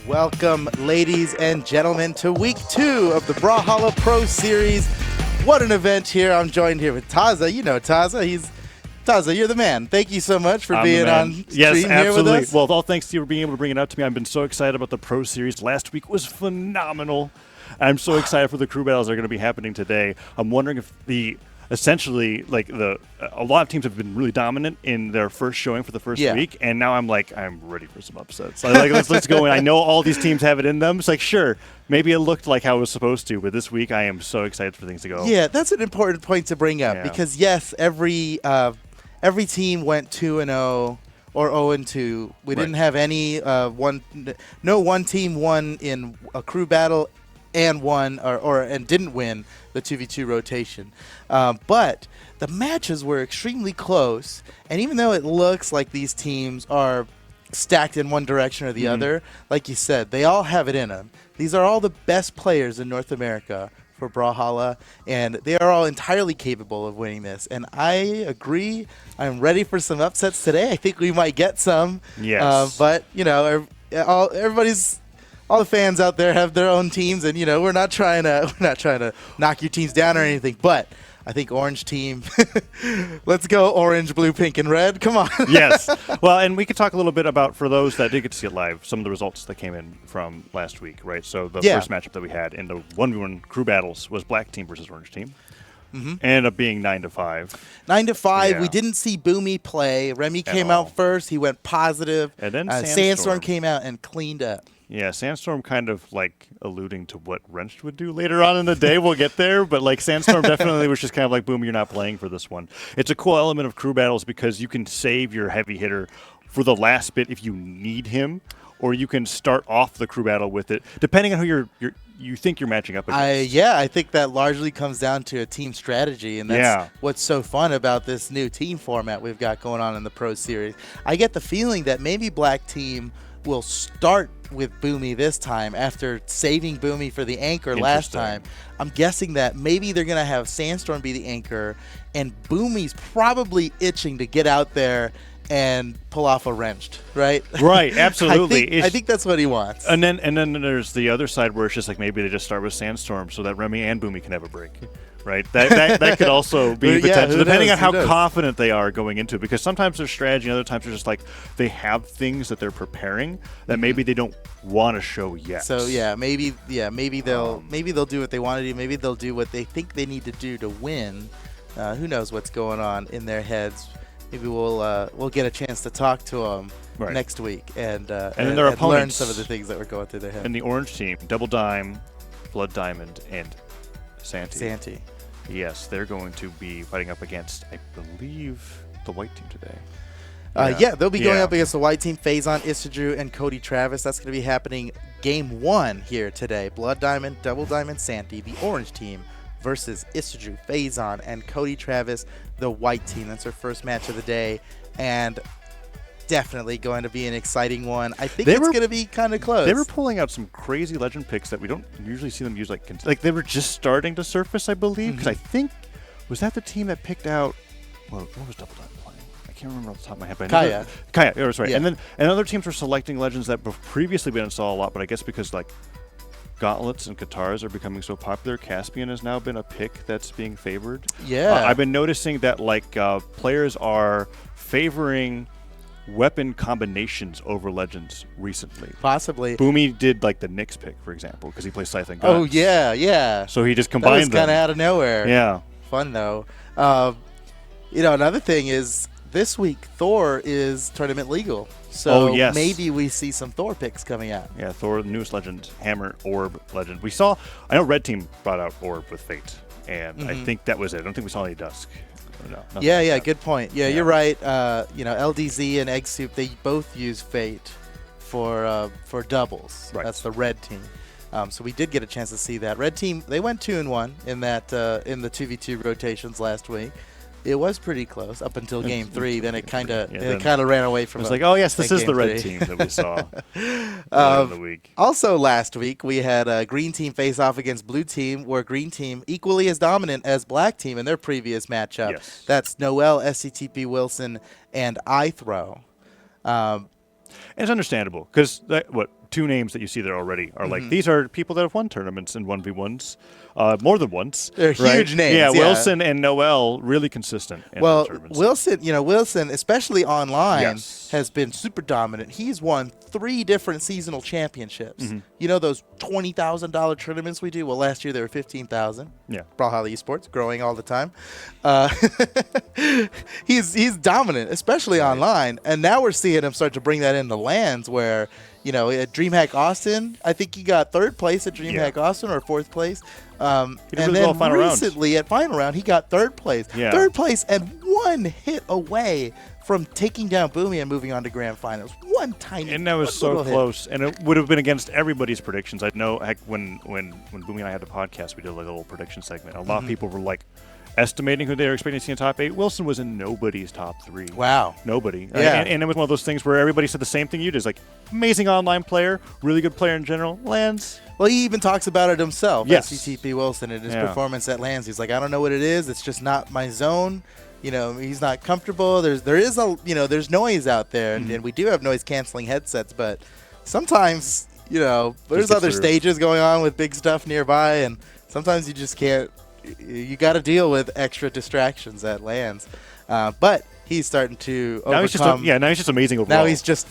Welcome, ladies and gentlemen, to week 2 of the Brawlhalla Pro Series. What an event here. I'm joined here with Taza. You know Taza. Taza, you're the man. Thank you so much for being on stream here with us. Well, all thanks to you for being able to bring it out to me. I've been so excited about the Pro Series. Last week was phenomenal. I'm so excited for the crew battles that are going to be happening today. I'm wondering if a lot of teams have been really dominant in their first showing for the first week, and now I'm ready for some upsets. Let's go in. I know all these teams have it in them. It's like, sure, maybe it looked like how it was supposed to, but this week I am so excited for things to go. Yeah, that's an important point to bring up because yes, every team went 2-0 or 0-2. We didn't have any one team won in a crew battle and won and didn't win the 2v2 rotation. But the matches were extremely close, and even though it looks like these teams are stacked in one direction or the other, like you said, they all have it in them. These are all the best players in North America for Brawlhalla, and they are all entirely capable of winning this. And I agree. I'm ready for some upsets today. I think we might get some. Yes. But, all the fans out there have their own teams, and we're not trying to knock your teams down or anything. But I think Orange team, let's go orange, blue, pink, and red. Come on. Yes. Well, and we could talk a little bit about, for those that did get to see it live, some of the results that came in from last week, right? So the first matchup that we had in the 1v1 crew battles was black team versus orange team. Ended up being 9-5. 9-5. Yeah. We didn't see Boomy play. Remy came out first. He went positive. And then Sandstorm came out and cleaned up. Yeah, Sandstorm kind of alluding to what Wrenched would do later on in the day. We'll get there, but Sandstorm definitely was just kind of like, boom, you're not playing for this one. It's a cool element of crew battles because you can save your heavy hitter for the last bit if you need him, or you can start off the crew battle with it, depending on who you think you're matching up against. I think that largely comes down to a team strategy, and that's what's so fun about this new team format we've got going on in the Pro Series. I get the feeling that maybe black team will start with Boomy this time after saving Boomy for the anchor last time. I'm guessing that maybe they're going to have Sandstorm be the anchor, and Boomy's probably itching to get out there and pull off a Wrenched, right? Right, absolutely. I think that's what he wants. And then there's the other side where it's just maybe they just start with Sandstorm so that Remy and Boomy can have a break. Right, that could also be potential, depending on how confident they are going into it. Because sometimes there's strategy, and other times they're just they have things that they're preparing that maybe they don't want to show yet. So maybe they'll do what they want to do. Maybe they'll do what they think they need to do to win. Who knows what's going on in their heads? Maybe we'll get a chance to talk to them next week and then their opponents, learn some of the things that were going through their head. And the orange team, Double Dime, Blood Diamond, and Santi. Yes, they're going to be fighting up against, I believe, the white team today. They'll be going up against the white team, Faison, Isidru, and Cody Travis. That's going to be happening game 1 here today. Blood Diamond, Double Diamond, Santi, the orange team, versus Isidru, Faison, and Cody Travis, the white team. That's our first match of the day, and definitely going to be an exciting one. I think it's going to be kind of close. They were pulling out some crazy legend picks that we don't usually see them use. Like they were just starting to surface, I believe. Because I think, was that the team that picked out, what was Double Diamond playing? I can't remember off the top of my head. But Kaya. That's right. Yeah. And other teams were selecting legends that previously we didn't saw a lot, but I guess because gauntlets and katars are becoming so popular, Caspian has now been a pick that's being favored. Yeah. I've been noticing that players are favoring weapon combinations over legends recently. Possibly. Boomy did the Nyx pick, for example, because he plays Scythe and Oh, Guns. yeah. So he just combined them. That was kind of out of nowhere. Yeah. Fun, though. Another thing is this week Thor is tournament legal. So maybe we see some Thor picks coming out. Yeah, Thor, the newest legend, Hammer, Orb legend. I know Red Team brought out Orb with Fate, and I think that was it. I don't think we saw any Dusk. No, good point. Yeah, you're right. LDZ and Egg Soup, they both use Fate for doubles. Right. That's the red team. So we did get a chance to see that. Red team, they went 2-1 in that in the 2v2 rotations last week. It was pretty close up until game 3. Then it kind of ran away from. It's this is the red team that we saw in the week. Also last week we had a green team face off against blue team, where green team equally as dominant as black team in their previous matchup. Yes. That's Noel, SCTP Wilson, and iThrow. And it's understandable because two names that you see there already are like these are people that have won tournaments in 1v1s more than once. They're huge names. Yeah, Wilson and Noel really consistent in the tournaments. Wilson, especially online, Yes. has been super dominant. He's won 3 different seasonal championships. You know those $20,000 tournaments we do? Well, last year there were 15,000. Yeah. Brawlhalla Esports, growing all the time. He's dominant, especially online. And now we're seeing him start to bring that into LANs where, you know, at DreamHack Austin, I think he got 3rd place at DreamHack Austin or 4th place. And then recently at Final Round, he got 3rd place. Yeah. 3rd place and 1 hit away from taking down Boomy and moving on to Grand Finals. One tiny And that was so close. And it would have been against everybody's predictions. I know, heck, when Boomy and I had the podcast, we did like a little prediction segment. A lot of people were like estimating who they were expecting to see in top 8. Wilson was in nobody's top 3. Wow. Nobody. Yeah. And it was one of those things where everybody said the same thing you did. It's like, amazing online player, really good player in general, lands. Well, he even talks about it himself, Yes. SCTP Wilson, in his performance at LANs. He's like, I don't know what it is. It's just not my zone. You know, he's not comfortable. There's noise out there, and we do have noise canceling headsets, but sometimes, you know, there's other stages going on with big stuff nearby, and sometimes you just can't. You got to deal with extra distractions at LANs, but he's starting to overcome. Now he's just amazing overall. Now he's just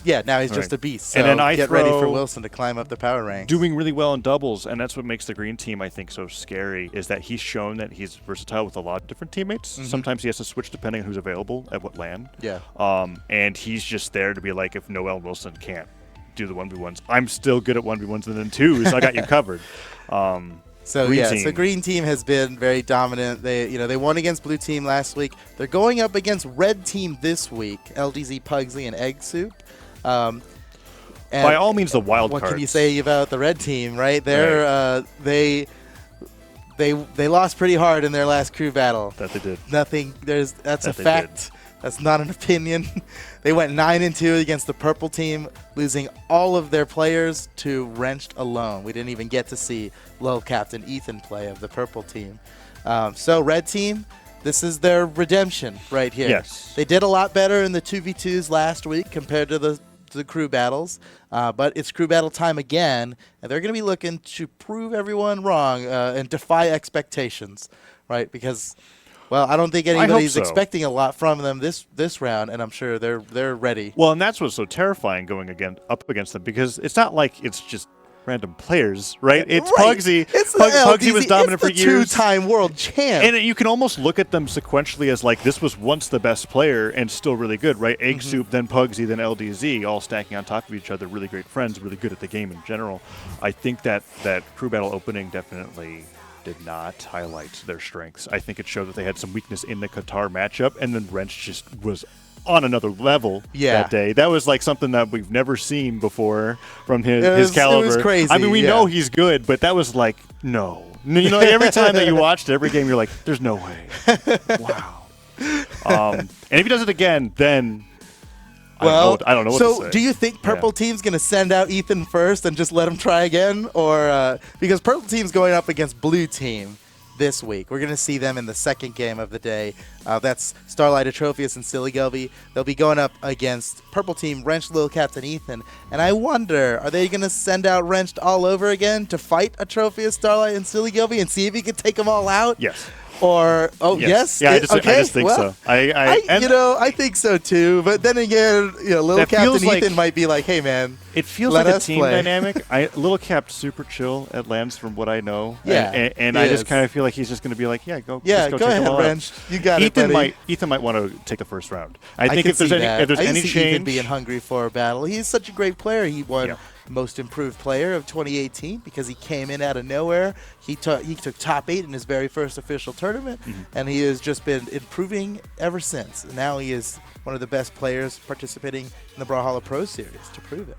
a beast. So and then I get ready for Wilson to climb up the power ranks. Doing really well in doubles, and that's what makes the green team, I think, so scary, is that he's shown that he's versatile with a lot of different teammates. Sometimes he has to switch depending on who's available at what LAN. Yeah. And he's just there to be like, if Noel Wilson can't do the 1v1s, I'm still good at 1v1s and then 2s, so I got you covered. So green team has been very dominant. They won against blue team last week. They're going up against red team this week. LDZ, Pugsley, and Egg Soup. And by all means, the wild cards. What can you say about the red team? Right, they lost pretty hard in their last crew battle. That they did. That's a fact. That's not an opinion. They went 9-2 against the purple team, losing all of their players to Wrenched alone. We didn't even get to see Lil Captain Ethan play of the purple team. So red team, this is their redemption right here. Yes. They did a lot better in the 2v2s last week compared to the crew battles, but it's crew battle time again, and they're going to be looking to prove everyone wrong and defy expectations, right? Because, well, I don't think anybody's expecting a lot from them this round, and I'm sure they're ready. Well, and that's what's so terrifying going up against them, because it's not like it's just random players, right? It's Pugsy. Pugsy was dominant for years. 2-time world champ. And you can almost look at them sequentially as like this was once the best player and still really good, right? Egg Soup, then Pugsy, then LDZ, all stacking on top of each other, really great friends, really good at the game in general. I think that crew battle opening definitely did not highlight their strengths. I think it showed that they had some weakness in the Qatar matchup, and then Wrench just was on another level that day. That was like something that we've never seen before from his caliber. It was crazy. I mean, we know he's good, but that was like, no. You know, every time that you watched every game, you're like, there's no way. Wow. And if he does it again, then I don't know what to say. So do you think Purple Team's going to send out Ethan first and just let him try again? Or because Purple Team's going up against Blue Team this week. We're going to see them in the second game of the day. That's Starlight Atrophius and Silly Gelby. They'll be going up against Purple Team, Wrenched, Lil Captain Ethan. And I wonder, are they going to send out Wrenched all over again to fight Atrophius, Starlight, and Silly Gelby and see if he can take them all out? Yes. Or yes. Yeah, I just think so. I think so too. But then again, Little Captain Ethan might be like, "Hey, man, it feels like a team dynamic." Little Cap's super chill at lands, from what I know. Yeah, and I just kind of feel like he's just going to be like, "Yeah, go ahead, Wrench. You got it, buddy." Ethan might want to take the first round. I think if there's any change, Ethan being hungry for a battle. He's such a great player. He won Most Improved Player of 2018 because he came in out of nowhere. He took top 8 in his very first official tournament, and he has just been improving ever since. Now he is one of the best players participating in the Brawlhalla Pro Series to prove it.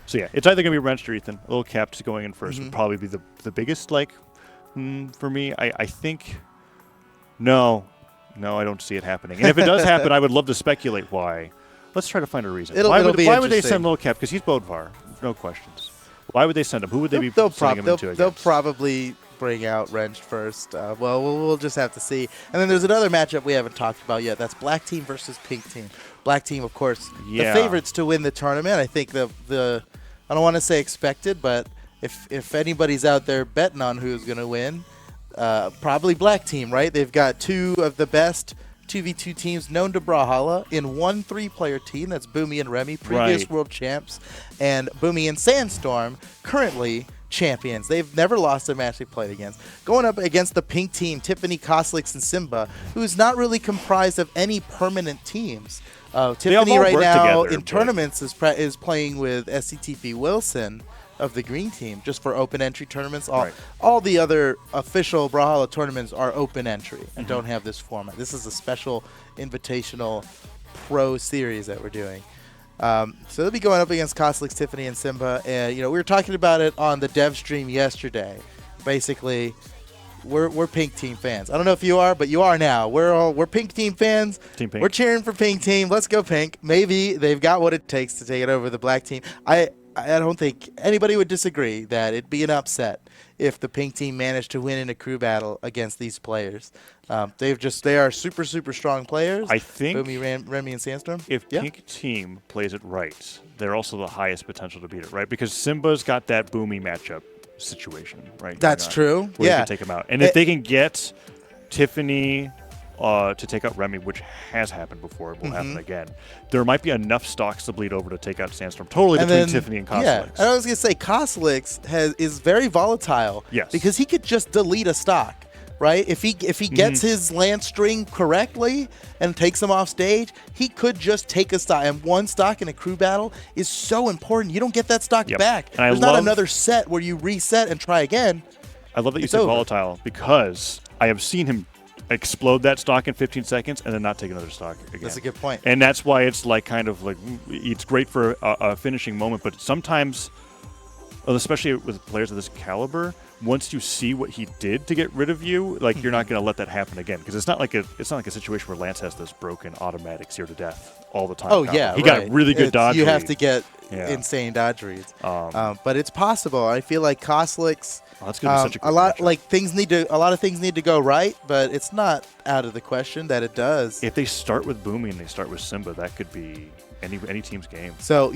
So yeah, it's either going to be Wrenched or Ethan. Little Cap's going in first would probably be the biggest for me. I think no, I don't see it happening. And if it does happen, I would love to speculate why. Let's try to find a reason. Why would they send Little Cap? Because he's Bodvar, no questions. Why would they send him? Who would they be sending him into? They'll probably bring out Wrenched first. We'll just have to see. And then there's another matchup we haven't talked about yet. That's Black Team versus Pink Team. Black Team, of course, the favorites to win the tournament. I think the I don't want to say expected, but if anybody's out there betting on who's going to win, probably Black Team, right? They've got two of the best 2v2 teams known to Brawlhalla in one 3-player team. That's Boomy and Remy, previous world champs, and Boomy and Sandstorm, currently champions. They've never lost a match they played against. Going up against the pink team, Tiffany, Koslix, and Simba, who's not really comprised of any permanent teams. Tiffany right now in tournaments is playing with SCTP Wilson of the green team, just for open entry tournaments. All the other official Brawlhalla tournaments are open entry and don't have this format. This is a special invitational pro series that we're doing. So they'll be going up against Koslix, Tiffany, and Simba. And we were talking about it on the dev stream yesterday. Basically, we're Pink Team fans. I don't know if you are, but you are now. We're Pink Team fans. Team Pink. We're cheering for Pink Team. Let's go Pink. Maybe they've got what it takes to take it over the Black Team. I don't think anybody would disagree that it'd be an upset if the Pink Team managed to win in a crew battle against these players. They are super, super strong players. I think Boomy, Remy, and Sandstorm. If Pink Team plays it right, they're also the highest potential to beat it, right? Because Simba's got that Boomy matchup situation, right? That's true. Where they can take him out. And if they can get Tiffany to take out Remy, which has happened before, it will happen again, there might be enough stocks to bleed over to take out Sandstorm totally between Tiffany and Koslix. Yeah, I was going to say Koslix is very volatile. Yes. Because he could just delete a stock. Right? If he gets his land string correctly and takes him off stage, he could just take a stock. And one stock in a crew battle is so important. You don't get that stock back. There's not another set where you reset and try again. I love that you said volatile, because I have seen him explode that stock in 15 seconds and then not take another stock again. That's a good point. And that's why it's it's great for a finishing moment, but sometimes, especially with players of this caliber, once you see what he did to get rid of you, you're not going to let that happen again, because it's not like a situation where Lance has this broken automatic sear to death all the time. Oh yeah, he got really good dodge. You have to get insane dodge reads, but it's possible. I feel like Koslix. That's going to be such a good a lot of things need to go right, but it's not out of the question that it does. If they start with Boomy and they start with Simba, that could be any team's game. So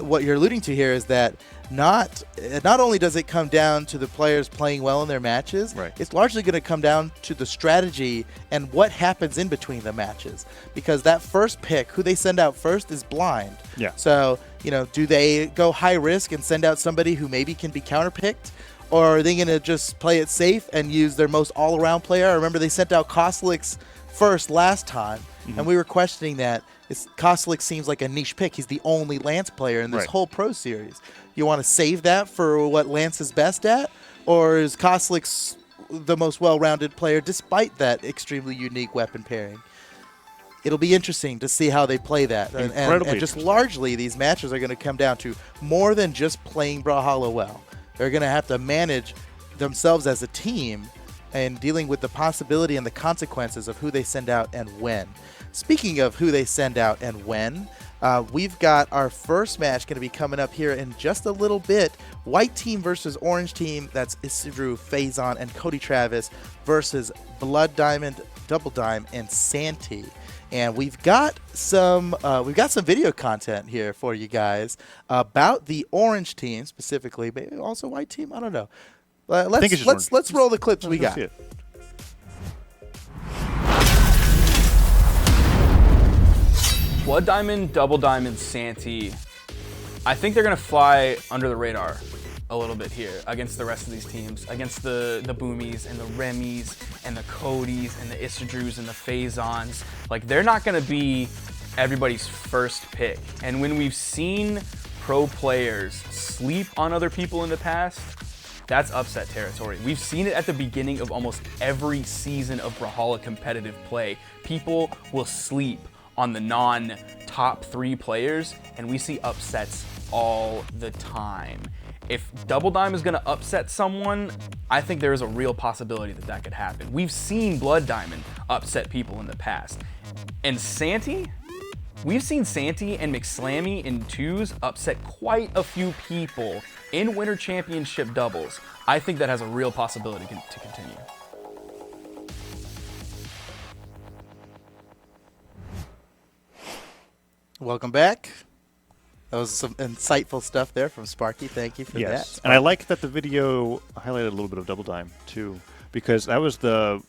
what you're alluding to here is that not only does it come down to the players playing well in their matches, it's largely going to come down to the strategy and what happens in between the matches, because that first pick, who they send out first, is blind. Yeah. So do they go high risk and send out somebody who maybe can be counterpicked, or are they going to just play it safe and use their most all-around player? I remember they sent out Koslix first last time, and we were questioning that. Koslix seems like a niche pick. He's the only Lance player in this whole Pro Series. You want to save that for what Lance is best at? Or is Koslix the most well-rounded player despite that extremely unique weapon pairing? It'll be interesting to see how they play that. And just largely, these matches are going to come down to more than just playing Brawlhalla well. They're going to have to manage themselves as a team and dealing with the possibility and the consequences of who they send out and when. Speaking of who they send out and when, we've got our first match going to be coming up here in just a little bit. White team versus orange team. That's Isidru, Faison, and Cody Travis versus Blood Diamond, Double Dime, and Santee. And we've got some video content here for you guys about the orange team specifically, maybe also white team. I don't know. Let's roll the clips we got. Blood Diamond, Double Diamond, Santee. I think they're going to fly under the radar a little bit here against the rest of these teams, against the Boomies and the Remys and the Codys and the Isidrus and the Faisons. They're not going to be everybody's first pick. And when we've seen pro players sleep on other people in the past, that's upset territory. We've seen it at the beginning of almost every season of Brawlhalla competitive play. People will sleep on the non-top 3 players, and we see upsets all the time. If Double Dime is gonna upset someone, I think there is a real possibility that that could happen. We've seen Blood Diamond upset people in the past. And Santee? We've seen Santee and McSlammy in 2s upset quite a few people in Winter Championship doubles. I think that has a real possibility to continue. Welcome back. That was some insightful stuff there from Sparky. Thank you for that. And I like that the video highlighted a little bit of Double Dime too, because that was the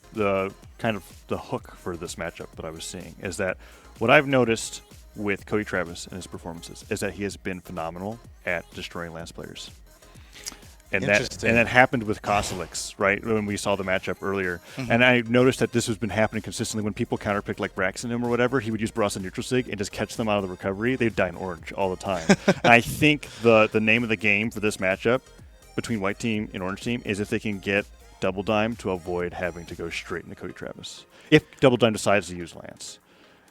kind of the hook for this matchup that I was seeing. Is that what I've noticed with Cody Travis and his performances is that he has been phenomenal at destroying Lance players. And that happened with Kosalix, right, when we saw the matchup earlier. Mm-hmm. And I noticed that this has been happening consistently when people counterpicked like Braxton him or whatever. He would use Bros and Neutral Sig and just catch them out of the recovery. They'd die in orange all the time. And I think the name of the game for this matchup between White Team and Orange Team is if they can get Double Dime to avoid having to go straight into Cody Travis. If Double Dime decides to use Lance.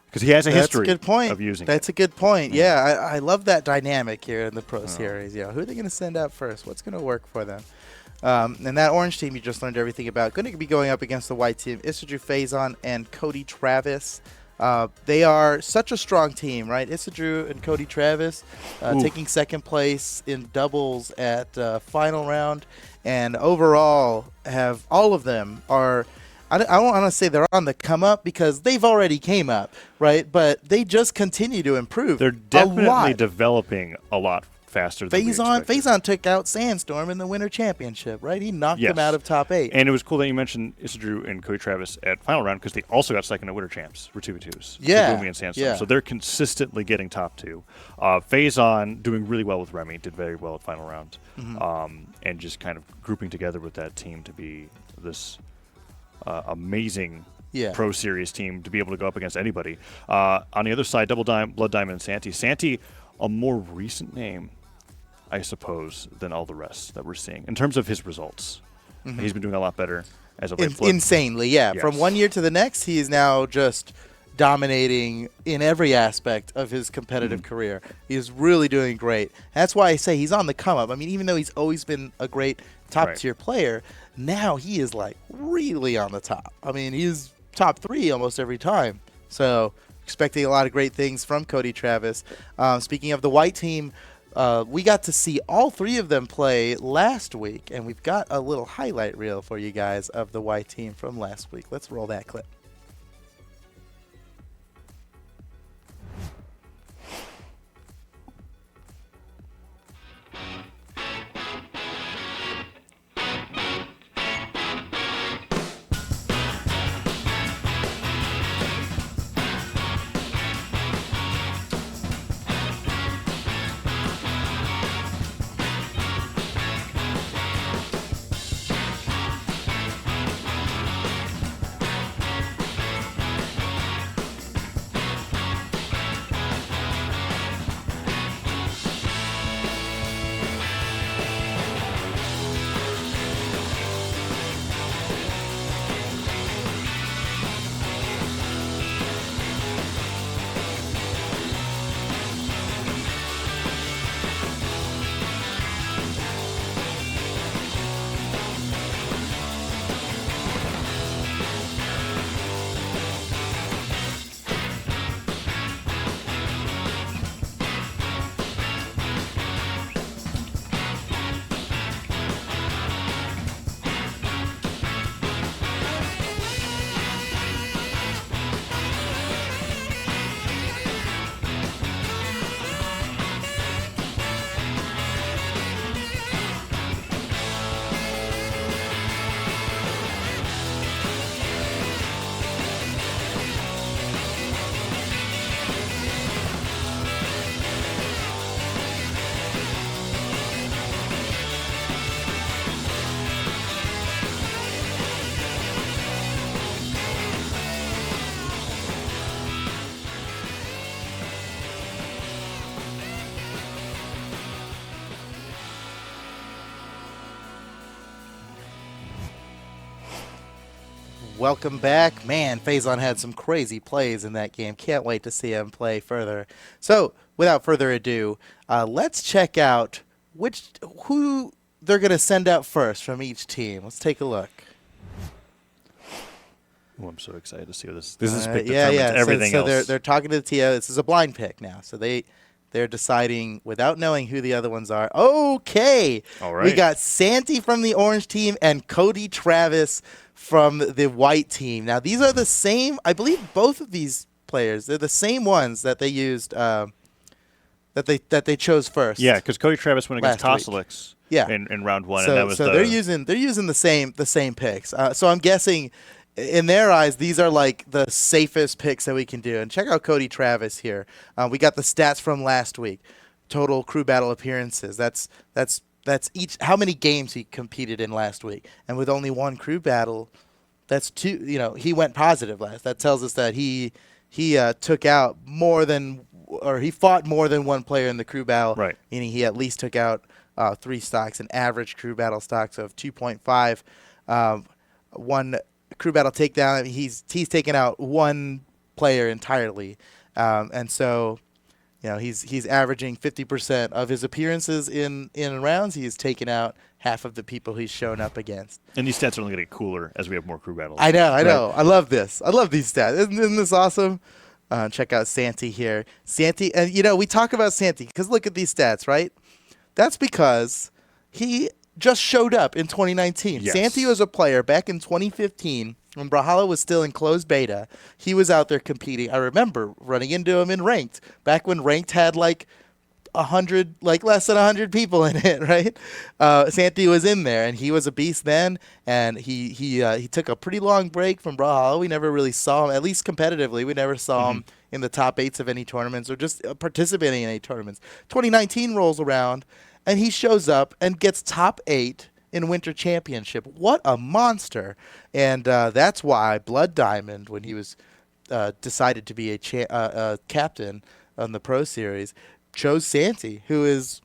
Because he has a history of using That's a good point. Yeah, I love that dynamic here in the Pro Series. You know, who are they going to send out first? What's going to work for them? And that Orange team you just learned everything about. Going to be going up against the White team, Isidru Faison and Cody Travis. They are such a strong team, right? Isidru and Cody Travis taking second place in doubles at final round. And overall, have all of them are – I don't want to say they're on the come up because they've already came up, right? But they just continue to improve. They're definitely developing a lot faster than we expected. Faison took out Sandstorm in the Winter Championship, right? He knocked them out of top 8. And it was cool that you mentioned Isidru and Cody Travis at final round because they also got second at Winter Champs for 2v2s. Yeah. Boomy and Sandstorm. So they're consistently getting top 2. Faison doing really well with Remy, did very well at final round. Mm-hmm. And just kind of grouping together with that team to be this amazing Pro Series team to be able to go up against anybody. On the other side, Double Dime, Blood Diamond, and Santi. Santi, a more recent name, I suppose, than all the rest that we're seeing in terms of his results. Mm-hmm. He's been doing a lot better as of late. Insanely, yeah. Yes. From one year to the next, he is now just dominating in every aspect of his competitive career. He is really doing great. That's why I say he's on the come up. I mean, even though he's always been a great top-tier player, now he is like really on the top. I mean, he's top 3 almost every time. So expecting a lot of great things from Cody Travis. Speaking of the White team, we got to see all 3 of them play last week, and we've got a little highlight reel for you guys of the White team from last week. Let's roll that clip. Welcome back. Man, Faison had some crazy plays in that game. Can't wait to see him play further. So, without further ado, let's check out who they're going to send out first from each team. Let's take a look. Oh, I'm so excited to see what this is. Pick determines everything else. So they're talking to the TO. This is a blind pick now. So they're deciding without knowing who the other ones are. Okay. All right. We got Santi from the Orange team and Cody Travis from the White team. Now, these are the same. I believe both of these players, they're the same ones that they used that they chose first. Yeah, because Cody Travis went against Last week. Kosalix Yeah. in round 1, So, and that was they're using the same picks. So I'm guessing, in their eyes, these are like the safest picks that we can do. And check out Cody Travis here. We got the stats from last week. Total crew battle appearances. That's each how many games he competed in last week. And with only one crew battle, that's 2. He went positive last. That tells us that he took out more than, or he fought more than one player in the crew battle. Right. Meaning he at least took out 3 stocks, an average crew battle stocks of 2.5. One crew battle takedown. He's taken out one player entirely, and so he's averaging 50% of his appearances in rounds. He's taken out half of the people he's shown up against. And these stats are only going to get cooler as we have more crew battles. I know. Right? I love this. I love these stats. Isn't this awesome? Check out Santi here. Santi, and we talk about Santi because look at these stats, right? That's because he just showed up in 2019. Yes. Santi was a player back in 2015 when Brawlhalla was still in closed beta. He was out there competing. I remember running into him in Ranked, back when Ranked had like 100, like less than 100 people in it, right? Santi was in there, and he was a beast then, and he took a pretty long break from Brawlhalla. We never really saw him, at least competitively. We never saw him in the top 8s of any tournaments or just participating in any tournaments. 2019 rolls around, and he shows up and gets top 8 in Winter Championship. What a monster. And that's why Blood Diamond, when he was decided to be a captain on the Pro Series, chose Santi, who is,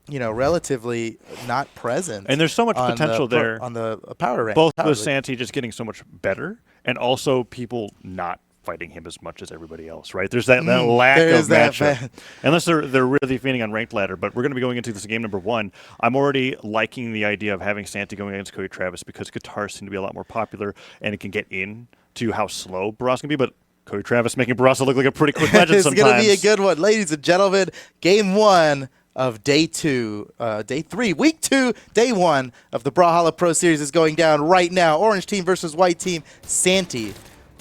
relatively not present. And there's so much potential there on the power rank. Both with Santi just getting so much better, and also people not fighting him as much as everybody else, right? There's that lack of matchup. Unless they're really feeding on ranked ladder. But we're going to be going into this game number 1. I'm already liking the idea of having Santi going against Cody Travis because guitars seem to be a lot more popular, and it can get in to how slow Barras can be. But Cody Travis making Barras look like a pretty quick legend sometimes. It's going to be a good one. Ladies and gentlemen, game 1 of day 3, week 2, day 1 of the Brawlhalla Pro Series is going down right now. Orange team versus white team. Santi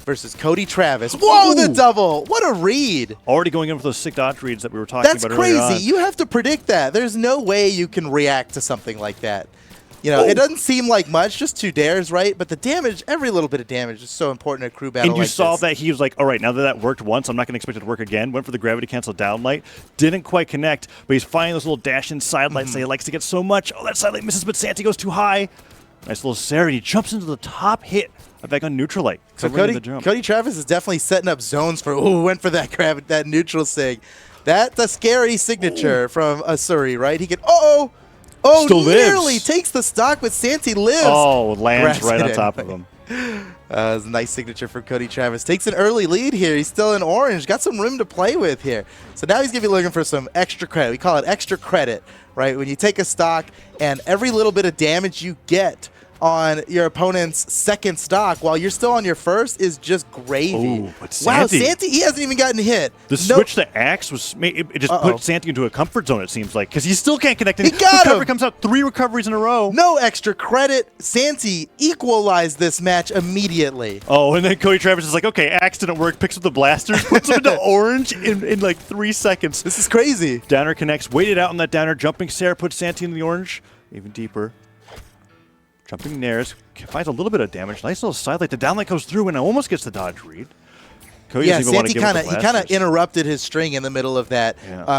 versus Cody Travis. Whoa, the double. What a read. Already going in for those sick dodge reads that we were talking about earlier on. That's crazy. You have to predict that. There's no way you can react to something like that. It doesn't seem like much, just 2 dares, right? But the damage, every little bit of damage is so important in a crew battle. And you saw that he was like, all right, now that worked once, I'm not going to expect it to work again. Went for the gravity cancel down light. Didn't quite connect, but he's finding those little dash in side lights that he likes to get so much. Oh, that side light misses, but Santi goes too high. Nice little Sarah. He jumps into the top hit of that gun neutral light. So Cody Travis is definitely setting up zones for, went for that neutral sig. That's a scary signature from Asuri, right? He can, still nearly lives. Takes the stock, but Santi lives. Oh, lands right on top of him. It's a nice signature from Cody Travis. Takes an early lead here. He's still in orange. Got some room to play with here. So now he's going to be looking for some extra credit. We call it extra credit, right? When you take a stock and every little bit of damage you get on your opponent's second stock while you're still on your first is just gravy. Ooh, but Santi, wow, Santi, he hasn't even gotten hit. The switch to Axe was it just put Santi into a comfort zone, it seems like, because he still can't connect. He got recovery him. Comes out 3 recoveries in a row. No extra credit. Santi equalized this match immediately. Oh, and then Cody Travis is like, okay, Axe didn't work, picks up the blasters, puts him into orange in like 3 seconds. This is crazy. Downer connects, waited out on that downer, jumping Sarah, puts Santi in the orange, even deeper. Jumping Nares, finds a little bit of damage. Nice little side light. The downlight goes through and almost gets the dodge read. Cody Santi kind of interrupted his string in the middle of that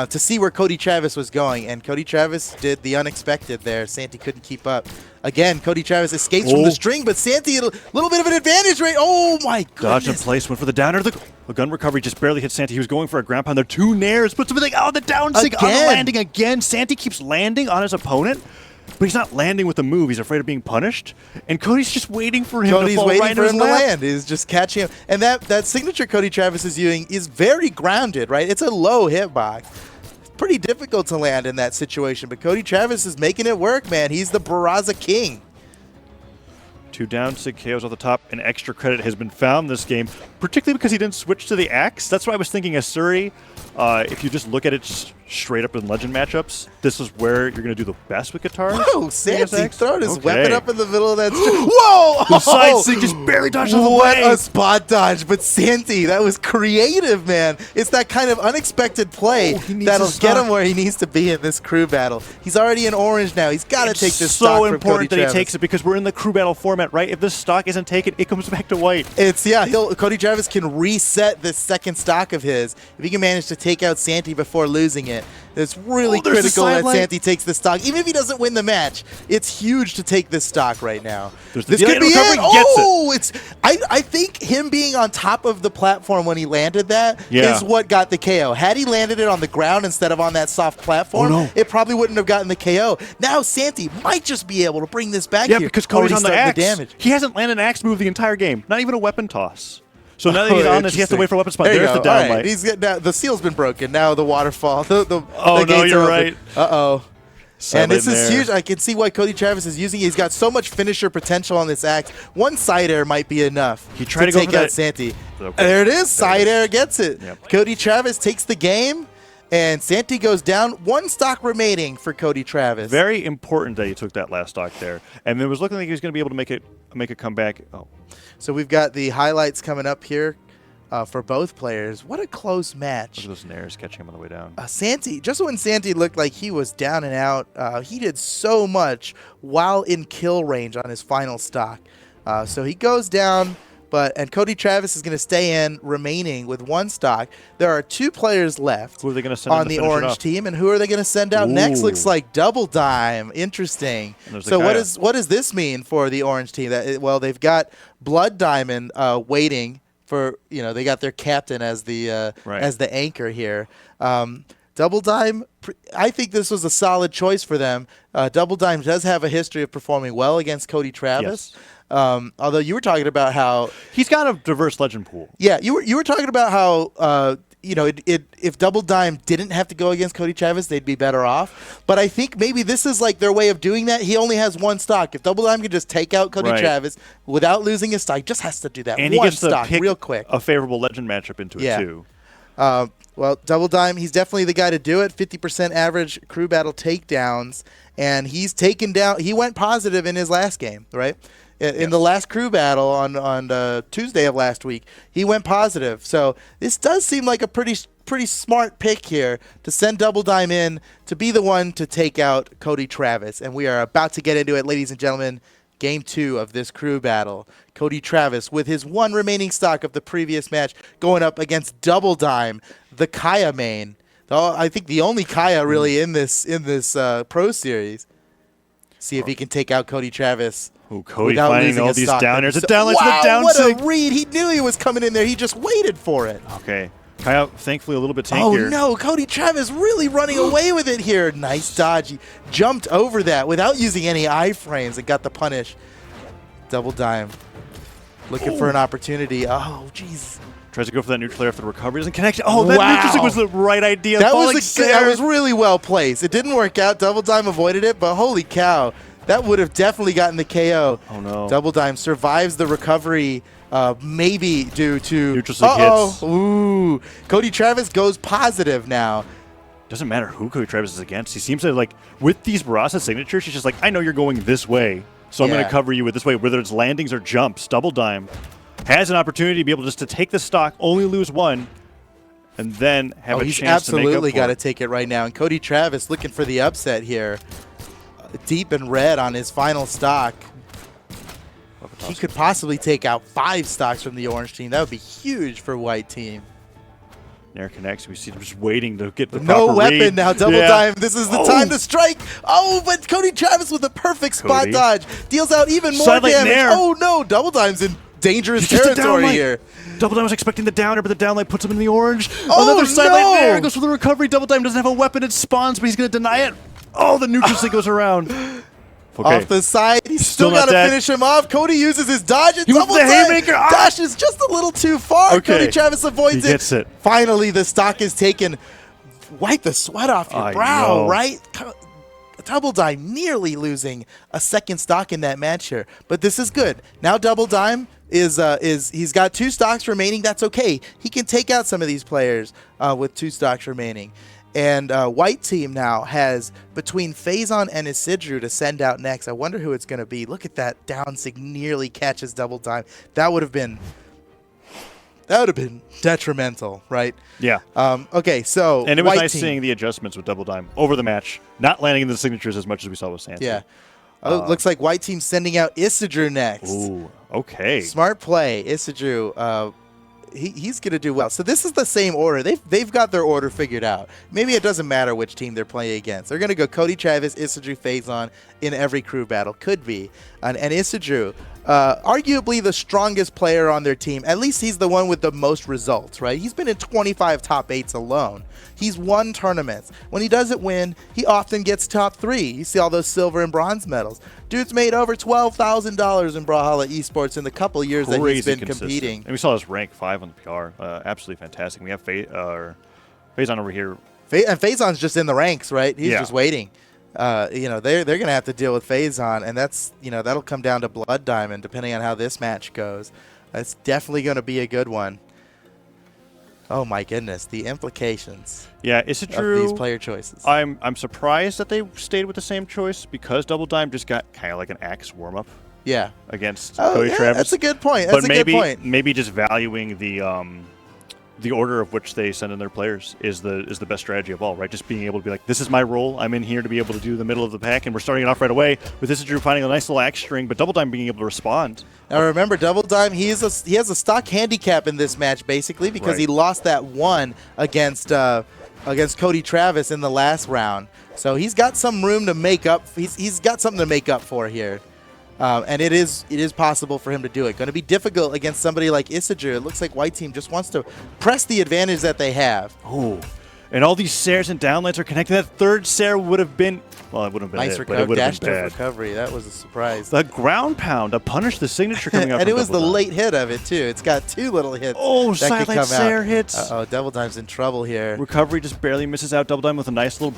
to see where Cody Travis was going, and Cody Travis did the unexpected there. Santi couldn't keep up. Again, Cody Travis escapes from the string, but Santi a little bit of an advantage, right? Oh my goodness! Dodge in place, went for the downer. The gun recovery just barely hit Santi. He was going for a ground pound. There 2 Nairs, puts him in the down sig on the landing again. Santi keeps landing on his opponent. But he's not landing with the move. He's afraid of being punished. And Cody's just waiting for him to fall right into his lap. Land. He's just catching him. And that signature Cody Travis is using is very grounded, right? It's a low hitbox. It's pretty difficult to land in that situation. But Cody Travis is making it work, man. He's the Barraza king. 2 down, sig KOs off the top, and extra credit has been found this game, particularly because he didn't switch to the Axe. That's why I was thinking Asuri, if you just look at it straight up in Legend matchups, this is where you're going to do the best with guitars. Whoa, Santi throwing his Okay. weapon up in the middle of that. Whoa! The side stick just barely dodged out of the What way. a spot dodge. But Santi, that was creative, man. It's that kind of unexpected play that'll get him where he needs to be in this crew battle. He's already in orange now. He's got to take this stock so from important Cody that Travis. he takes it because we're in the crew battle format, right? If this stock isn't taken, it comes back to white. It's, yeah, Cody Travis can reset this second stock of his. If he can manage to take out Santi before losing it, it's really there's the critical that sideline. Santi takes this stock. Even if he doesn't win the match, it's huge to take this stock right now. There's the This could be recovery, it. gets it. Oh, it's. I think him being on top of the platform when he landed that is what got the KO. Had he landed it on the ground instead of on that soft platform, it probably wouldn't have gotten the KO. Now Santi might just be able to bring this back here. Yeah, because Cody's on the Already axe. starting to damage. He hasn't landed an axe move the entire game. Not even a weapon toss. So now that he's on this, he has to wait for a weapon spot. There you There's go. the All down right. light. He's getting now, the seal's been broken. Now the waterfall. The Oh, no, gates you're are open. right. Uh-oh. Sideline And this is there. huge. I can see why Cody Travis is using it. He's got so much finisher potential on this axe. One side air might be enough He tried to go take for out that- Santi. Okay. There it is. Side air gets it. Yep. Cody Travis takes the game, and Santi goes down. One stock remaining for Cody Travis. Very important that he took that last stock there. And it was looking like he was going to be able to make a comeback. Oh, So we've got the highlights coming up here for both players. What a close match. look at those nares catching him on the way down. Santi, just when Santi looked like he was down and out, he did so much while in kill range on his final stock. So he goes down, and Cody Travis is going to stay in, remaining with one stock. There are two players left Who are they going to send in on to the finish it orange off? team, and who are they going to send out next? Ooh. Looks like Double Dime. Interesting. And there's the So Kaya. what does this mean for the orange team? Well, they've got Blood Diamond waiting. They got their captain as the Right. as the anchor here. Double Dime, I think this was a solid choice for them. Double Dime does have a history of performing well against Cody Travis. Although you were talking about how He's got a diverse legend pool. you were talking about how if Double Dime didn't have to go against Cody Travis, they'd be better off. But I think maybe this is like their way of doing that. He only has one stock. If Double Dime could just take out Cody Right. Travis without losing his stock, he just has to do that And he one gets to stock pick real quick. a favorable legend matchup into it, too. Well, Double Dime, he's definitely the guy to do it. 50% average crew battle takedowns, and he's taken down. He went positive in his last game, right? In the last crew battle on Tuesday of last week, he went positive. So this does seem like a pretty smart pick here to send Double Dime in to be the one to take out Cody Travis. And we are about to get into it, ladies and gentlemen. Game 2 of this crew battle. Cody Travis with his one remaining stock of the previous match going up against Double Dime, the Kaya main. I think the only Kaya really in this Pro Series. See if he can take out Cody Travis. Ooh, Cody without finding losing all a these stock. downers. A down line to Wow, the down what sig. a read. He knew he was coming in there. He just waited for it. Okay. Kaya, thankfully, a little bit Oh, tankier. no. Cody Travis really running away with it here. Nice dodge. He jumped over that without using any iframes and got the punish. Double Dime. Looking for an opportunity. Oh, jeez. Tries to go for that neutral air after the recovery. Doesn't connect. Oh, that Wow. neutral sig was the right idea. That Falling was Sarah. that was really well placed. It didn't work out. Double Dime avoided it, but holy cow. That would have definitely gotten the KO. Oh, no. Double Dime survives the recovery, maybe due to... Neutral sig hits. Ooh. Cody Travis goes positive now. Doesn't matter who Cody Travis is against. He seems to, like, with these Barasa signatures, he's just like, I know you're going this way, so I'm going Yeah. to cover you with this way, whether it's landings or jumps. Double Dime has an opportunity to be able just to take the stock, only lose one, and then have a He's chance to make up absolutely for got to it. take it right now. And Cody Travis looking for the upset here. Deep in red on his final stock. He could possibly take out 5 stocks from the orange team. That would be huge for white team. Nair connects. We see him just waiting to get the No proper weapon read. now. Double Yeah. Dime. This is the time to strike. Oh, but Cody Travis with a perfect spot Cody. dodge. Deals out even more Sidelight damage. Nair. Oh, no. Double Dime's in dangerous Just a territory downlight. here. Double Dime was expecting the downer, but the downlight puts him in the orange. Oh, Another sidelight no. there. Goes for the recovery. Double Dime doesn't have a weapon. It spawns, but he's going to deny it. Oh, the neutral sig goes around. Okay. Off the side. He's still Still not got to dead. finish him off. Cody uses his dodge. And He went Double for the Dime haymaker. Ah! dashes just a little too far. Okay. Cody Travis avoids He gets it. Finally, the stock is taken. Wipe the sweat off your I brow, know. right? Double Dime nearly losing a second stock in that match here. But this is good. Now Double Dime is he's got 2 stocks remaining. That's okay. He can take out some of these players with 2 stocks remaining. And white team now has between Phazon and Isidru to send out next. I wonder who it's going to be. Look at that. Downsig nearly catches double time. That would have been detrimental, right? Yeah. Okay, so and it was white nice team. seeing the adjustments with double dime over the match, not landing in the signatures as much as we saw with Santi. Yeah. Looks like white team sending out Isidru next. Ooh, okay. Smart play, Isidru. He's going to do well. So this is the same order. They've got their order figured out. Maybe it doesn't matter which team they're playing against. They're going to go Cody Travis, Isidru, Phazon in every crew battle. Could be. And Isidru, arguably the strongest player on their team. At least he's the one with the most results, right? He's been in 25 top 8s alone. He's won tournaments. When he doesn't win, he often gets top 3. You see all those silver and bronze medals. Dude's made over $12,000 in Brawlhalla esports in the couple years that he's been competing. And we saw his rank 5 on the PR. Absolutely fantastic. We have Phazon over here. And Phazon's just in the ranks, right? He's Yeah. just waiting. They're going to have to deal with Phazon, and that's, that'll come down to Blood Diamond depending on how this match goes. That's definitely going to be a good one. Oh my goodness, the implications. Yeah, is it true? Of these player choices. I'm surprised that they stayed with the same choice because Double Dime just got kind of like an axe warm up Yeah. against Oh, Cody yeah, Travis. that's a good point. That's but a good point. maybe just valuing the order of which they send in their players is the best strategy of all, right? Just being able to be like, this is my role. I'm in here to be able to do the middle of the pack, and we're starting it off right away with Isidru finding a nice little axe string, but Double Dime being able to respond. Now remember, Double Dime, he has a stock handicap in this match basically because he lost that one against Cody Travis in the last round. So he's got some room to make up. He's got something to make up for here. And it is possible for him to do it. Going to be difficult against somebody like Isidru. It looks like white team just wants to press the advantage that they have. Oh, and all these Sairs and downlights are connected. That third Sair would have been, well, it wouldn't have been Nice it, but it would have dash been bad. recovery. That was a surprise. The ground pound to punish the signature coming out And from it was the Double Dime. late hit of it, too. It's got 2 little hits. Oh, that could silent come Sair out. hits. Uh-oh, Double Dime's in trouble here. Recovery just barely misses out. Double Dime with a nice little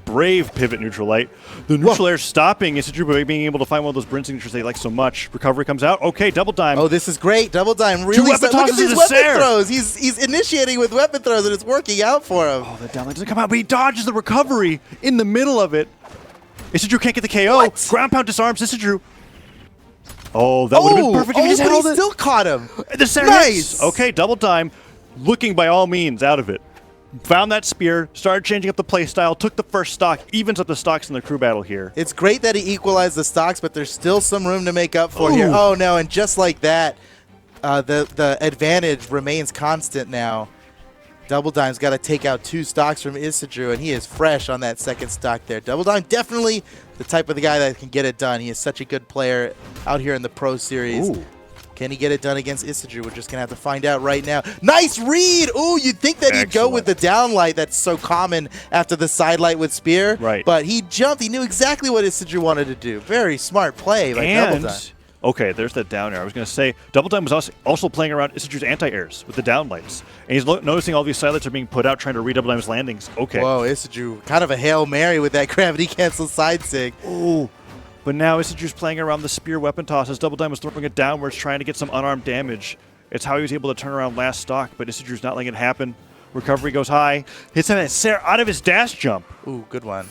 brave pivot neutral light. The neutral air stopping Isidru by being able to find one of those Bryn signatures they like so much. Recovery comes out. Okay, Double Dime. Oh, this is great. Double Dime really weapon look at tosses these into weapon Sair. throws. He's initiating with weapon throws, and it's working out for him. Oh, the downlight doesn't come out, but he dodges the recovery in the middle of it. Isidru can't get the KO. What? Ground pound disarms Isidru. Oh, that would have been perfect if he just but held he it. still caught him. The Sair Nice. hits. Okay, Double Dime looking by all means out of it. Found that spear, started changing up the play style, took the first stock, evens up the stocks in the crew battle here. It's great that he equalized the stocks, but there's still some room to make up for here. Ooh. Oh, no, and just like that, the advantage remains constant now. Double Dime's got to take out 2 stocks from Isidru, and he is fresh on that second stock there. Double Dime definitely the type of the guy that can get it done. He is such a good player out here in the Pro Series. Ooh. Can he get it done against Isidru? We're just going to have to find out right now. Nice read! Ooh, you'd think that he'd go with the downlight that's so common after the sidelight with Spear. Right. But he jumped. He knew exactly what Isidru wanted to do. Very smart play by Double Dime. Okay, there's that down air. I was going to say, Double Dime was also playing around Isidru's anti-airs with the downlights. And he's noticing all these sidelights are being put out, trying to read Double Dime's landings. Okay. Whoa, Isidru, kind of a Hail Mary with that gravity cancel side sig. Ooh. But now Isidru's playing around the spear weapon tosses. Double Dime was throwing it downwards, trying to get some unarmed damage. It's how he was able to turn around last stock, but Isidru's not letting it happen. Recovery goes high. Hits him at Sair out of his dash jump. Ooh, good one.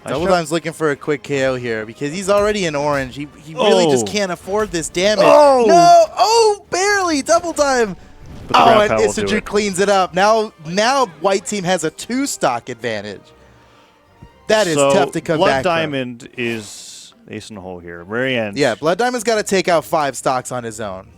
Nice Double shot. Dime's looking for a quick KO here because he's already in orange. He really just can't afford this damage. Oh. No! Oh, barely! Double Dime! But the Oh, ground and pound will do Isidru it. cleans it up. Now white team has a 2-stock advantage. That is So tough to come Blood back from. Diamond is ace in the hole here. Very end. Yeah, Blood Diamond's got to take out 5 stocks on his own.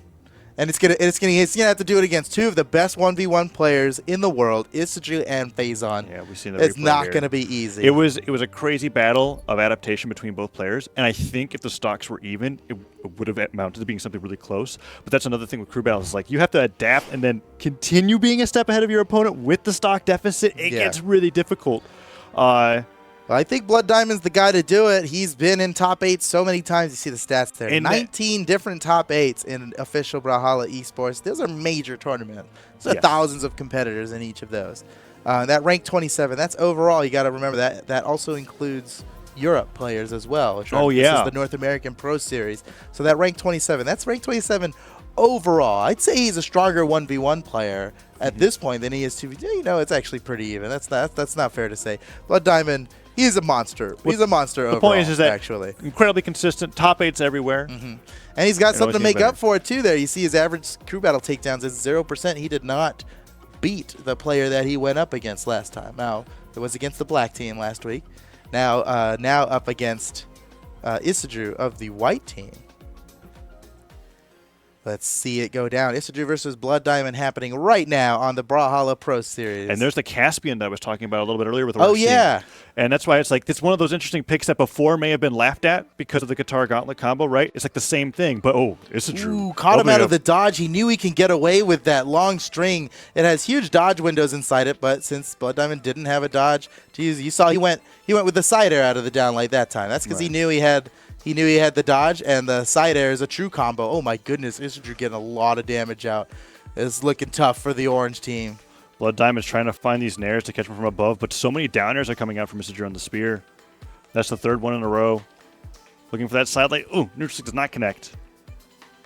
And he's gonna have to do it against 2 of the best 1v1 players in the world, Isidru and Phazon. Yeah, we've seen the It's replay not here. going to be easy. It was a crazy battle of adaptation between both players, and I think if the stocks were even, it would have amounted to being something really close. But that's another thing with crew battles, is like you have to adapt and then continue being a step ahead of your opponent with the stock deficit. It gets really difficult. I think Blood Diamond's the guy to do it. He's been in top 8 so many times. You see the stats there. And 19 different top 8s in official Brawlhalla esports. Those are major tournaments. There's Yes. thousands of competitors in each of those. That rank 27, that's overall. You got to remember that. That also includes Europe players as well. Oh, yeah. This is the North American Pro Series. So that rank 27, that's rank 27 overall, I'd say he's a stronger 1v1 player at this point than he is 2v2. You know, it's actually pretty even. That's not fair to say. Blood Diamond, he's a monster. He's a monster overall. The point is that actually incredibly consistent, top 8s everywhere. And he's got something to make up for it too there. You see his average crew battle takedowns is 0%. He did not beat the player that he went up against last time. Now, it was against the black team last week. Now up against Isidru of the white team. Let's see it go down. Isidru versus Blood Diamond happening right now on the Brawlhalla Pro Series. And there's the Caspian that I was talking about a little bit earlier with the Oh, yeah. team. And that's why it's like, it's one of those interesting picks that before may have been laughed at because of the Guitar Gauntlet combo, right? It's like the same thing, but Isidru. Ooh, caught him out of the dodge. He knew he can get away with that long string. It has huge dodge windows inside it, but since Blood Diamond didn't have a dodge to use, you saw he went with the side air out of the down light that time. That's because he knew he had the dodge, and the side air is a true combo. Oh my goodness, Isidru getting a lot of damage out. It's looking tough for the orange team. Blood Diamond's trying to find these nairs to catch him from above, but so many down airs are coming out from Isidru on the spear. That's the third one in a row. Looking for that side light. Ooh, neutral stick does not connect.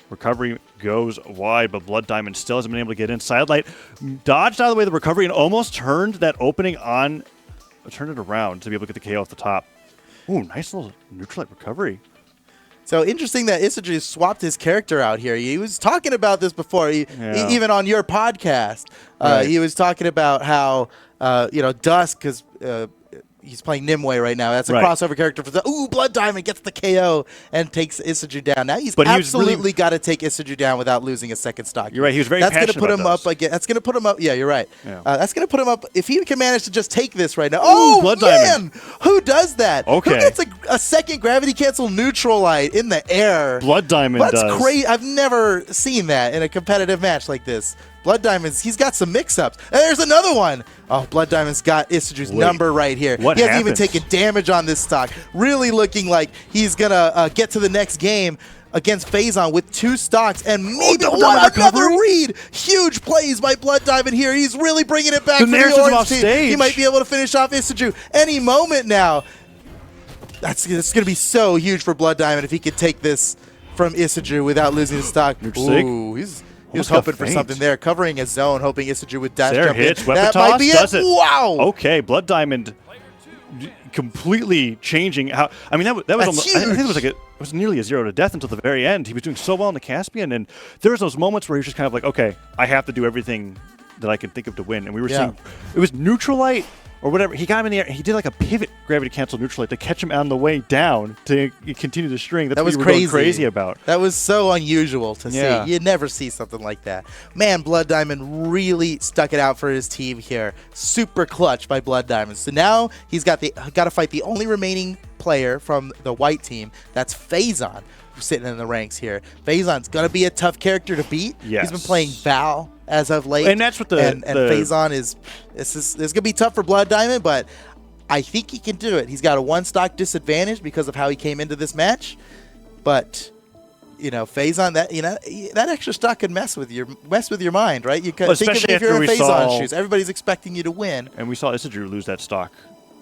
Recovery goes wide, but Blood Diamond still hasn't been able to get in. Side light dodged out of the way of the recovery and almost turned that opening on, turned it around to be able to get the KO off the top. Ooh, nice little neutral light recovery. So interesting that Isidru swapped his character out here. He was talking about this before, even on your podcast. Right. He was talking about how, Dusk, because he's playing Nimue right now. That's a crossover character for the Blood Diamond gets the KO and takes Isidru down. Now he's absolutely got to take Isidru down without losing a second stock. You're right. He was very passionate put him about up again. That's going to put him up. Yeah, you're right. Yeah. That's going to put him up if he can manage to just take this right now. Oh, Blood man! Diamond. Who does that? Okay. Who gets a second gravity cancel neutral light in the air? Blood Diamond does. That's crazy. I've never seen that in a competitive match like this. Blood Diamond's, he's got some mix-ups. And there's another one. Oh, Blood Diamond's got Isidru's number right here. What he hasn't even happened? taken damage on this stock. Really looking like he's going to get to the next game against Phazon with 2 stocks and maybe another read. Huge plays by Blood Diamond here. He's really bringing it back for the orange team. He might be able to finish off Isidru any moment now. It's going to be so huge for Blood Diamond if he could take this from Isidru without losing the stock. Ooh, he was hoping for something there, covering his zone, hoping Isidru would dash jump hits, in. weapon That toss, might be does it. it. Wow. Okay, Blood Diamond completely changing how. I mean, that was almost, I think it was nearly a 0 to death until the very end. He was doing so well in the Caspian, and there was those moments where he was just kind of like, okay, I have to do everything that I can think of to win. And we were seeing it was neutral light or whatever. He got him in the air. He did like a pivot gravity cancel neutral light to catch him on the way down to continue the string. That's what you were going crazy about. That was so unusual to see. You never see something like that. Man, Blood Diamond really stuck it out for his team here. Super clutch by Blood Diamond. So now he's got to fight the only remaining player from the white team. That's Phazon, sitting in the ranks here. Phazon's going to be a tough character to beat. Yes. He's been playing Val as of late. And that's what and Phazon is this going to be tough for Blood Diamond, but I think he can do it. He's got a 1 stock disadvantage because of how he came into this match. But Phazon, that extra stock can mess with your mind, right? You can think of if you're in Phazon's shoes. Everybody's expecting you to win. And we saw Isidru lose that stock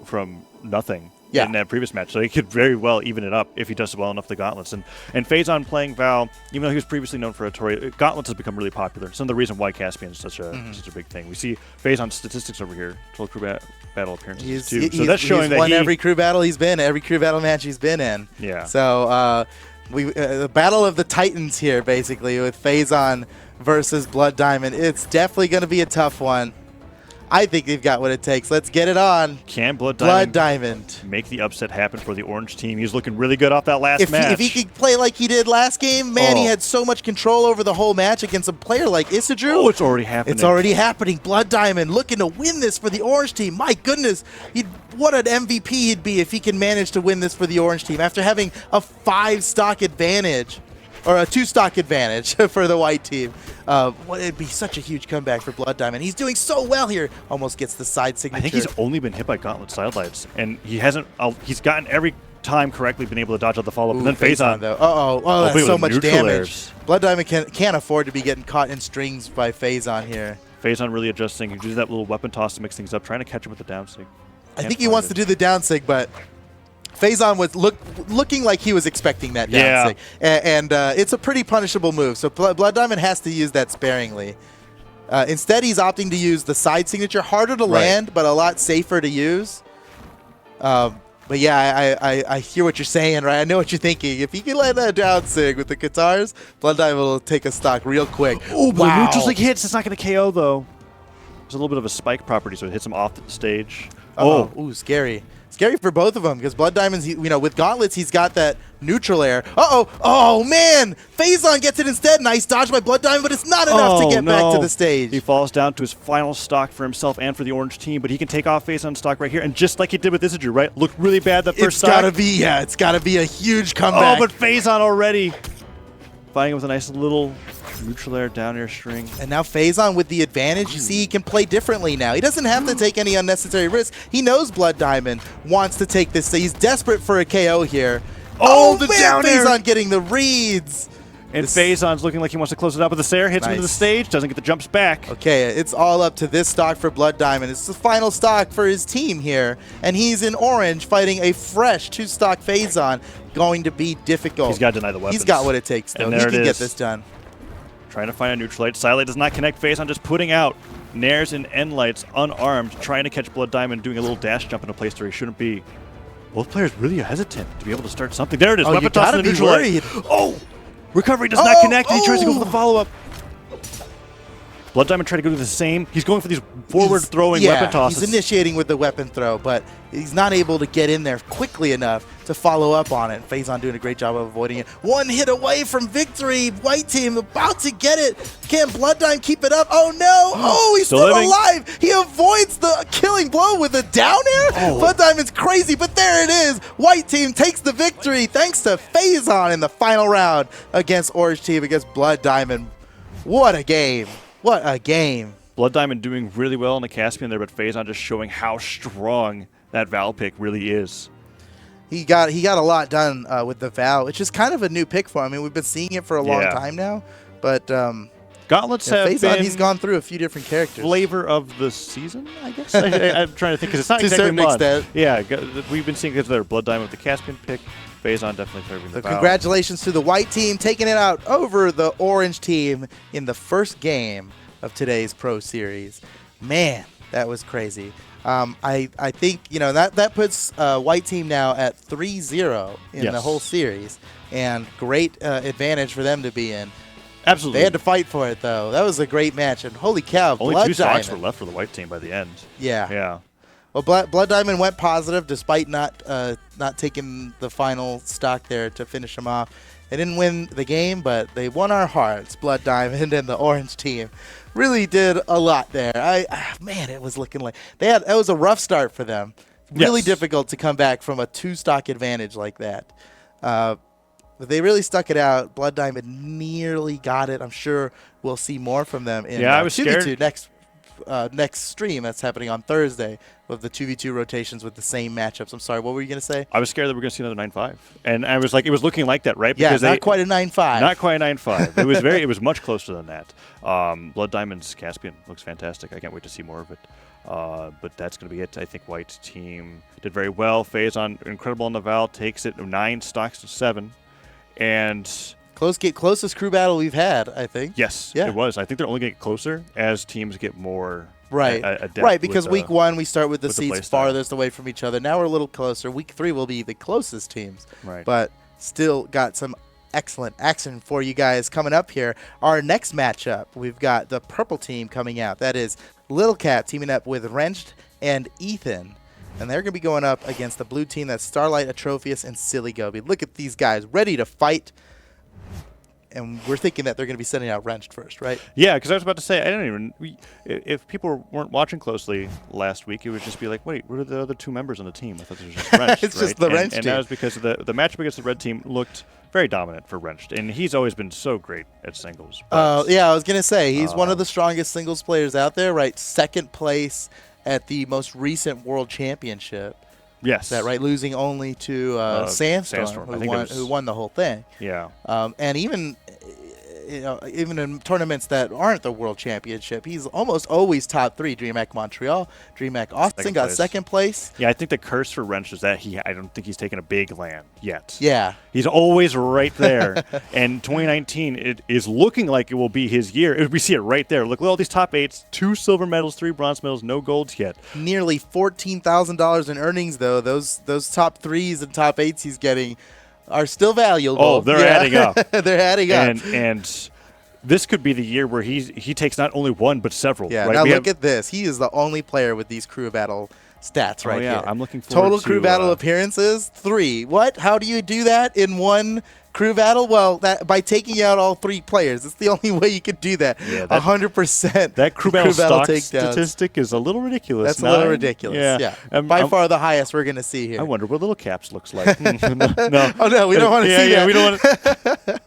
from nothing in that previous match. So he could very well even it up if he does well enough the Gauntlets. And Phazon playing Val, even though he was previously known for Atori, Gauntlets has become really popular. Some of the reason why Caspian is such a big thing. We see Phazon's statistics over here, total crew battle appearances too. So that's showing that won every crew battle he's been, every crew battle match he's been in. Yeah. So the battle of the Titans here, basically, with Phazon versus Blood Diamond. It's definitely going to be a tough one. I think they've got what it takes. Let's get it on. Can Blood Diamond make the upset happen for the orange team? He's looking really good off that last match. If he could play like he did last game, man, he had so much control over the whole match against a player like Isidru. Oh, it's already happening. It's already happening. Blood Diamond looking to win this for the orange team. My goodness, what an MVP he'd be if he can manage to win this for the orange team after having a 5 stock advantage. Or a 2 stock advantage for the white team. It'd be such a huge comeback for Blood Diamond. He's doing so well here. Almost gets the side signature. I think he's only been hit by Gauntlet sidelights, and he hasn't. He's gotten every time correctly been able to dodge out the follow-up. And then Phazon, though. That's so much damage. Blood Diamond can't afford to be getting caught in strings by Phazon here. Phazon really adjusting. He uses that little weapon toss to mix things up, trying to catch him with the down sig. I think he wants to do the down sig, but Faison was looking like he was expecting that down stick. And it's a pretty punishable move, so Blood Diamond has to use that sparingly. Instead, he's opting to use the side signature. Harder to land, but a lot safer to use. But yeah, I hear what you're saying, right? I know what you're thinking. If he can land that down sig with the guitars, Blood Diamond will take a stock real quick. Oh, but the neutral sig hits. It's not going to KO, though. There's a little bit of a spike property, so it hits him off the stage. Oh, ooh, scary. Scary for both of them, because Blood Diamond's, with gauntlets, he's got that neutral air. Oh, man! Faison gets it instead. Nice dodge by Blood Diamond, but it's not enough to get back to the stage. He falls down to his final stock for himself and for the orange team, but he can take off Faison's stock right here, and just like he did with Isidru, right? Looked really bad that first stock. It's got to be a huge comeback. Oh, but Faison already fighting with a nice little neutral air, down air string. And now Faison with the advantage. You see, he can play differently now. He doesn't have to take any unnecessary risks. He knows Blood Diamond wants to take this. So he's desperate for a KO here. Oh, the down air! Faison getting the reads. And Faison's looking like he wants to close it up with this air. Hits him into the stage. Doesn't get the jumps back. Okay, it's all up to this stock for Blood Diamond. It's the final stock for his team here. And he's in orange fighting a fresh 2-stock Faison. Going to be difficult. He's got to deny the weapons. He's got what it takes, though. He can get this done. Trying to find a neutral light. Silent does not connect. Faison just putting out nairs and end lights unarmed, trying to catch Blood Diamond, doing a little dash jump in a place where he shouldn't be. Both players really hesitant to be able to start something. There it is. Weapon toss to the neutral light. Oh! Recovery does not connect, and he tries to go for the follow-up. Blood Diamond tried to go to the same. He's going for these forward-throwing weapon tosses. He's initiating with the weapon throw, but he's not able to get in there quickly enough to follow up on it. Faison doing a great job of avoiding it. One hit away from victory. White team about to get it. Can Blood Diamond keep it up? Oh, no. Oh, he's still alive. He avoids the killing blow with a down air. Blood Diamond's crazy, but there it is. White team takes the victory thanks to Faison in the final round against Orange team, against Blood Diamond. What a game. What a game. Blood Diamond doing really well in the Caspian there, but Faison just showing how strong that Val pick really is. He got a lot done with the Val, which is kind of a new pick for him. I mean, we've been seeing it for a long time now, but Gauntlets have Faison, been he's gone through a few different characters. Flavor of the season, I guess. I'm trying to think, because it's not exactly Blood. Yeah, we've been seeing because they're Blood Diamond with the Caspian pick. Faison definitely favoring the Val. Congratulations to the white team taking it out over the orange team in the first game of today's Pro Series. Man, that was crazy. I think that puts white team now at 3-0 in the whole series, and great advantage for them to be in. Absolutely. They had to fight for it, though. That was a great match, and holy cow, only Blood 2 stocks Diamond were left for the white team by the end. Yeah. Well, Blood Diamond went positive despite not taking the final stock there to finish them off. They didn't win the game, but they won our hearts. Blood Diamond and the orange team really did a lot there. Man, it was looking like it was a rough start for them. Really difficult to come back from a 2-stock advantage like that. But they really stuck it out. Blood Diamond nearly got it. I'm sure we'll see more from them in I was scared. Next stream that's happening on Thursday with the 2v2 rotations with the same matchups. I'm sorry, what were you going to say? I was scared that we were going to see another 9-5. And I was like, it was looking like that, right? Because not quite a 9-5. Not quite a 9-5. It was much closer than that. Blood Diamond's Caspian looks fantastic. I can't wait to see more of it. But that's going to be it. I think white team did very well. Faison, incredible on the Val, takes it 9 stocks to 7. And closest crew battle we've had, I think. Yes, it was. I think they're only going to get closer as teams get more adept. Right, because week 1 we start with the seats farthest away from each other. Now we're a little closer. Week 3 will be the closest teams. Right. But still got some excellent action for you guys coming up here. Our next matchup, we've got the purple team coming out. That is Little Cat teaming up with Wrenched and Ethan. And they're going to be going up against the blue team. That's Starlight, Atrophius, and Silly Goby. Look at these guys ready to fight. And we're thinking that they're going to be sending out Wrenched first, right? Yeah, because I was about to say, if people weren't watching closely last week, it would just be like, wait, what are the other 2 members on the team? I thought it was just Wrenched. It's just the Wrenched team. And that was because the matchup against the red team looked very dominant for Wrenched. And he's always been so great at singles. Yeah, I was going to say, he's one of the strongest singles players out there, right? 2nd place at the most recent World Championship. Yes. Is that right? Losing only to Sandstorm, who won the whole thing. Yeah. And even even in tournaments that aren't the World Championship, he's almost always top 3. DreamHack Montreal, DreamHack Austin got second place. Yeah, I think the curse for Wrench is that I don't think he's taken a big LAN yet. Yeah. He's always right there. And 2019, it is looking like it will be his year. We see it right there. Look at all these top 8s, 2 silver medals, 3 bronze medals, no golds yet. Nearly $14,000 in earnings, though. Those top 3s and top 8s he's getting are still valuable. Oh, they're adding up. They're adding up. And this could be the year where he takes not only one but several. Yeah. Right? Now look at this. He is the only player with these crew battle stats right here. I'm looking forward Total to crew battle appearances 3. What? How do you do that in one crew battle? Well, by taking out all 3 players. It's the only way you could do that. Yeah, 100%. That crew battle stock takedowns. Statistic is a little ridiculous. That's a little ridiculous. Yeah. By far the highest we're going to see here. I wonder what Little Caps looks like. No. Oh no, we don't want to see that. Yeah, we don't want.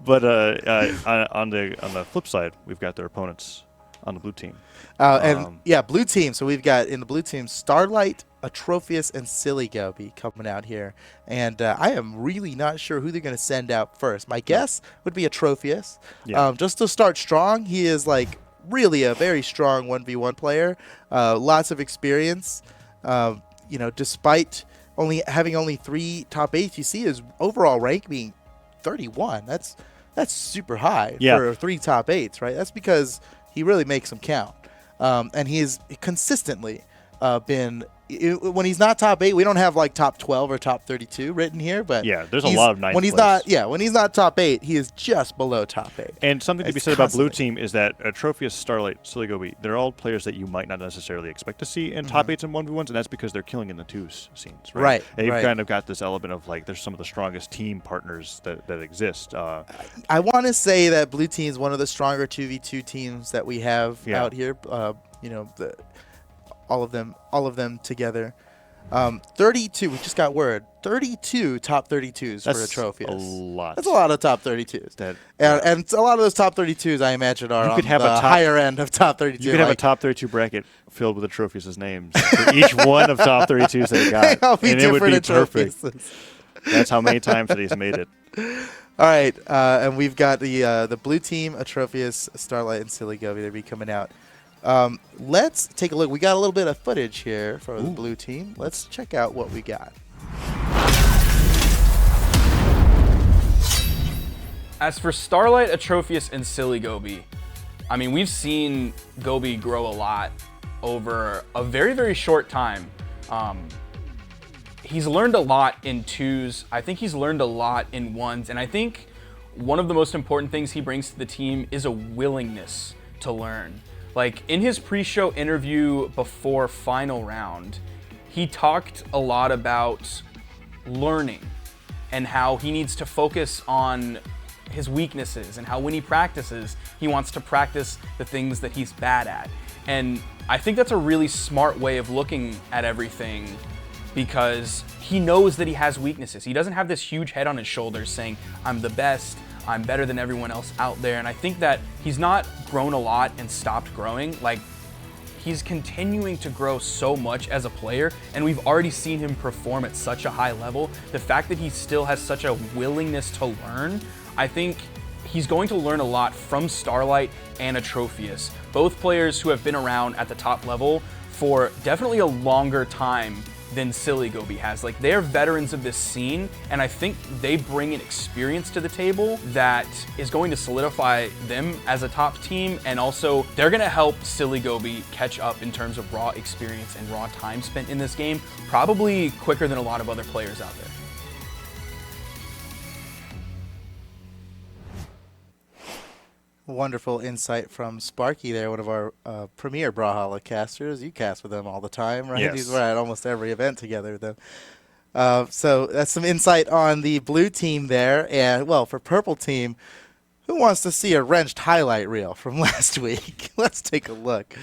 But on the flip side, we've got their opponents on the blue team. Blue team. So we've got in the blue team Starlight, Atrophius, and Silly Goby coming out here. And I am really not sure who they're going to send out first. My guess would be Atrophius. Yeah. Just to start strong, he is like really a very strong 1v1 player. Lots of experience. Despite having only 3 top 8s, you see his overall rank being 31. That's super high for 3 top 8s, right? That's because he really makes them count. And he has consistently been when he's not top 8, we don't have like top 12 or top 32 written here, but yeah, there's a lot of ninth when he's place. when he's not top 8, he is just below top 8. And something to be said about blue team is that Atrophius, Starlight, Silly Goby, they're all players that you might not necessarily expect to see in top 8s and 1v1s, and that's because they're killing in the 2s scenes, right? They've kind of got this element of like, there's some of the strongest team partners that exist. I want to say that blue team is one of the stronger 2v2 teams that we have out here. All of them together. 32, we just got word. 32 top 32s for Atrophius. That's a lot. That's a lot of top 32s. And a lot of those top 32s, I imagine, are on the higher end of top 32. You could have a top 32 bracket filled with Atrophius' names for each one of top 32s that he got. And it would be perfect. That's how many times that he's made it. All right, and we've got the blue team, Atrophius, Starlight, and Silly Goby. They'll be coming out. Let's take a look. We got a little bit of footage here for the blue team. Let's check out what we got. As for Starlight, Atrophius, and Silly Goby, I mean, we've seen Goby grow a lot over a very, very short time. He's learned a lot in 2s. I think he's learned a lot in 1s. And I think one of the most important things he brings to the team is a willingness to learn. Like, in his pre-show interview before final round, he talked a lot about learning and how he needs to focus on his weaknesses and how when he practices, he wants to practice the things that he's bad at. And I think that's a really smart way of looking at everything because he knows that he has weaknesses. He doesn't have this huge head on his shoulders saying, I'm the best, I'm better than everyone else out there. And I think that he's not grown a lot and stopped growing. Like, he's continuing to grow so much as a player, and we've already seen him perform at such a high level. The fact that he still has such a willingness to learn, I think he's going to learn a lot from Starlight and Atrophius, both players who have been around at the top level for definitely a longer time than Silly Goby has. Like, they're veterans of this scene, and I think they bring an experience to the table that is going to solidify them as a top team, and also they're going to help Silly Goby catch up in terms of raw experience and raw time spent in this game, probably quicker than a lot of other players out there. Wonderful insight from Sparky there, one of our premier Brawlhalla casters. You cast with them all the time, right? Yes. We're at almost every event together with them. So that's some insight on the blue team there. And, well, for purple team, who wants to see a wrenched highlight reel from last week? Let's take a look.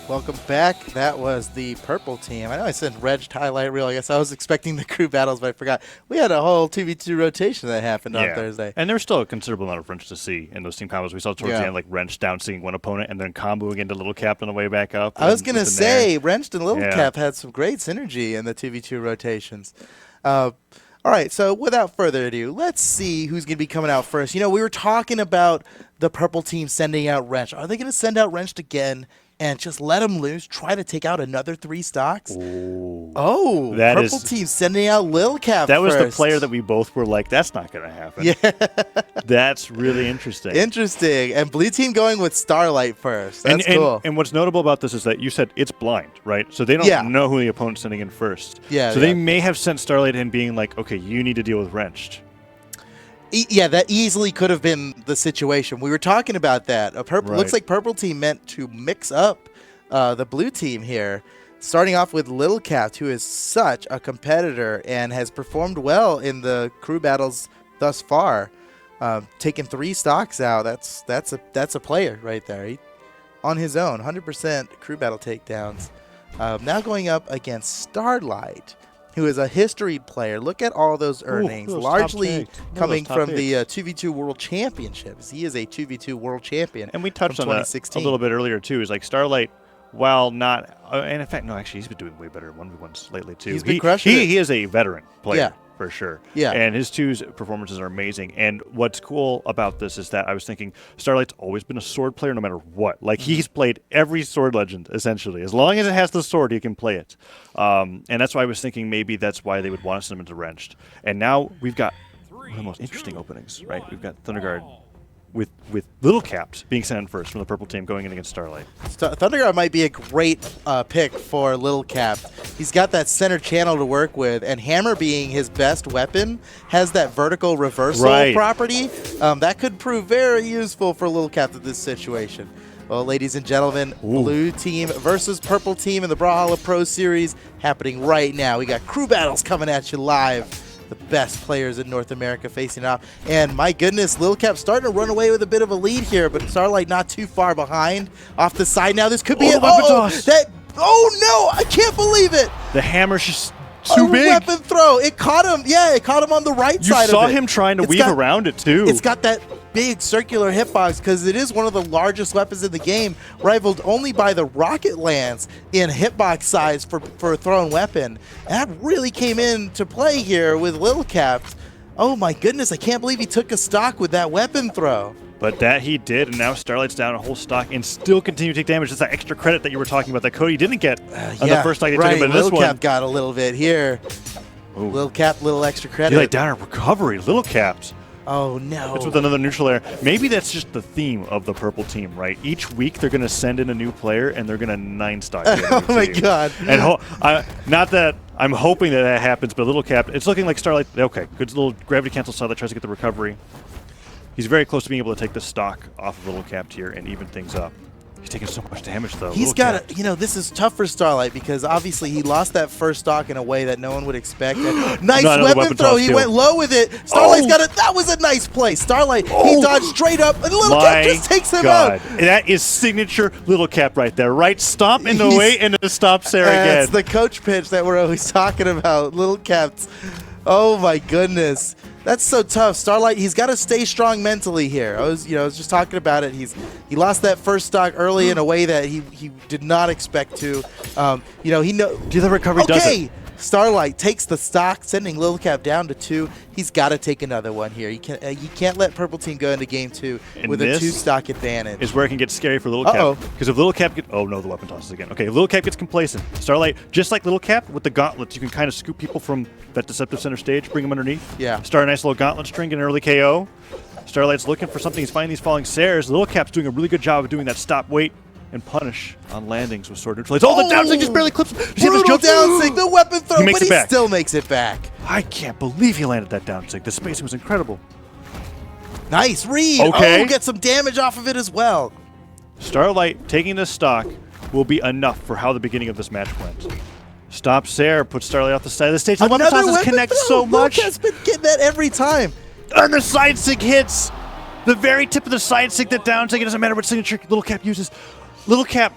Welcome back. That was the purple team. I know I said Reg highlight reel. I guess I was expecting the crew battles, but I forgot. We had a whole 2v2 rotation that happened on Thursday. And there was still a considerable amount of wrench to see in those team combos. We saw towards the end, like wrench down seeing one opponent and then comboing into Little Cap on the way back up. I was going to say, Wrenched and Little Cap had some great synergy in the 2v2 rotations. All right, so without further ado, let's see who's going to be coming out first. You know, we were talking about the purple team sending out Wrench. Are they going to send out Wrenched again and just let them loose, try to take out another 3 stocks? Ooh. Oh, that purple team sending out Lil Cap That first. was the player that we both were like, that's not going to happen. Yeah. That's really interesting. Interesting. And blue team going with Starlight first. That's cool. And what's notable about this is that you said it's blind, right? So they don't know who the opponent's sending in first. Yeah. So they may have sent Starlight in being like, okay, you need to deal with Wrenched. Yeah, that easily could have been the situation. We were talking about that. Looks like purple team meant to mix up the blue team here, starting off with Little Cap, who is such a competitor and has performed well in the crew battles thus far. Taking 3 stocks out, that's a player right there. On his own, 100% crew battle takedowns. Now going up against Starlight, who is a history player. Look at all those earnings, largely coming from the 2v2 World Championships. He is a 2v2 World Champion. And we touched on that a little bit earlier, too, is like Starlight, while not, and in fact, no, actually, he's been doing way better in 1v1s lately, too. He's been crushing it. He is a veteran player. Yeah. For sure. Yeah. And his 2's performances are amazing. And what's cool about this is that I was thinking Starlight's always been a sword player no matter what. Like, he's played every sword legend, essentially. As long as it has the sword, he can play it. And that's why I was thinking maybe that's why they would want to send him into Wrenched. And now we've got one of the most interesting openings, right? We've got Thunderguard with Little Caps being sent in first from the purple team going in against Starlight. Thunderguard might be a great pick for Little Cap. He's got that center channel to work with, and Hammer being his best weapon has that vertical reversal property. That could prove very useful for Little Cap in this situation. Well, ladies and gentlemen, blue team versus purple team in the Brawlhalla Pro Series happening right now. We got crew battles coming at you live. The best players in North America facing off. And my goodness, Lil Cap starting to run away with a bit of a lead here, but Starlight not too far behind. Off the side now, this could be it. Oh no, I can't believe it. The hammer's just too big. Weapon throw. It caught him. Yeah, it caught him on the right side of it. You saw him trying to weave around it too. It's got that big circular hitbox because it is one of the largest weapons in the game, rivaled only by the rocket lance in hitbox size for a thrown weapon. And that really came into play here with Lil Cap. Oh my goodness, I can't believe he took a stock with that weapon throw. But that he did, and now Starlight's down a whole stock and still continue to take damage. That's that extra credit that you were talking about that Cody didn't get on the first stock he took, but this one. Lil Cap got a little bit here. Ooh. Lil Cap, little extra credit. He like down a recovery. Little Caps. Oh, no. It's with another neutral air. Maybe that's just the theme of the purple team, right? Each week they're going to send in a new player, and they're going to 9-stock. Oh, my God. And not that I'm hoping that happens, but Little Cap, it's looking like Starlight. Okay, good little gravity cancel style that tries to get the recovery. He's very close to being able to take the stock off of Little Cap here and even things up. He's taking so much damage, though. He's got to, this is tough for Starlight because obviously he lost that first stock in a way that no one would expect. Nice weapon throw. He went low with it. Starlight's got it. That was a nice play. Starlight, he dodged straight up, and Little Cap just takes him out. That is signature Little Cap right there, right? Stomp in the way and then stomps there again. That's the coach pitch that we're always talking about. Little Cap's. Oh, my goodness. That's so tough. Starlight, he's got to stay strong mentally here. I was just talking about it. He lost that first stock early in a way that he did not expect to. Do the recovery does it. Starlight takes the stock, sending Lil Cap down to 2. He's got to take another one here. You can't let Purple Team go into game 2 with a 2-stock advantage. Is where it can get scary for Lil Cap. Because if Lil Cap gets... Oh, no, the weapon tosses again. Okay, Lil Cap gets complacent. Starlight, just like Lil Cap, with the gauntlets, you can kind of scoop people from that deceptive center stage, bring them underneath. Yeah. Start a nice little gauntlet string, get an early KO. Starlight's looking for something. He's finding these falling Sares. Lil Cap's doing a really good job of doing that stop, wait, and punish on landings with sword neutralize. Oh, the down sig just barely clips him. Brutal down sig, the weapon throw, but he still makes it back. I can't believe he landed that down sig. The spacing was incredible. Nice read. Okay. Oh, get some damage off of it as well. Starlight taking this stock will be enough for how the beginning of this match went. Stop Sare, puts Starlight off the side of the stage. The weapon tosses connect so much. Lil Cap's been getting that every time. And the side sig hits. The very tip of the side sig, that down sig. It doesn't matter what signature Little Cap uses. Little Cap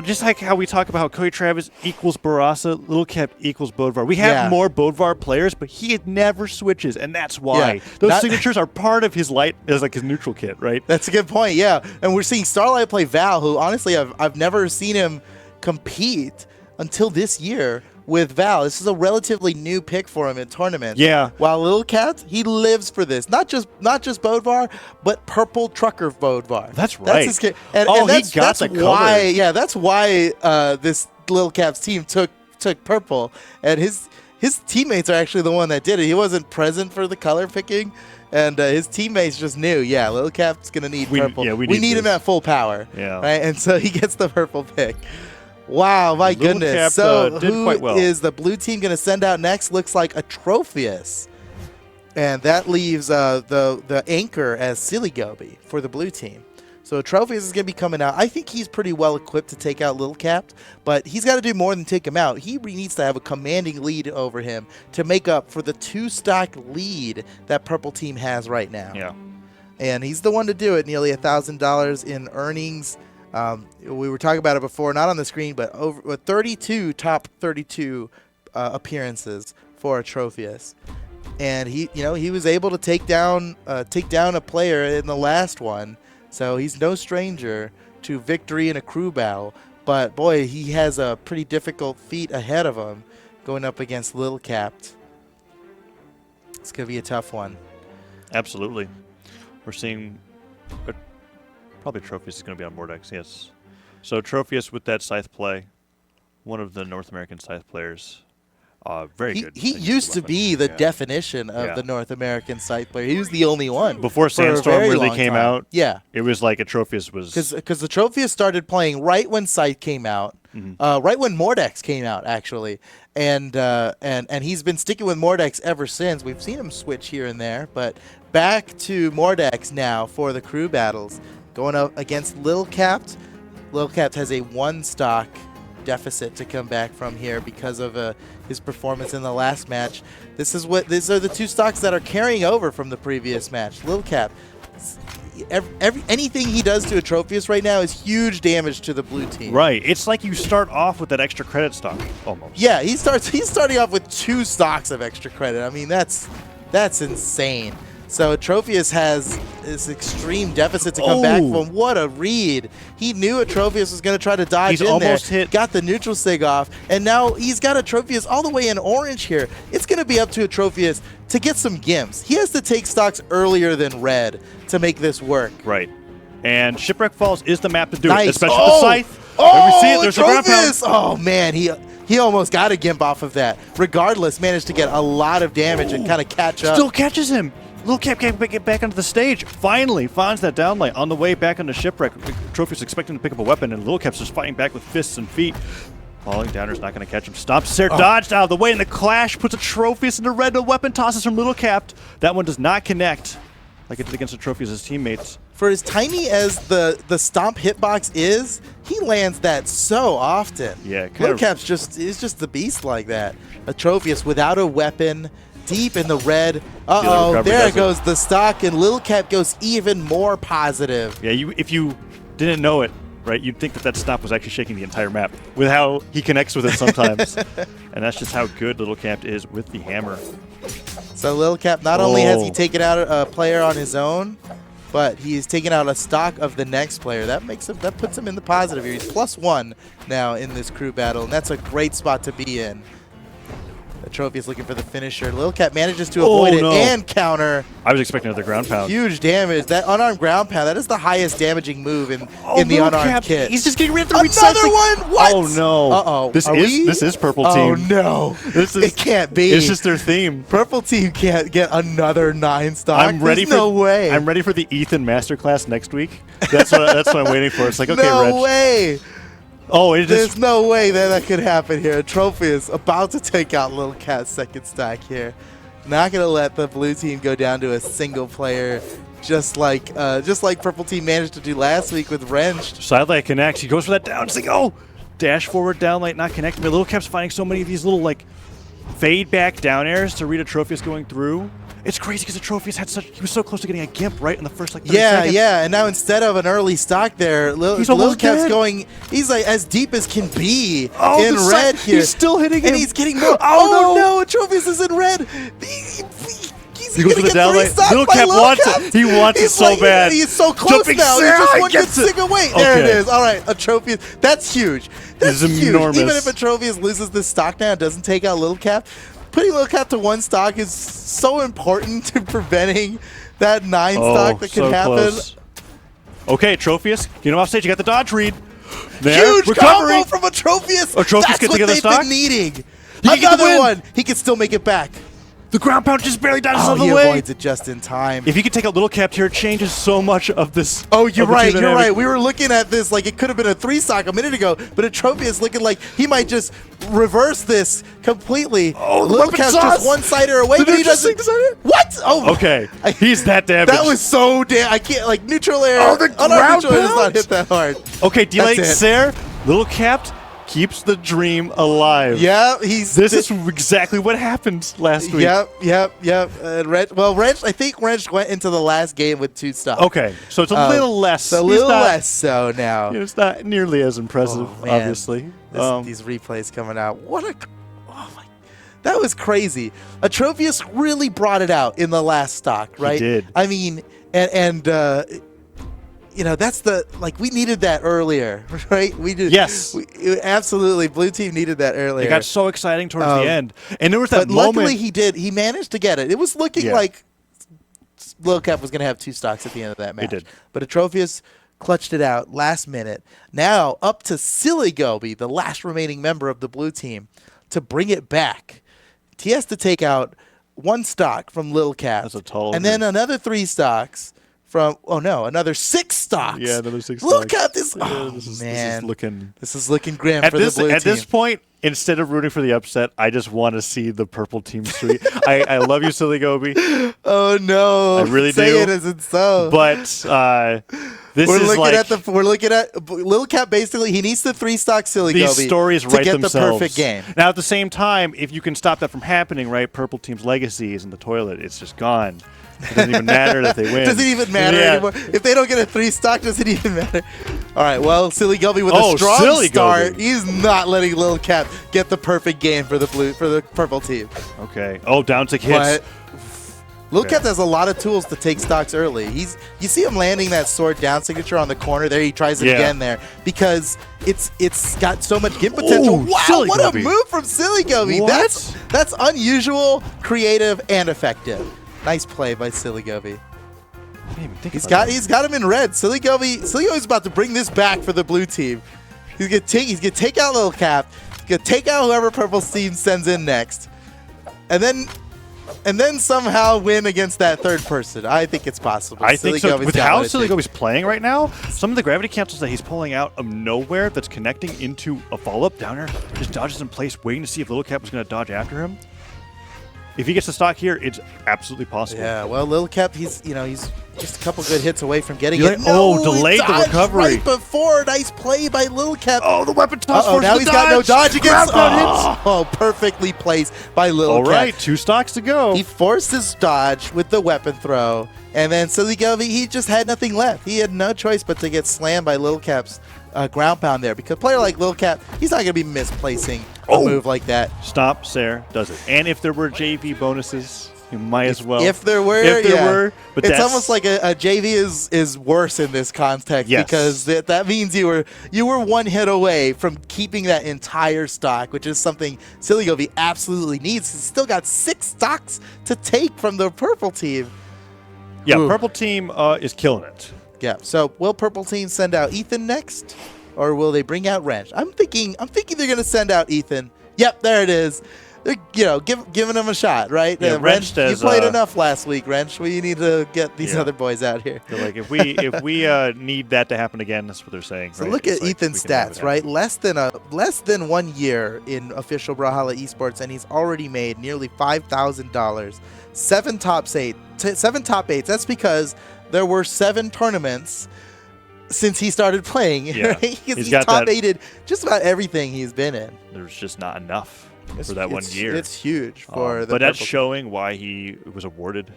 just like how we talk about how Cody Travis equals Barasa, Little Cap equals Bodvar. We have more Bodvar players, but he never switches, and that's why. Yeah. Those signatures are part of his light as like his neutral kit, right? That's a good point, yeah. And we're seeing Starlight play Val, who honestly I've never seen him compete until this year with Val. This is a relatively new pick for him in tournaments. Yeah. While Little Cat, he lives for this. Not just Bodvar, but Purple Trucker Bodvar. That's right. That's his kid. And he got the color. Yeah, that's why this Little Cat's team took Purple. And his teammates are actually the one that did it. He wasn't present for the color picking. And his teammates just knew, Little Cap's going to need purple. Yeah, we need him at full power. Yeah. Right? And so he gets the purple pick. Wow, my Little goodness. Cap, so did who quite well. is the blue team going to send out next? Looks like Atrophius. And that leaves the anchor as Silly Goby for the blue team. So Atrophius is going to be coming out. I think he's pretty well equipped to take out Little Cap, but he's got to do more than take him out. He needs to have a commanding lead over him to make up for the 2-stock lead that purple team has right now. Yeah. And he's the one to do it. Nearly $1,000 in earnings. We were talking about it before, not on the screen, but over 32 top 32 appearances for Atrophius, and he was able to take down a player in the last one, so he's no stranger to victory in a crew battle. But boy, he has a pretty difficult feat ahead of him, going up against Little Capped. It's gonna be a tough one. Absolutely, we're seeing. Probably Trophius is going to be on Mordex, yes. So Trophius with that Scythe play, one of the North American Scythe players. Very good. He used to be the definition of the North American Scythe player. He was the only one. Before Sandstorm really came out, it was like Atrophius was... Because the Atrophius started playing right when Scythe came out, right when Mordex came out, actually. And he's been sticking with Mordex ever since. We've seen him switch here and there, but back to Mordex now for the crew battles. Going up against Lil Capped. Lil Capped has a 1-stock deficit to come back from here because of his performance in the last match. These are the 2 stocks that are carrying over from the previous match. Lil Cap, anything he does to Atrophius right now is huge damage to the blue team. Right. It's like you start off with that extra credit stock almost. Yeah, he's starting off with 2 stocks of extra credit. I mean, that's insane. So Atrophius has this extreme deficit to come back from. What a read. He knew Atrophius was going to try to dodge in there. Hit. Got the neutral sig off, and now he's got Atrophius all the way in orange here. It's going to be up to Atrophius to get some gimps. He has to take stocks earlier than red to make this work. Right. And Shipwreck Falls is the map to do nice. it, especially with the Scythe. Oh, see it. There's a ground pound. Oh, man. He almost got a gimp off of that. Regardless, managed to get a lot of damage and kind of catch up. Still catches him. Little Cap can't get back onto the stage. Finally finds that downlight on the way back onto Shipwreck. Trophy's expecting to pick up a weapon, and Little Cap's just fighting back with fists and feet. Falling Downer's not going to catch him. Stomps there, dodged out of the way, and the clash puts Atrophius into red. No weapon tosses from Little Cap. That one does not connect like it did against Atrophius' teammates. For as tiny as the stomp hitbox is, he lands that so often. Yeah, Little Cap's is just the beast like that. Atrophius without a weapon, deep in the red. There goes the stock, and Little Cap goes even more positive. Yeah, if you didn't know it, right, you'd think that stomp was actually shaking the entire map with how he connects with it sometimes. And that's just how good Little Cap is with the hammer. So Little Cap, not only has he taken out a player on his own, but he's taken out a stock of the next player. That puts him in the positive here. He's +1 now in this crew battle, and that's a great spot to be in. Atrophius looking for the finisher. Lil Cap manages to avoid it and counter. I was expecting another ground pound. Huge damage. That unarmed ground pound, that is the highest damaging move in the unarmed kit. He's just getting rid of the Another one? What? Oh, no. Uh-oh. This is Purple Team. Oh, no. It can't be. It's just their theme. Purple Team can't get another 9 stock. There's no way. I'm ready for the Ethan Masterclass next week. That's what I'm waiting for. It's like, okay, Reg. No way. There's no way that could happen here. Atrophius about to take out Little Cat's second stack here. Not going to let the blue team go down to a single player, just like Purple Team managed to do last week with Wrenched. Sidelight connects. He goes for that down. It's like, dash forward, downlight, not connecting. But Little Cap's finding so many of these little, fade back down airs to read Atrophius going through. It's crazy because the Trophies he was so close to getting a Gimp right in the first like 30 Yeah, seconds. yeah, and now instead of an early stock there, He's almost Lilcap's dead. going. He's like as deep as can be in the red here. He's still hitting and him. he's getting more. Oh, no, Trophies is in red. He goes gonna to the get down three lane. stocks by Lilcap wants Lilcap. it. He wants it He's so like- bad. He's so close Jumping now. He's Sarah, just he one good gets it. stick away. There it Okay. is. All right, a Trophy. That's huge. That's This is huge. enormous. Even if a Trophy loses this stock now, doesn't take out Lilcap, putting Lilcap to 1 stock is so important to preventing that 9 stock that could happen. Close. Okay, Trophius, get him off stage. You got the dodge read. There. Huge recovery. combo from a Trophius. A Trophius That's get what together they've stock? been needing. He can get the Another win. one. He can still make it back. The ground pound just barely dodges out Oh, of he the way. avoids it just in time. If you could take out Lilcap here, it changes so much of this. Oh, you're of the right. team You're dynamic. right. We were looking at this like it could have been a 3 stock a minute ago, but a Trophy is looking like he might just reverse this completely. Oh, the Lil weapon Cap's sauce. just one sider away, Did but they he just doesn't. sink-sided? What? Oh, Okay, he's that damaged. that was so damn. I can't like neutral air. Oh, the no, ground neutral air does not pound? hit that hard. Okay, delay That's it. Sarah. Lilcap keeps the dream alive. Yeah, he's. This is exactly what happened last week. Yep. Wrench. I think Wrench went into the last game with 2 stocks. Okay, so it's a little less. A He's little not- less so now. It's not nearly as impressive, Oh, man. obviously. These replays coming out. Oh my, that was crazy. Atrophius really brought it out in the last stock, right? did. I mean, you know, that's we needed that earlier, right? We did. Yes. Absolutely. Blue team needed that earlier. It got so exciting towards the end, and there was that but moment. luckily he did. He managed to get it. It was looking like Lilcap was going to have 2 stocks at the end of that match. did. But Atrophius clutched it out last minute. Now up to Silly Gobi, the last remaining member of the blue team, to bring it back. He has to take out 1 stock from Lilcap. That's a tall and then another 3 stocks from, another 6 stocks. Yeah, another 6 Lilcap stocks. This is looking. This is looking grim At for this the blue team. at this point, instead of rooting for the upset, I just want to see the purple team sweep. I love you, Silly Gobi, Oh no! I really Say do. it isn't so. but this we're is looking like at Lilcap. Basically, he needs the 3 stock Silly these Gobi stories to write get themselves. the perfect game. Now, at the same time, if you can stop that from happening, right? Purple team's legacy is in the toilet. It's just gone. It doesn't even matter that they win. Does it even matter Yeah. anymore? If they don't get a 3 stock, does it even matter? All right. Well, Silly Gobi with Oh, a strong Silly start. Gobi. He's not letting Lilcap get the perfect game for the purple team. Okay. Oh, down tick hits. But Lilcap has a lot of tools to take stocks early. You see him landing that sword down signature on the corner there. He tries it Yeah. again there because it's got so much gimp potential. Ooh, Wow, Silly what Gobi. a move from Silly Gobi. What? That's unusual, creative, and effective. Nice play by Silly Gobi. I didn't even think He's about got him in red. Silly Gobi's about to bring this back for the blue team. He's gonna take out Lilcap. He's gonna take out whoever purple team sends in next, and then somehow win against that third person. I think it's possible. I think so. Gobi's With got how what it Silly takes. Gobi's playing right now, some of the gravity cancels that he's pulling out of nowhere that's connecting into a follow-up down there, just dodges in place, waiting to see if Lilcap was going to dodge after him. If he gets the stock here, it's absolutely possible. Yeah, well, Lilcap, he's just a couple good hits away from getting You're it. like, No, delayed he the dodged recovery. right before. Nice play by Lilcap. Oh, the weapon toss Uh-oh, forces now the he's got no dodge against. Ground pound Oh, perfectly placed by Lilcap. All right, 2 stocks to go. He forced his dodge with the weapon throw, and then Silly Gobi, he just had nothing left. He had no choice but to get slammed by Lilcap's ground pound there, because a player like Lilcap, he's not going to be misplacing a move like that. Stop, Sarah does it. And if there were JV bonuses, you might as well. If there were, but it's that's almost like a JV is worse in this context, Yes. because that means you were 1 hit away from keeping that entire stock, which is something Silly Gobi absolutely needs. He's still got 6 stocks to take from the purple team. Yeah, Ooh. purple team is killing it. Yeah. So will purple team send out Ethan next, or will they bring out Wrench? I'm thinking they're gonna send out Ethan. Yep, there it is. They're, giving him a shot, right? Yeah, Wrench you does, played enough last week, Wrench. We need to get these Yeah. other boys out here. They're like, if we need that to happen again, that's what they're saying. So right? look It's at like, Ethan's we can have it stats, happen. right? Less than 1 year in official Brawlhalla esports, and he's already made nearly $5,000. 7 top 8s. That's because there were 7 tournaments since he started playing. Yeah. Right? He's He's got top that- 8'd just about everything he's been in. There's just not enough. for that 1 year. It's huge for the but that's purple team. showing why he was awarded,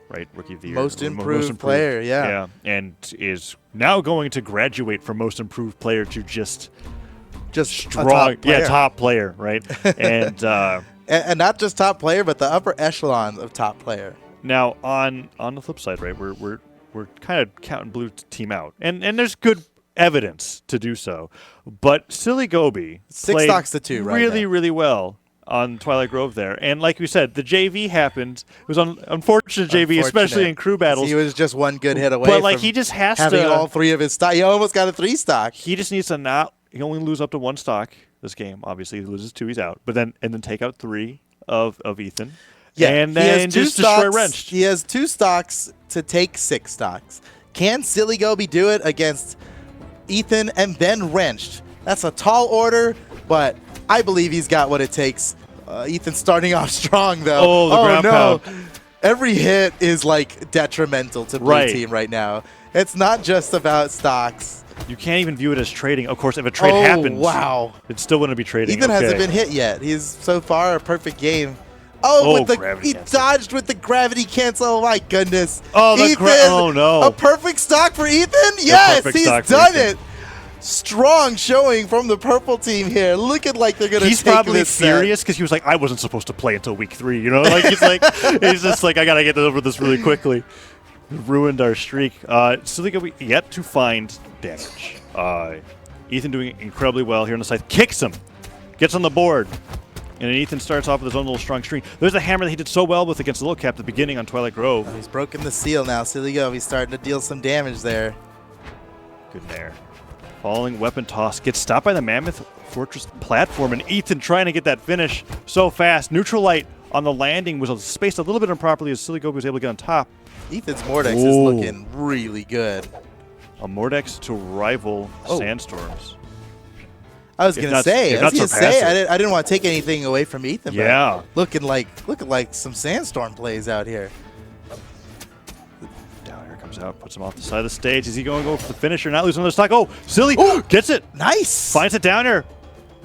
right, Rookie of the Year. Most improved player, yeah. And is now going to graduate from most improved player to just strong, top player, right? And and not just top player, but the upper echelon of top player. now on the flip side, right, we're kind of counting blue team out, and there's good evidence to do so, but Silly Gobi 6 played stocks to 2 right really, now. really well on Twilight Grove there. And like we said, the JV happened. It was unfortunate JV, especially in crew battles. He was just one good hit away But like from he just has having to all 3 of his stock. He almost got a 3 stock. He just needs to not. He only lose up to 1 stock this game. Obviously, he loses 2, he's out. But then take out 3 of Ethan. Yeah, and he has then 2 just stocks. destroy Wrenched. He has 2 stocks to take 6 stocks. Can Silly Gobi do it against Ethan and then Wrenched? That's a tall order, but I believe he's got what it takes. Ethan's starting off strong, though. Oh, the ground no. pound. Every hit is, like, detrimental to blue team right now. It's not just about stocks. You can't even view it as trading. Of course, if a trade happens, wow. it still wouldn't be trading. Ethan hasn't been hit yet. He's so far a perfect game. Oh, he dodged with the gravity cancel. My goodness. Oh, Ethan, oh no. A perfect stock for Ethan? Yes, he's done it. Strong showing from the purple team here. Looking like they're going to take this He's probably furious because he was like, I wasn't supposed to play until week 3. You know, like he's just like, I got to get over this really quickly. Ruined our streak. Silly Gobi yet to find damage. Ethan doing incredibly well here on the side. Kicks him. Gets on the board. And then Ethan starts off with his own little strong string. There's a hammer that he did so well with against the Little Cap at the beginning on Twilight Grove. Oh, he's broken the seal now. Silly Gobi's starting to deal some damage there. Good nair. Falling weapon toss. Gets stopped by the Mammoth Fortress platform. And Ethan trying to get that finish so fast. Neutral light on the landing was spaced a little bit improperly as Silly Gobi was able to get on top. Ethan's Mordex is looking really good. A Mordex to rival Sandstorms. I was gonna say, I didn't want to take anything away from Ethan. Yeah, but looking like some Sandstorm plays out here. Down here comes out, puts him off the side of the stage. Is he going to go for the finisher? Not losing another stock. Oh, Silly gets it. Nice. Finds it down here.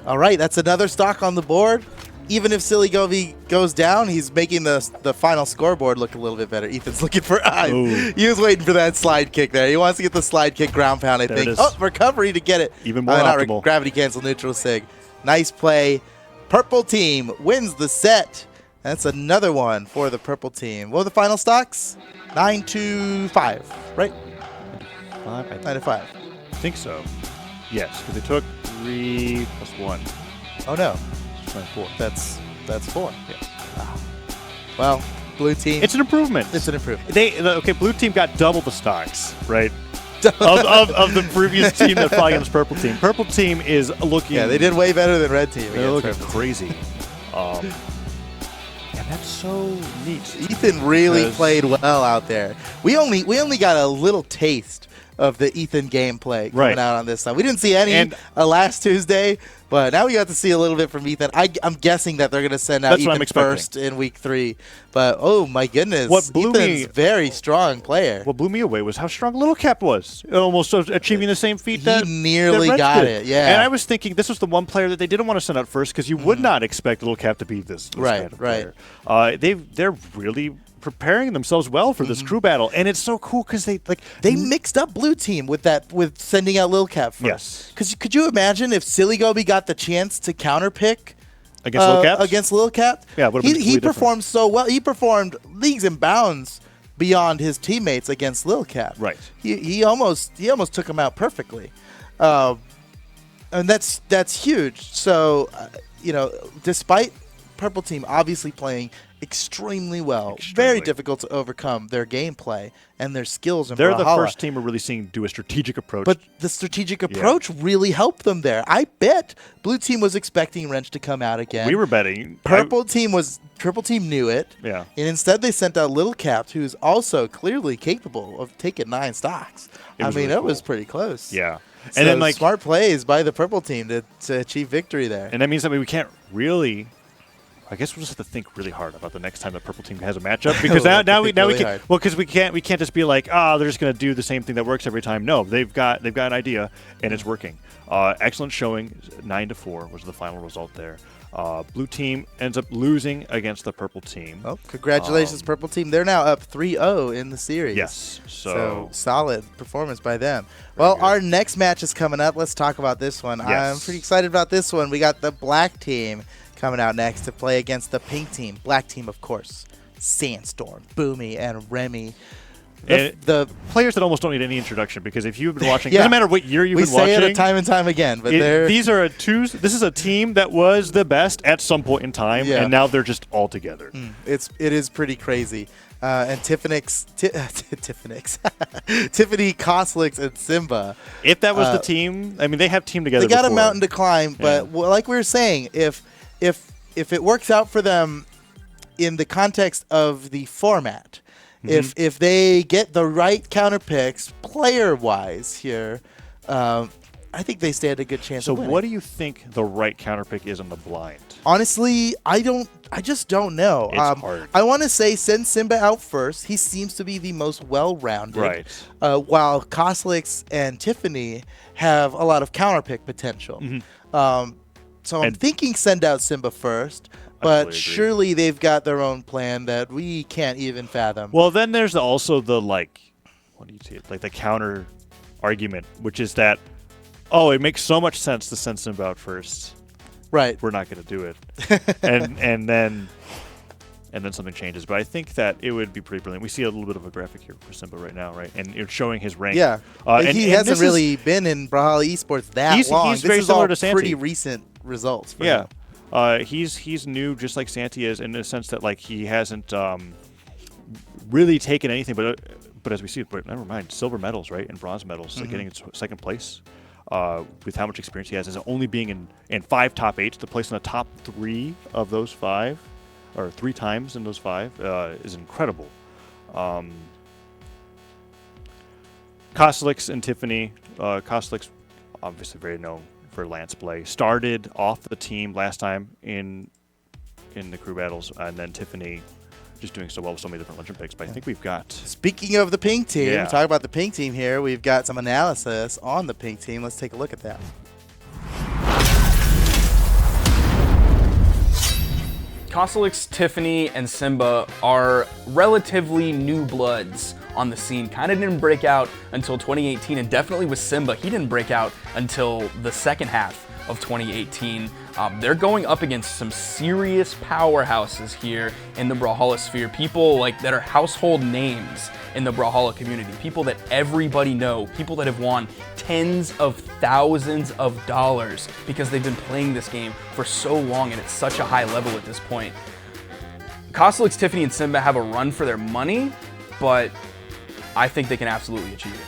All right, that's another stock on the board. Even if Silly Gobi goes down, he's making the final scoreboard look a little bit better. Ethan's looking for eyes. Ooh. He was waiting for that slide kick there. He wants to get the slide kick ground pound, I think. Oh, recovery to get it. Even more optimal. Gravity cancel neutral sig. Nice play. Purple team wins the set. That's another one for the purple team. What were the final stocks? 9-5, right? 9-5. I think so. Yes, because they took 3 + 1. Oh, no. 4. That's 4. Yes. Wow. Well, blue team. It's an improvement. It's an improvement. Blue team got double the stocks, right? of the previous team that fought against purple team. Purple team is looking. Yeah, they did way better than red team. They're looking crazy. And that's so neat. Ethan really played well out there. We only got a little taste of the Ethan gameplay coming out on this side. We didn't see any last Tuesday, but now we got to see a little bit from Ethan. I'm guessing that they're going to send out Ethan first in week 3. But, oh, my goodness. Ethan's very strong player. What blew me away was how strong Little Cap was. Almost achieving the same feat that nearly got it, yeah. And I was thinking this was the one player that they didn't want to send out first because you would not expect Little Cap to be this kind of player. They're really preparing themselves well for this crew battle, and it's so cool because they mixed up blue team with sending out Lil Cap first. Yes. Because could you imagine if Silly Gobi got the chance to counterpick against Lil Cap? Yeah, he performed so well. He performed leagues and bounds beyond his teammates against Lil Cap. Right. He almost took him out perfectly, and that's huge. So despite purple team obviously playing extremely well, very difficult to overcome their gameplay and their skills in They're Brawlhalla. the first team we're really seeing do a strategic approach. But the strategic approach really helped them there. I bet blue team was expecting Wrench to come out again. We were betting. Purple team knew it. Yeah. And instead they sent out Little Cap, who's also clearly capable of taking 9 stocks. It was pretty close. Yeah. So and then smart plays by the purple team to achieve victory there. And that means that we can't really. I guess we'll just have to think really hard about the next time the purple team has a matchup because now we can because we can't just be like they're just going to do the same thing that works every time. No, they've got an idea and it's working. Excellent showing. 9-4 was the final result there. Blue team ends up losing against the purple team. Well, congratulations, purple team. They're now up 3-0 in the series. Yes. So solid performance by them. Well, our next match is coming up. Let's talk about this one. Yes. I'm pretty excited about this one. We got the black team coming out next to play against the pink team. Black team, of course. Sandstorm, Boomy, and Remy. The players that almost don't need any introduction, because if you've been watching, doesn't matter what year you've been watching. We say it time and time again, but these are this is a team that was the best at some point in time, and now they're just all together. It is pretty crazy. And Tiffany Koslix, and Simba. If that was the team, I mean, they have team together. They got before. a mountain to climb, but like we were saying, if it works out for them in the context of the format. If they get the right counter picks player-wise here, I think they stand a good chance of winning. So what do you think the right counter pick is on the blind? Honestly, I just don't know. It's hard. I want to say send Simba out first. He seems to be the most well-rounded. Right. While Koslix and Tiffany have a lot of counter pick potential. So I'm thinking send out Simba first. But surely they've got their own plan that we can't even fathom. Well, then there's also the, like, what do you see? Like the counter argument, which is that, it makes so much sense to send Simba out first. Right. We're not going to do it. and then something changes. But I think that it would be pretty brilliant. We see a little bit of a graphic here for Simba right now, right? And it's showing his rank. Yeah. He hasn't really been in Brawlhalla Esports that long. He's very similar to Santi. Pretty recent results for him. He's new, just like Santi is, in the sense that like he hasn't really taken anything. But as we see, never mind, silver medals, right, and bronze medals, like getting second place with how much experience he has, is only being in 5 top 8s. The place in the top 3 of those 5, or 3 times in those 5, is incredible. Koslix and Tiffany. Koslix, obviously very known for Lance play, started off the team last time in the crew battles, and then Tiffany just doing so well with so many different legend picks. But I think we've got... Speaking of the pink team, talk about the pink team here. We've got some analysis on the pink team. Let's take a look at that. Koslix, Tiffany, and Simba are relatively new bloods on the scene. Kind of didn't break out until 2018, and definitely with Simba, he didn't break out until the second half of 2018. They're going up against some serious powerhouses here in the Brawlhalla sphere. People like that are household names in the Brawlhalla community. People that everybody know. People that have won tens of thousands of dollars because they've been playing this game for so long and at such a high level at this point. Koslix, Tiffany, and Simba have a run for their money, but I think they can absolutely achieve it.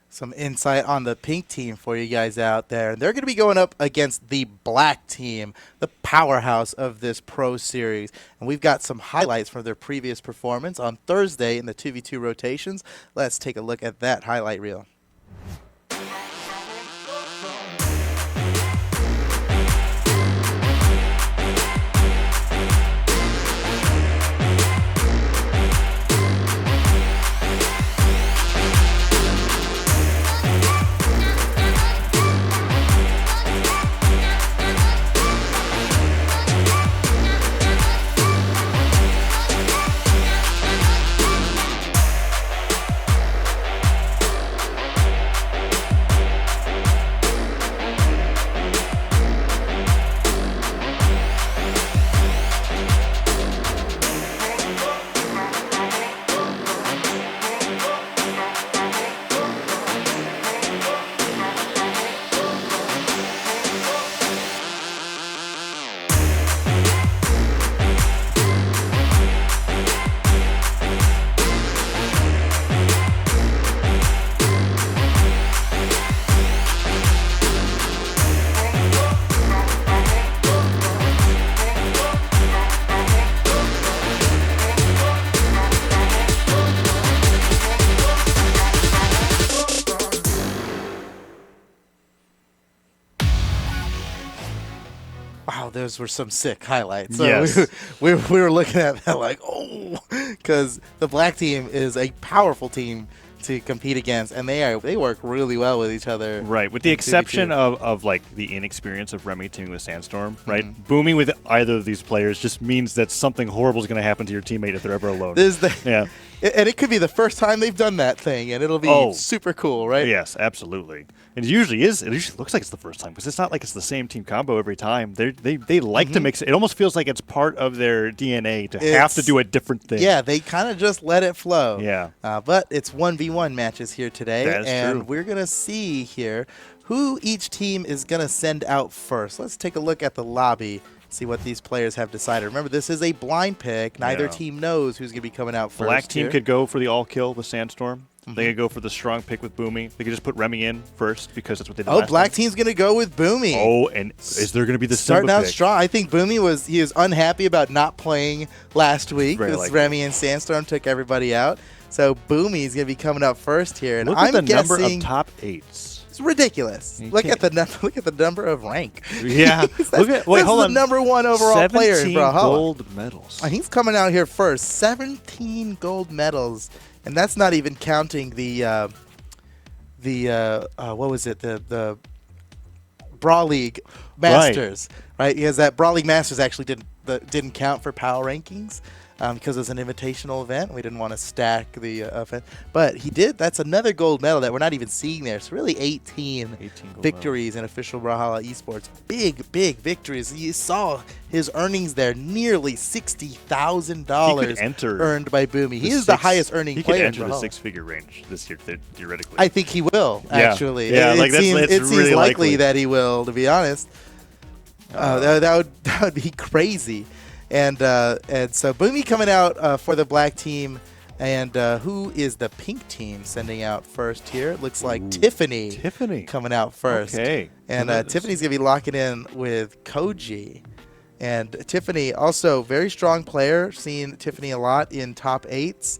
Some insight on the pink team for you guys out there. They're going to be going up against the black team, the powerhouse of this pro series. And we've got some highlights from their previous performance on Thursday in the 2v2 rotations. Let's take a look at that highlight reel. Wow, those were some sick highlights. So yes. we were looking at that like, because the black team is a powerful team to compete against, and they work really well with each other. Right, with the exception of like the inexperience of Remy teaming with Sandstorm, right? Booming with either of these players just means that something horrible is going to happen to your teammate if they're ever alone. Yeah. And it could be the first time they've done that thing, and it'll be super cool, right? Yes, absolutely. And it usually looks like it's the first time, because it's not like it's the same team combo every time. They like to mix it. It almost feels like it's part of their DNA to have to do a different thing. Yeah, they kind of just let it flow. Yeah. But it's 1v1 matches here today, That is true. We're going to see here who each team is going to send out first. Let's take a look at the lobby. See what these players have decided. Remember, this is a blind pick. Neither team knows who's going to be coming out first. Black team could go for the all-kill with Sandstorm. They could go for the strong pick with Boomy. They could just put Remy in first because that's what they did last Black time. team's going to go with Boomy. Oh, and is there going to be the starting Simba out pick? strong? I think Boomy was unhappy about not playing last week because Remy and Sandstorm took everybody out. So Boomy's going to be coming up first here. And Look I'm at the number guessing of top 8s. it's ridiculous. Look at the number of rank. Yeah. Hold on. The number one overall player in Brawlhalla. Gold medals. He's coming out here first. 17 gold medals, and that's not even counting the what was it? The Brawl League Masters, right? Because that Brawl League Masters actually didn't count for PAL rankings. Because it was an invitational event. We didn't want to stack the event. But he did. That's another gold medal that we're not even seeing there. So really 18 victories in official Brawlhalla esports. Big victories. You saw his earnings there. Nearly $60,000 earned by Boomy. He is the highest earning player in Brawlhalla. He could enter the six-figure range this year, theoretically. I think he will, actually. Yeah, it seems really likely that he will, to be honest. That would be crazy. And so Boomy coming out for the black team, and who is the pink team sending out first here? It looks like Tiffany coming out first. Okay. And Tiffany's going to be locking in with Koji. And Tiffany, also very strong player, seen Tiffany a lot in top 8s.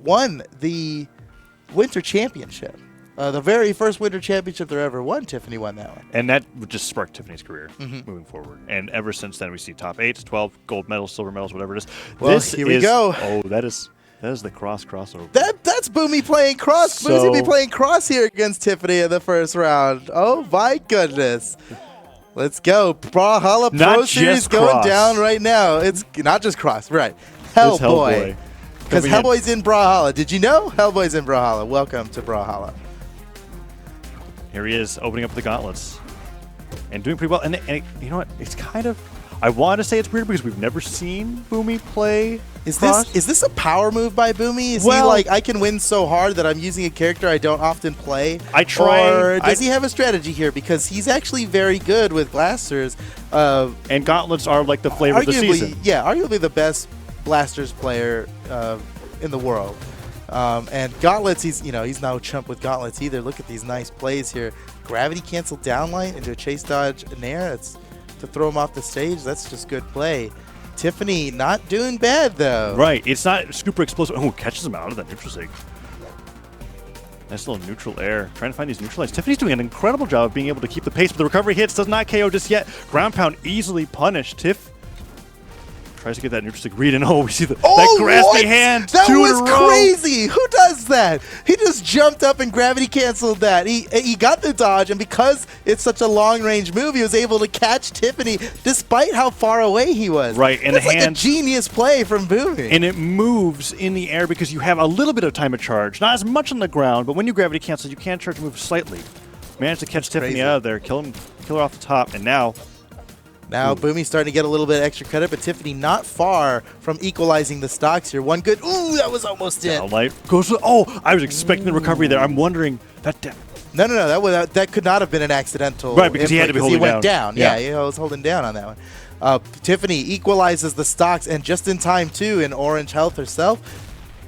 Won the Winter Championship. The very first Winter Championship there ever won, Tiffany won that one. And that would just spark Tiffany's career moving forward. And ever since then, we see top 8s, 12 gold medals, silver medals, whatever it is. Well, here we go. Oh, that is the crossover. That's Boomy playing cross. Boomy's going to be playing cross here against Tiffany in the first round. Oh, my goodness. Let's go. Brawlhalla Pro Series going down right now. It's not just cross, right. Hellboy. Because Hellboy's in Brawlhalla. Did you know? Hellboy's in Brawlhalla. Welcome to Brawlhalla. Here he is, opening up the gauntlets and doing pretty well. And you know what? It's kind of, I want to say it's weird because we've never seen Boomy play. Is this a power move by Boomy? Is he like, I can win so hard that I'm using a character I don't often play? I try. Or does he have a strategy here? Because he's actually very good with blasters. And gauntlets are like the flavor of the season. Yeah, arguably the best blasters player in the world. And gauntlets, he's no chump with gauntlets either. Look at these nice plays here. Gravity cancel downlight into a chase dodge nair. It's to throw him off the stage. That's just good play. Tiffany not doing bad though. Right. It's not super explosive. Oh, catches him out of that neutral sig. Nice little neutral air. Trying to find these neutralized. Tiffany's doing an incredible job of being able to keep the pace, but the recovery hits. Does not KO just yet. Ground pound easily punished. Tiff tries to get that neutral stick read, and we see that grasping hand. That was crazy. Who does that? He just jumped up and gravity canceled that. He got the dodge, and because it's such a long range move, he was able to catch Tiffany despite how far away he was. Right, and it's like a genius play from Boomy. And it moves in the air because you have a little bit of time of charge, not as much on the ground, but when you gravity cancel, you can charge move slightly. Managed to catch Tiffany out of there, kill her off the top, and now Boomy's starting to get a little bit extra credit, but Tiffany not far from equalizing the stocks here. One good. Ooh, that was almost it. I was expecting the recovery there. I'm wondering that. No. That could not have been an accidental. Right, because he had to be holding down. He went down. Yeah, he was holding down on that one. Tiffany equalizes the stocks, and just in time too. In orange health herself,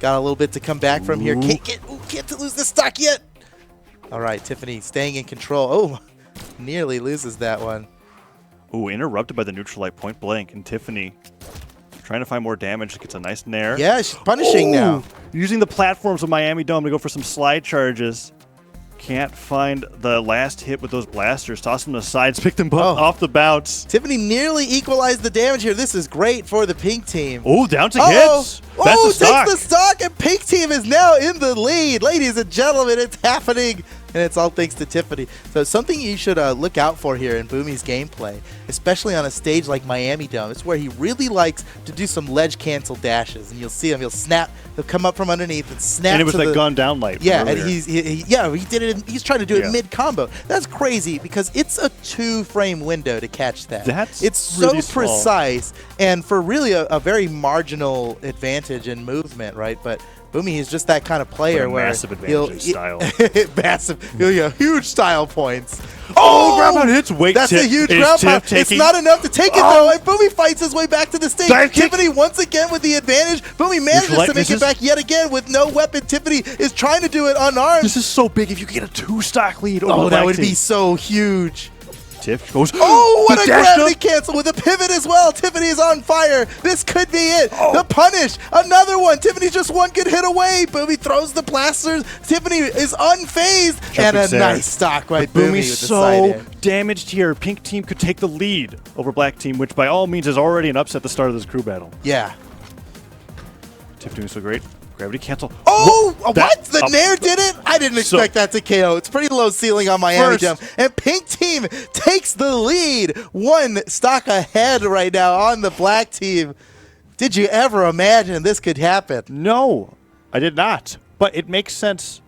got a little bit to come back from here. Can't lose the stock yet. All right, Tiffany staying in control. Oh, nearly loses that one. Ooh, interrupted by the neutral light point blank, and Tiffany trying to find more damage. Gets a nice nair. Yeah, she's punishing now. Using the platforms of Miami Dome to go for some slide charges. can't find the last hit with those blasters. Toss them to the sides, pick them up off the bounce. Tiffany nearly equalized the damage here. This is great for the pink team. Oh, down to hits. That's the stock. Takes the stock, and pink team is now in the lead. Ladies and gentlemen, it's happening. And it's all thanks to Tiffany. So something you should look out for here in Boomy's gameplay, especially on a stage like Miami Dome. It's where he really likes to do some ledge cancel dashes. And you'll see him. He'll snap. He'll come up from underneath and snap. And it was that gun down light. Yeah, and he did it. He's trying to do it mid combo. That's crazy because it's a 2-frame window to catch that. It's really so precise and for really a very marginal advantage in movement, right? But Boomy is just that kind of player where massive advantage in style. Huge style points. Ground pound hits. Wait, that's a huge ground pound. It's not enough to take it though. And Boomy fights his way back to the stage. Tiffany once again with the advantage. Boomy manages to make it back yet again with no weapon. Tiffany is trying to do it unarmed. This is so big. If you get a 2-stock lead, that would be so huge. Tiff goes. What a gravity cancel with a pivot as well. Tiffany is on fire. This could be it. The punish. Another one. Tiffany's just one good hit away. Boomy throws the blasters. Tiffany is unfazed. And a nice stock by Boomy with the side air. Damaged here. Pink team could take the lead over black team, which by all means is already an upset at the start of this crew battle. Yeah. Tiff doing so great. Gravity cancel. What? The Nair did it? I didn't expect that to KO. It's pretty low ceiling on Miami Jump. And pink team takes the lead. 1 stock ahead right now on the black team. Did you ever imagine this could happen? No, I did not. But it makes sense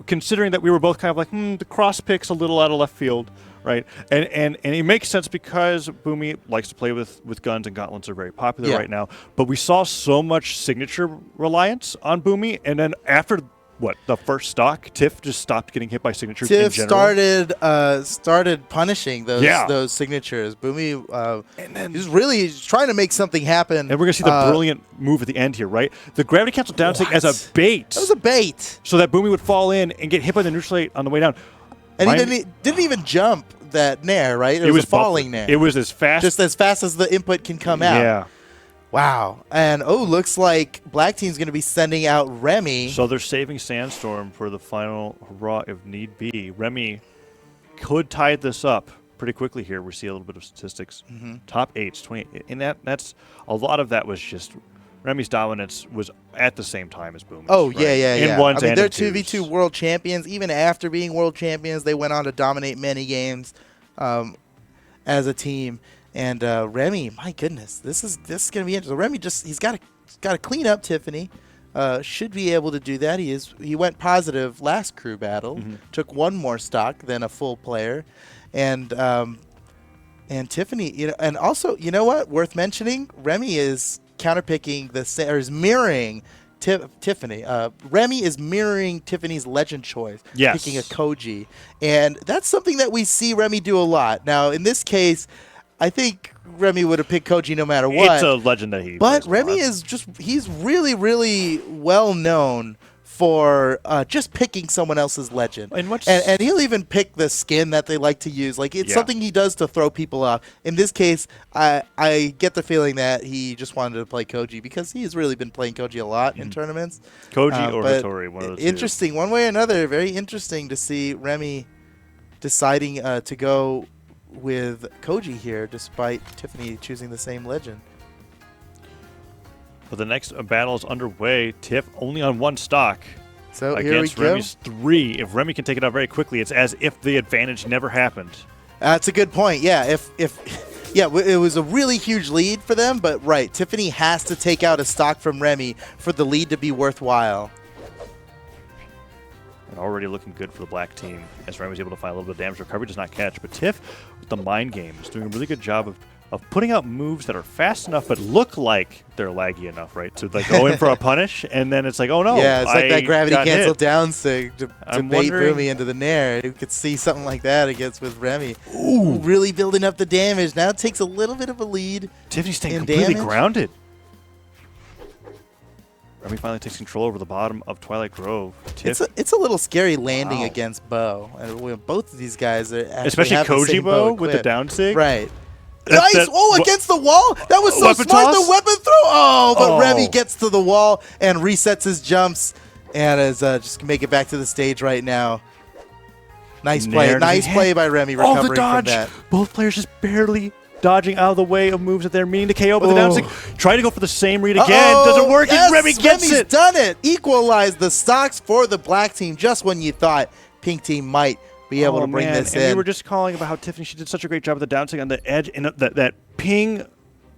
considering that we were both kind of like, the cross pick's a little out of left field. Right, and it makes sense because Boomy likes to play with guns, and gauntlets are very popular right now. But we saw so much signature reliance on Boomy, and then after the first stock, Tiff just stopped getting hit by signatures. Tiff in general. started punishing those signatures. Boomy, and then he's really trying to make something happen. And we're gonna see the brilliant move at the end here, right? The gravity cancel down stick as a bait. That was a bait, so that Boomy would fall in and get hit by the neutral eight on the way down. And he didn't even jump that Nair, right? It was a falling Nair. It was as fast. Just as fast as the input can come out. Yeah. Wow. And, looks like black team's going to be sending out Remy. So they're saving Sandstorm for the final hurrah if need be. Remy could tie this up pretty quickly here. We see a little bit of statistics. Top 8s, 28. And that's a lot of that was just Remy's dominance was at the same time as Boomy's. In ones and they're in twos. 2v2 world champions. Even after being world champions, they went on to dominate many games as a team. And Remy, my goodness, this is going to be interesting. Remy he's got to clean up Tiffany. Should be able to do that. He went positive last crew battle. Took 1 more stock than a full player, and Tiffany, and also, you know what? Worth mentioning, Remy is counterpicking is mirroring Tiffany. Remy is mirroring Tiffany's legend choice, picking a Koji, and that's something that we see Remy do a lot. Now, in this case, I think Remy would have picked Koji no matter what. It's a legend that he. But Remy he's really, really well known for just picking someone else's legend. And he'll even pick the skin that they like to use. Like, it's something he does to throw people off. In this case, I get the feeling that he just wanted to play Koji because he's really been playing Koji a lot in tournaments. Koji or Hattori, one of those interesting, one way or another. Very interesting to see Remy deciding to go with Koji here despite Tiffany choosing the same legend. But the next battle is underway. Tiff only on 1 stock against Remy's 3. If Remy can take it out very quickly, it's as if the advantage never happened. That's a good point. Yeah, it was a really huge lead for them, but Tiffany has to take out a stock from Remy for the lead to be worthwhile. And already looking good for the black team as Remy's able to find a little bit of damage. Recovery does not catch, but Tiff with the mind game is doing a really good job of putting out moves that are fast enough but look like they're laggy enough, right? To go in for a punish, and then it's like, oh no. Yeah, it's like that gravity cancel down sig to bait Boomy into the Nair. You could see something like that with Remy. Ooh. Really building up the damage. Now it takes a little bit of a lead. Tiffany's staying completely grounded. Remy finally takes control over the bottom of Twilight Grove. It's a little scary landing against Bo. And both of these guys are especially Koji Bo with the down sig. Right. Nice! Against the wall? That was so smart, the weapon throw! But Remy gets to the wall and resets his jumps and is just make it back to the stage right now. Nice play. Nice play by Remy recovering the dodge. from that. Both players just barely dodging out of the way of moves that they're meaning to KO, but the down stick. Try to go for the same read again. Doesn't work, and Remy gets Remy's done it. Equalized the stocks for the black team just when you thought pink team might be able to bring this in. We were just calling about how Tiffany, she did such a great job with the down stick on the edge, and that ping,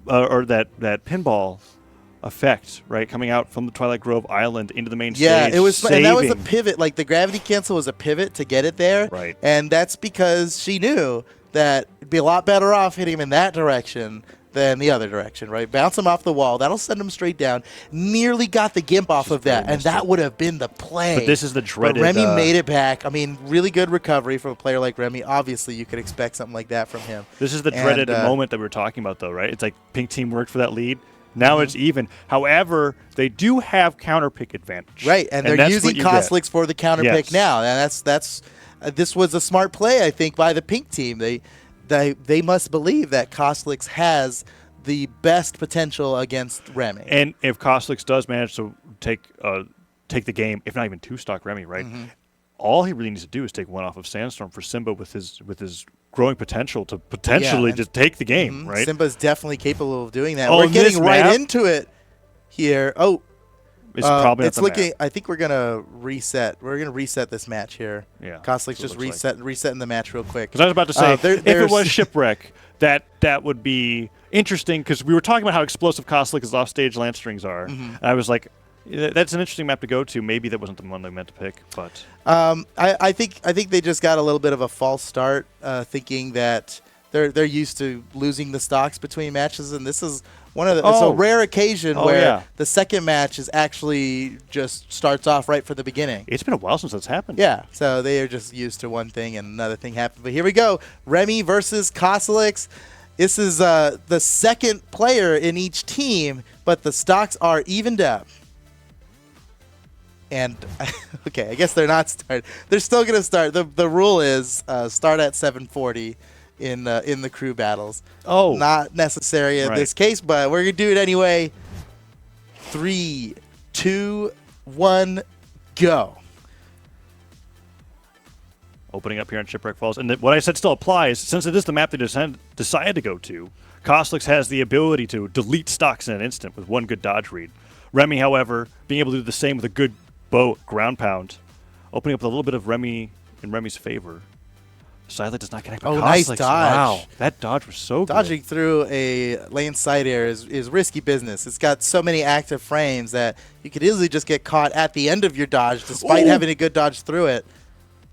or that pinball effect, right, coming out from the Twilight Grove Island into the main stage. Yeah, it was, and that was a pivot. Like the gravity cancel was a pivot to get it there. Right. And that's because she knew that it'd be a lot better off hitting him in that direction than the other direction, right? Bounce him off the wall. That'll send him straight down. Nearly got the gimp off of that, and that would have been the play. But this is the dreaded... But Remy made it back. I mean, really good recovery from a player like Remy. Obviously, you could expect something like that from him. This is the dreaded moment that we were talking about, though, right? It's like pink team worked for that lead. Now it's even. However, they do have counter pick advantage. Right, and they're using Kosliks for the counter pick now. And this was a smart play, I think, by the pink team. They must believe that Kosliks has the best potential against Remy. And if Kosliks does manage to take the game, if not even two-stock Remy, right? All he really needs to do is take one off of Sandstorm for Simba with his growing potential to potentially just take the game, right? Simba's definitely capable of doing that. We're getting right into it here. It's probably it's looking. I think we're gonna reset. We're gonna reset this match here. Yeah, Kosliks just resetting the match real quick. Because I was about to say, if it was Shipwreck, that would be interesting. Because we were talking about how explosive Kosliks' offstage lance strings are, and I was like, that's an interesting map to go to. Maybe that wasn't the one they meant to pick, but I think they just got a little bit of a false start, thinking that they're used to losing the stocks between matches, and this is one of the it's a rare occasion where the second match is actually just starts off right from the beginning. It's been a while since that's happened. Yeah, so they are just used to one thing and another thing happened. But here we go, Remy versus Kosliks. This is the second player in each team, but the stocks are evened up. And okay, I guess they're not starting. They're still going to start. The rule is start at 740 in the crew battles. Not necessary in this case, but we're going to do it anyway. 3, 2, 1, go. Opening up here on Shipwreck Falls. And what I said still applies. Since it is the map they decided to go to, Kosliks has the ability to delete stocks in an instant with one good dodge read. Remy, however, being able to do the same with a good bow ground pound, opening up a little bit of Remy in Remy's favor. Silent does not connect. Nice dodge! Wow, that dodge was so good. Dodging through a lane side air is risky business. It's got so many active frames that you could easily just get caught at the end of your dodge, despite having a good dodge through it.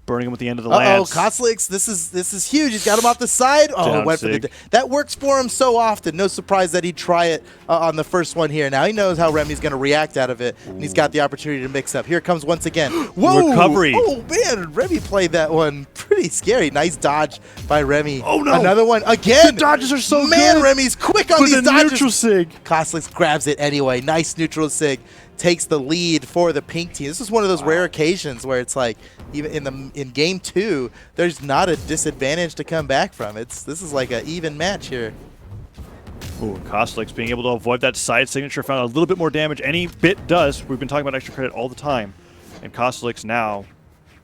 Burning him at the end of the lance. Kosliks, this is huge. He's got him off the side. Went for that works for him so often. No surprise that he'd try it on the first one here. Now he knows how Remy's going to react out of it, and he's got the opportunity to mix up. Here comes once again. Whoa! Recovery. Oh man, Remy played that one pretty scary. Nice dodge by Remy. Oh no! Another one again. The dodges are so good. Man, Remy's quick on these dodges. Neutral sig. Kosliks grabs it anyway. Nice neutral sig. Takes the lead for the pink team. This is one of those rare occasions where it's like, even in game 2, there's not a disadvantage to come back from. This is like an even match here. Ooh, Kosliks being able to avoid that side signature, found a little bit more damage. Any bit does. We've been talking about extra credit all the time, and Kosliks now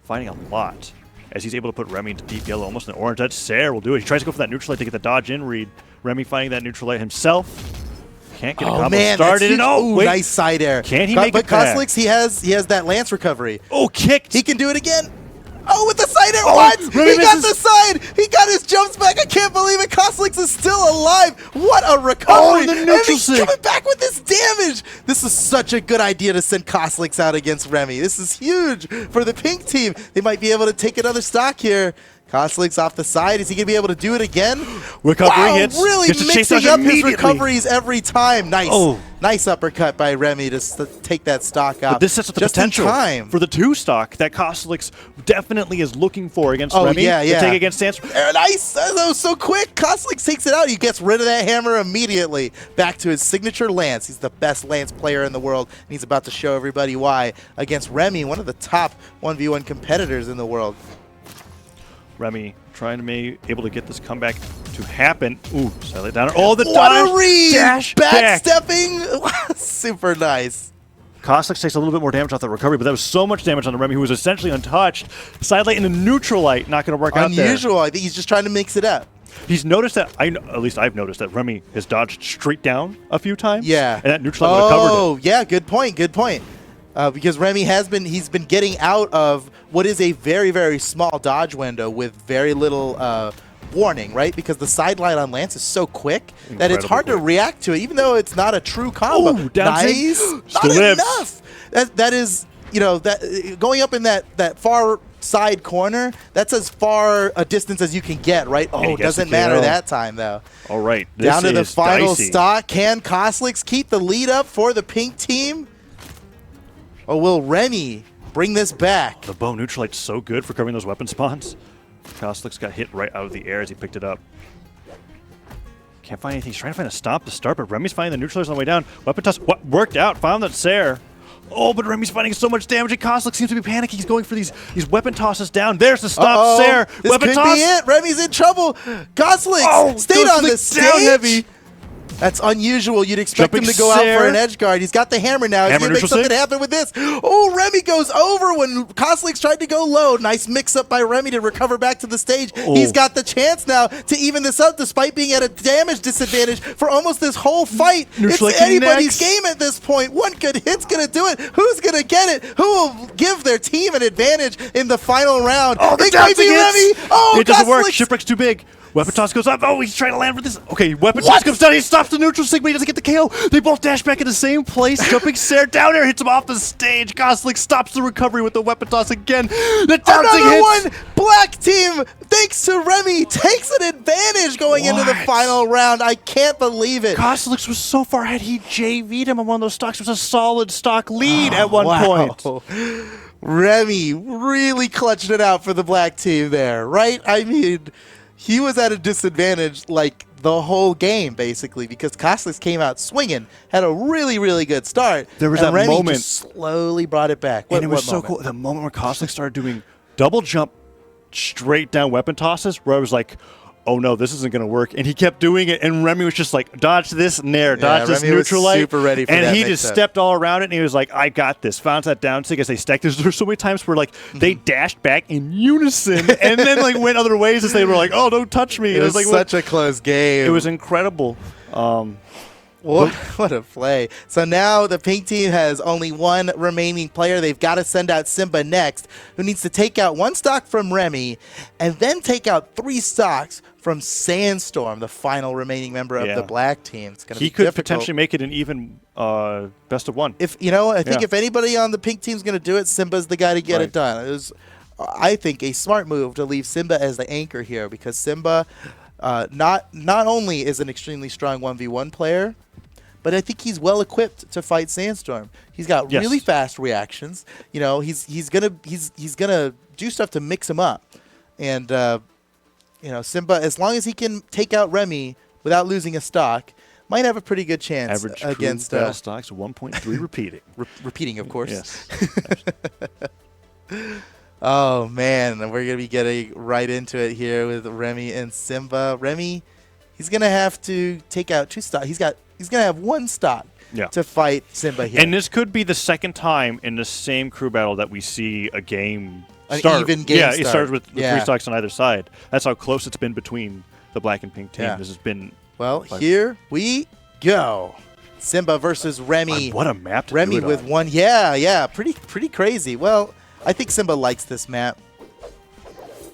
finding a lot as he's able to put Remy into deep yellow, almost an orange. That Sarah will do it. He tries to go for that neutral light to get the dodge in read. Remy finding that neutral light himself. Can't get a combo started. And wait. Nice side air. Can he make it back? But Kosliks, he has that lance recovery. Kicked. He can do it again. With the side air. What? He got the side. He got his jumps back. I can't believe it. Kosliks is still alive. What a recovery. The neutral he's coming back with this damage. This is such a good idea to send Kosliks out against Remy. This is huge for the pink team. They might be able to take another stock here. Kosliks off the side. Is he going to be able to do it again? Recovery hits. Really mixing up his recoveries every time. Nice. Nice uppercut by Remy to take that stock out. But this sets up the potential for the 2 stock that Kosliks definitely is looking for against Remy. To take against Sandstorm. Nice. That was so quick. Kosliks takes it out. He gets rid of that hammer immediately. Back to his signature lance. He's the best lance player in the world, and he's about to show everybody why against Remy, one of the top 1v1 competitors in the world. Remy trying to be able to get this comeback to happen. Ooh, silent down. The what a read! Dash Backstepping! Super nice. Koslik takes a little bit more damage off the recovery, but that was so much damage on the Remy, who was essentially untouched. Side light and the neutral light not going to work out there. Unusual. I think he's just trying to mix it up. He's noticed that, at least I've noticed that Remy has dodged straight down a few times. Yeah. And that neutral light would have covered it. Oh, yeah, good point, good point. Because Remy he's been getting out of what is a very, very small dodge window with very little warning, right? Because the side light on Lance is so quick that it's hard to react to it, even though it's not a true combo. Ooh, nice. Not enough. That is, you know, that going up in that far side corner, that's as far a distance as you can get, right? Oh, doesn't matter that time, though. All right. Down to the final stock. Can Kosliks keep the lead up for the pink team? Or will Remy bring this back? The bow neutral light's so good for covering those weapon spawns. Kosliks got hit right out of the air as he picked it up. Can't find anything. He's trying to find a stop to start, but Remy's finding the neutralizers on the way down. Weapon toss. What worked out? Found that Sair. Oh, but Remy's finding so much damage, and Koslik seems to be panicking. He's going for these weapon tosses down. There's the stop, Sair. This weapon could toss. be it. Remy's in trouble. Koslik stayed on the stage. Down heavy. That's unusual. You'd expect him to go out for an edge guard. He's got the hammer now. He's going to make something happen with this. Oh, Remy goes over when Koslik's tried to go low. Nice mix-up by Remy to recover back to the stage. Oh. He's got the chance now to even this up despite being at a damage disadvantage for almost this whole fight. It's anybody's game at this point. One good hit's going to do it. Who's going to get it? Who will give their team an advantage in the final round? Oh, the bouncing Remy. Oh, it doesn't work. Shipwreck's too big. Weapon toss goes up. Oh, he's trying to land for this. Okay, weapon toss comes down. He stops the neutral sig, but he doesn't get the KO. They both dash back in the same place. Jumping Sair down there hits him off the stage. Koslik stops the recovery with the weapon toss again. The bouncing hits. One black team, thanks to Remy, takes an advantage going into the final round. I can't believe it. Koslik was so far ahead, he JV'd him on one of those stocks. It was a solid stock lead at one point. Remy really clutched it out for the black team there, right? I mean, he was at a disadvantage like the whole game, basically, because Kosliks came out swinging, had a really, really good start. There was and that Remy moment. Just slowly brought it back. And it was so cool. The moment where Koslik started doing double jump straight down weapon tosses, where I was like, oh no, this isn't going to work. And he kept doing it, and Remy was just like, dodge this nair, dodge this neutral light. Super ready for and that he just stepped all around it, and he was like, I got this. Found that down sig as they stacked. There's so many times where like they dashed back in unison and then like went other ways as they were like, oh, don't touch me. It was like such a close game. It was incredible. What a play. So now the pink team has only one remaining player. They've got to send out Simba next, who needs to take out one stock from Remy and then take out 3 stocks from Sandstorm, the final remaining member of the black team. It's going to be difficult. He could potentially make it an even best of one. If I think if anybody on the pink team is going to do it, Simba's the guy to get it done. It was, I think, a smart move to leave Simba as the anchor here, because Simba not only is an extremely strong 1v1 player, but I think he's well equipped to fight Sandstorm. He's got really fast reactions. You know, he's gonna do stuff to mix him up, and Simba, as long as he can take out Remy without losing a stock, might have a pretty good chance against battle stocks 1.3 repeating. Repeating, of course. Yes. Oh man, we're gonna be getting right into it here with Remy and Simba. Remy, he's gonna have to take out 2 stocks. He's gonna have 1 stock to fight Simba here. And this could be the second time in the same crew battle that we see a game even game start. It starts with 3 stocks on either side. That's how close it's been between the black and pink team. This has been... Well, here we go. Simba versus Remy. What a map to Remy do it with on. 1. Yeah, pretty crazy. Well, I think Simba likes this map.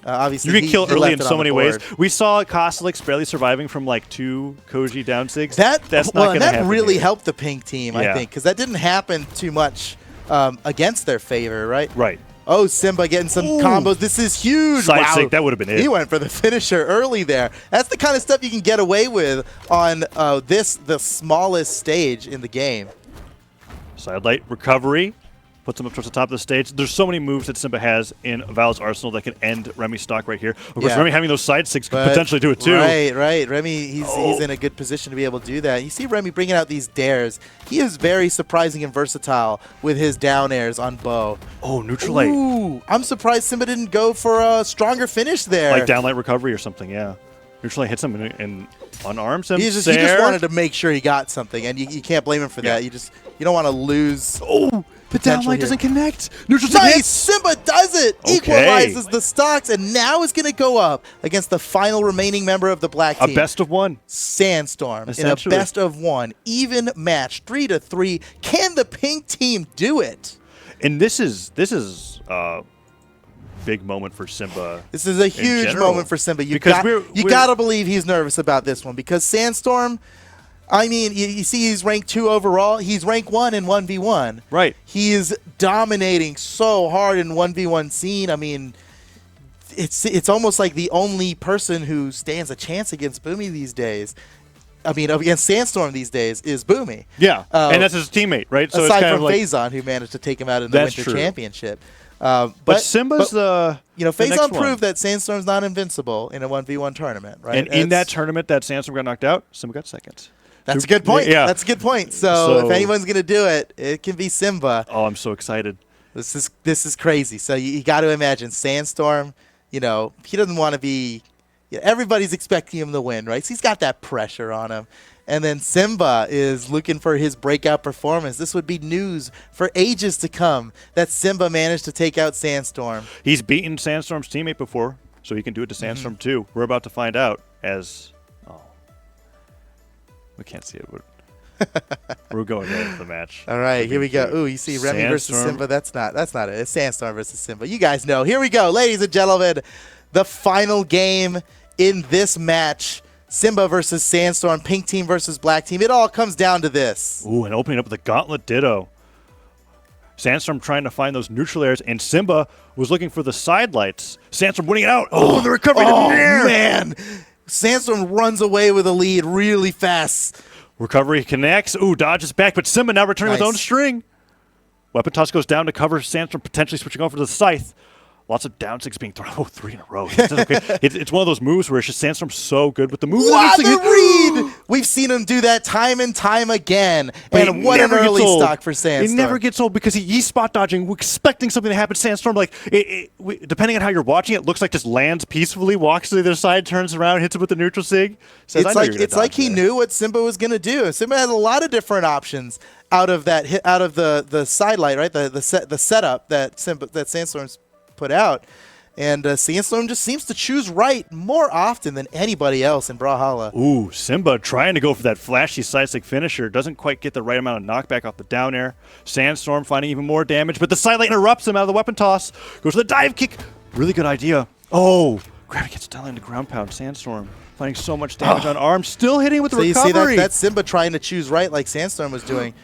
Obviously, you can kill early in so many ways. board. We saw Koslik barely surviving from like 2 Koji down sigs. That's not going to happen. That really here. helped the pink team, I think, because that didn't happen too much against their favor, right? Right. Oh, Simba getting some combos. This is huge. Side sig, that would have been it. He went for the finisher early there. That's the kind of stuff you can get away with on the smallest stage in the game. Side light recovery. Puts him up towards the top of the stage. There's so many moves that Simba has in Val's arsenal that can end Remy's stock right here. Of course, Remy having those side sigs could potentially do it too. Right. Remy, he's in a good position to be able to do that. You see Remy bringing out these dares. He is very surprising and versatile with his down airs on bow. Oh, neutral light. Ooh, I'm surprised Simba didn't go for a stronger finish there. Like down light recovery or something, yeah. Neutral hits him and unarms him. He just wanted to make sure he got something, and you can't blame him for that. You don't want to lose. Oh, the down light doesn't connect. Neutral nice! hits. Simba does it! Okay. Equalizes the stocks, and now is going to go up against the final remaining member of the black team. A best of one. Sandstorm in a best of one. Even match, 3-3. Can the pink team do it? And this is big moment for Simba. This is a huge moment for Simba. You got to believe he's nervous about this one because Sandstorm, I mean, you see he's ranked 2 overall. He's ranked 1 in 1v1. Right. He is dominating so hard in 1v1 scene. I mean, it's almost like the only person who stands a chance against Boomy these days. I mean, against Sandstorm these days is Boomy. Yeah, and that's his teammate, right? So aside it's kind from of like, Faison, who managed to take him out in the Winter Championship. But Simba's Faison proved that Sandstorm's not invincible in a 1v1 tournament, right? And in that tournament that Sandstorm got knocked out, Simba got second. That's a good point. Yeah. That's a good point. So if anyone's going to do it, it can be Simba. Oh, I'm so excited. This is crazy. So you got to imagine Sandstorm, he doesn't want to be everybody's expecting him to win, right? So he's got that pressure on him. And then Simba is looking for his breakout performance. This would be news for ages to come that Simba managed to take out Sandstorm. He's beaten Sandstorm's teammate before, so he can do it to Sandstorm too. We're about to find out as... Oh. We can't see it. We're going into the match. All right, here we go. Ooh, you see Remy versus Simba. That's not it. It's Sandstorm versus Simba. You guys know. Here we go, ladies and gentlemen. The final game in this match. Simba versus Sandstorm, pink team versus black team. It all comes down to this. Ooh, and opening up with the Gauntlet Ditto. Sandstorm trying to find those neutral airs, and Simba was looking for the side lights. Sandstorm winning it out. Oh, the recovery to the air. Man. Sandstorm runs away with a lead really fast. Recovery connects. Ooh, dodges back, but Simba now returning with own string. Weapon toss goes down to cover Sandstorm, potentially switching over to the Scythe. Lots of down six being thrown. Oh, 3 in a row. It's one of those moves where it's just Sandstorm's so good with the move. What the read! We've seen him do that time and time again. But and what an early stock for Sandstorm. It never gets old because he's spot dodging, expecting something to happen. Sandstorm, depending on how you're watching it, looks like just lands peacefully, walks to the other side, turns around, hits him with the neutral sig. Says, it's like he knew what Simba was going to do. Simba had a lot of different options out of that hit, out of the side light, right? The setup that Sandstorm's put out, and Sandstorm just seems to choose right more often than anybody else in Brawlhalla. Ooh, Simba trying to go for that flashy side-stick finisher, doesn't quite get the right amount of knockback off the down air. Sandstorm finding even more damage, but the side light interrupts him out of the weapon toss. Goes for the dive kick. Really good idea. Oh, Gravity gets down into ground pound. Sandstorm finding so much damage on arms, still hitting with the recovery. You see that's Simba trying to choose right like Sandstorm was doing.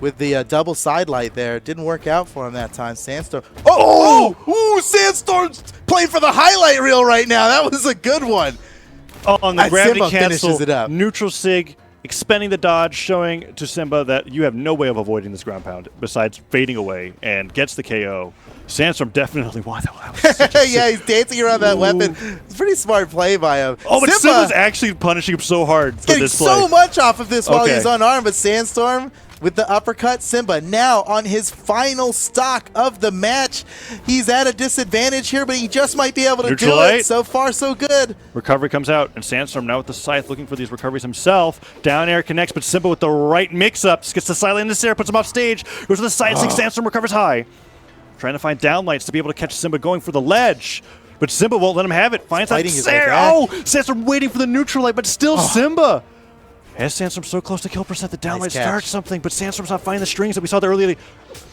With the double side light there. Didn't work out for him that time. Sandstorm. Ooh, Sandstorm's playing for the highlight reel right now. That was a good one. Oh, on the gravity Simba cancel, finishes it up. Neutral sig, expending the dodge, showing to Simba that you have no way of avoiding this ground pound besides fading away, and gets the KO. Sandstorm definitely won that one. Yeah, he's dancing around that weapon. It's a pretty smart play by him. Oh, but Simba's actually punishing him so hard for this play. So much off of this while he's unarmed, but Sandstorm with the uppercut. Simba now on his final stock of the match. He's at a disadvantage here, but he just might be able to do it. So far, so good. Recovery comes out, and Sandstorm now with the Scythe looking for these recoveries himself. Down air connects, but Simba with the right mix-ups gets the silent in this air, puts him off stage, goes to the side stick. Sandstorm recovers high. Trying to find downlights to be able to catch Simba going for the ledge. But Simba won't let him have it. Finds that Sarah. Oh, Sandstorm waiting for the neutral light, but still Simba. As Sandstorm so close to kill percent, the downlight starts something, but Sandstorm's not finding the strings that we saw there earlier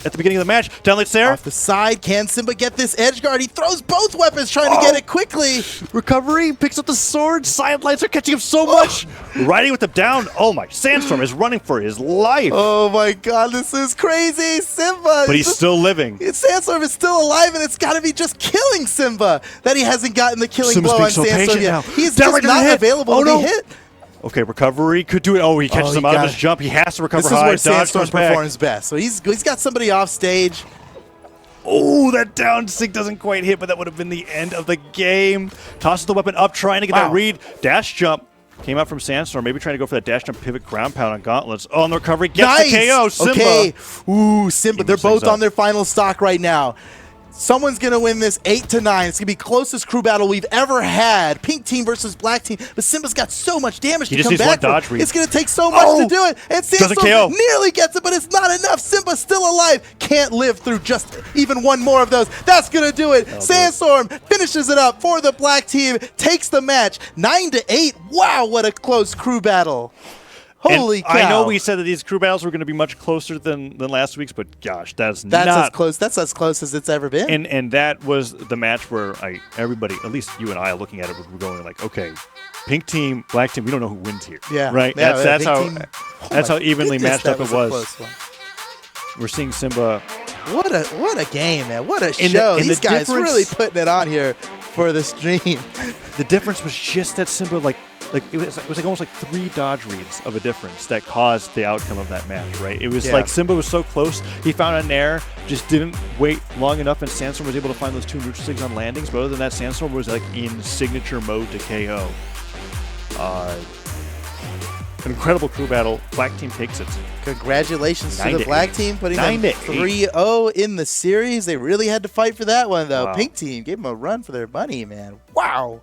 at the beginning of the match. Downlight Sarah. Off the side, can Simba get this edge guard? He throws both weapons trying to get it quickly. Recovery, picks up the sword. Side lights are catching him so much. Riding with them down. Oh my, Sandstorm is running for his life. Oh my God, this is crazy. Simba. But he's still living. Sandstorm is still alive, and it's got to be just killing Simba that he hasn't gotten the killing blow on Sandstorm yet. He's just not available to be hit. Okay, recovery could do it. Oh, he catches him out of his jump. He has to recover high. This is where Sandstorm performs best. So he's got somebody off stage. Oh, that down sig doesn't quite hit, but that would have been the end of the game. Tosses the weapon up, trying to get that read. Dash jump came out from Sandstorm. Maybe trying to go for that dash jump pivot ground pound on Gauntlets. Oh, on the recovery, gets the KO. Simba. Okay. Ooh, Simba. They're both on their final stock right now. Someone's going to win this 8-9. It's going to be closest crew battle we've ever had. Pink team versus black team. But Simba's got so much damage to come back from. It's going to take so much to do it. And Sandstorm nearly gets it, but it's not enough. Simba's still alive. Can't live through just even one more of those. That's going to do it. Sandstorm finishes it up for the black team. Takes the match 9-8. Wow, what a close crew battle. Holy cow. I know we said that these crew battles were going to be much closer than last week's, but gosh, that's as close. That's as close as it's ever been. And that was the match where everybody, at least you and I, looking at it, were going like, okay, pink team, black team, we don't know who wins here. Yeah, right. Yeah, that's how evenly matched up it was. We're seeing Simba. What a game, man! What a show! These guys really putting it on here for the stream. The difference was just that Simba it was like almost like 3 dodge reads of a difference that caused the outcome of that match, right? It was like Simba was so close, he found a nair, just didn't wait long enough, and Sandstorm was able to find those 2 neutral sigs on landings. But other than that, Sandstorm was like in signature mode to KO. An incredible crew battle. Black team takes it. Congratulations to the black team, putting them 3-0 in the series. They really had to fight for that one, though. Wow. Pink team gave them a run for their money, man. Wow.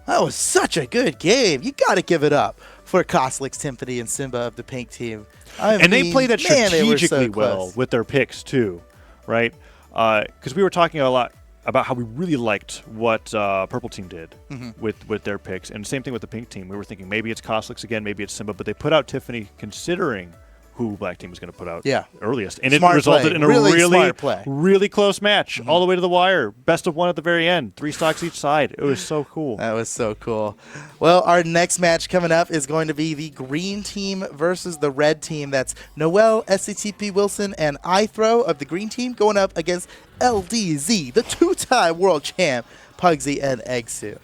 That was such a good game. You got to give it up for Koslix, Timpani, and Simba of the pink team. They played that strategically well with their picks, too, right? Because we were talking a lot about how we really liked what purple team did with their picks. And same thing with the pink team. We were thinking maybe it's Koslix again, maybe it's Simba. But they put out Tiffany considering who black team was going to put out earliest. And it resulted in a really close match all the way to the wire. Best of 1 at the very end. 3 stocks each side. It was so cool. That was so cool. Well, our next match coming up is going to be the green team versus the red team. That's Noel, SCTP Wilson, and iThrow of the green team going up against LDZ, the 2-time world champ, Pugsy and Eggsu.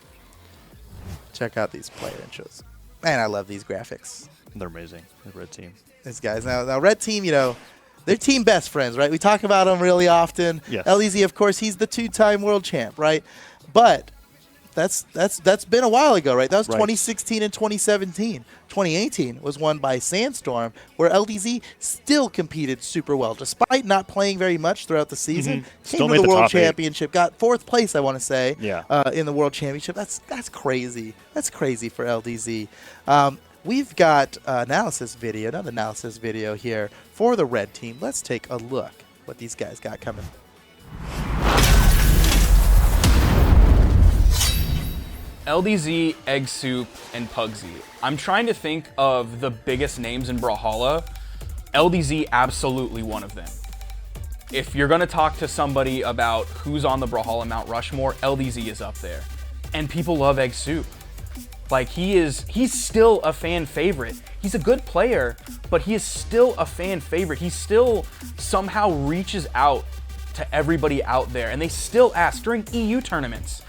Check out these player intros. Man, I love these graphics. They're amazing, the red team. These guys. Now red team, they're team best friends, right? We talk about them really often. Yes. LEZ, of course, he's the 2-time world champ, right? But that's been a while ago, right? That was 2016 and 2017. 2018 was won by Sandstorm, where LDZ still competed super well, despite not playing very much throughout the season. Still Came to made the World top 8. Championship, got 4th place, I want to say, Yeah. in the World Championship. That's crazy. That's crazy for LDZ. We've got another analysis video here for the red team. Let's take a look what these guys got coming. LDZ, Egg Soup, and Pugsy. I'm trying to think of the biggest names in Brawlhalla. LDZ, absolutely one of them. If you're going to talk to somebody about who's on the Brawlhalla Mount Rushmore, LDZ is up there. And people love Egg Soup. Like, he's still a fan favorite. He's a good player, but he is still a fan favorite. He still somehow reaches out to everybody out there, and they still ask during EU tournaments,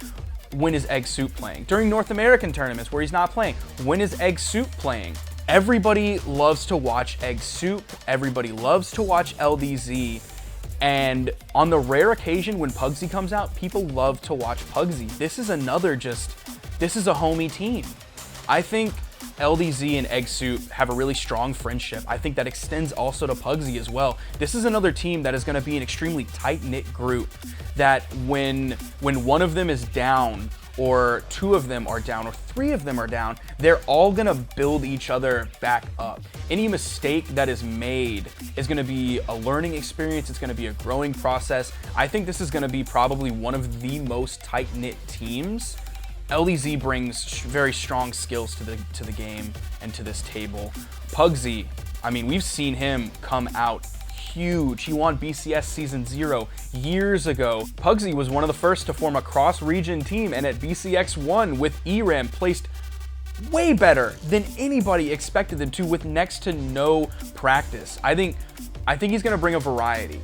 when is Egg Soup playing? During North American tournaments where he's not playing, when is Egg Soup playing? Everybody loves to watch Egg Soup. Everybody loves to watch LDZ. And on the rare occasion when Pugsy comes out, people love to watch Pugsy. This is this is a homie team. I think LDZ and Egg Soup have a really strong friendship. I think that extends also to Pugsy as well. This is another team that is going to be an extremely tight-knit group that when one of them is down, or 2 of them are down, or 3 of them are down, they're all gonna build each other back up. Any mistake that is made is gonna be a learning experience, it's gonna be a growing process. I think this is gonna be probably one of the most tight-knit teams. LDZ brings very strong skills to the game and to this table. Pugsy, I mean, we've seen him come out huge. He won BCS Season 0 years ago. Pugsy was one of the first to form a cross-region team, and at BCX 1 with ERAM placed way better than anybody expected them to with next to no practice. I think he's gonna bring a variety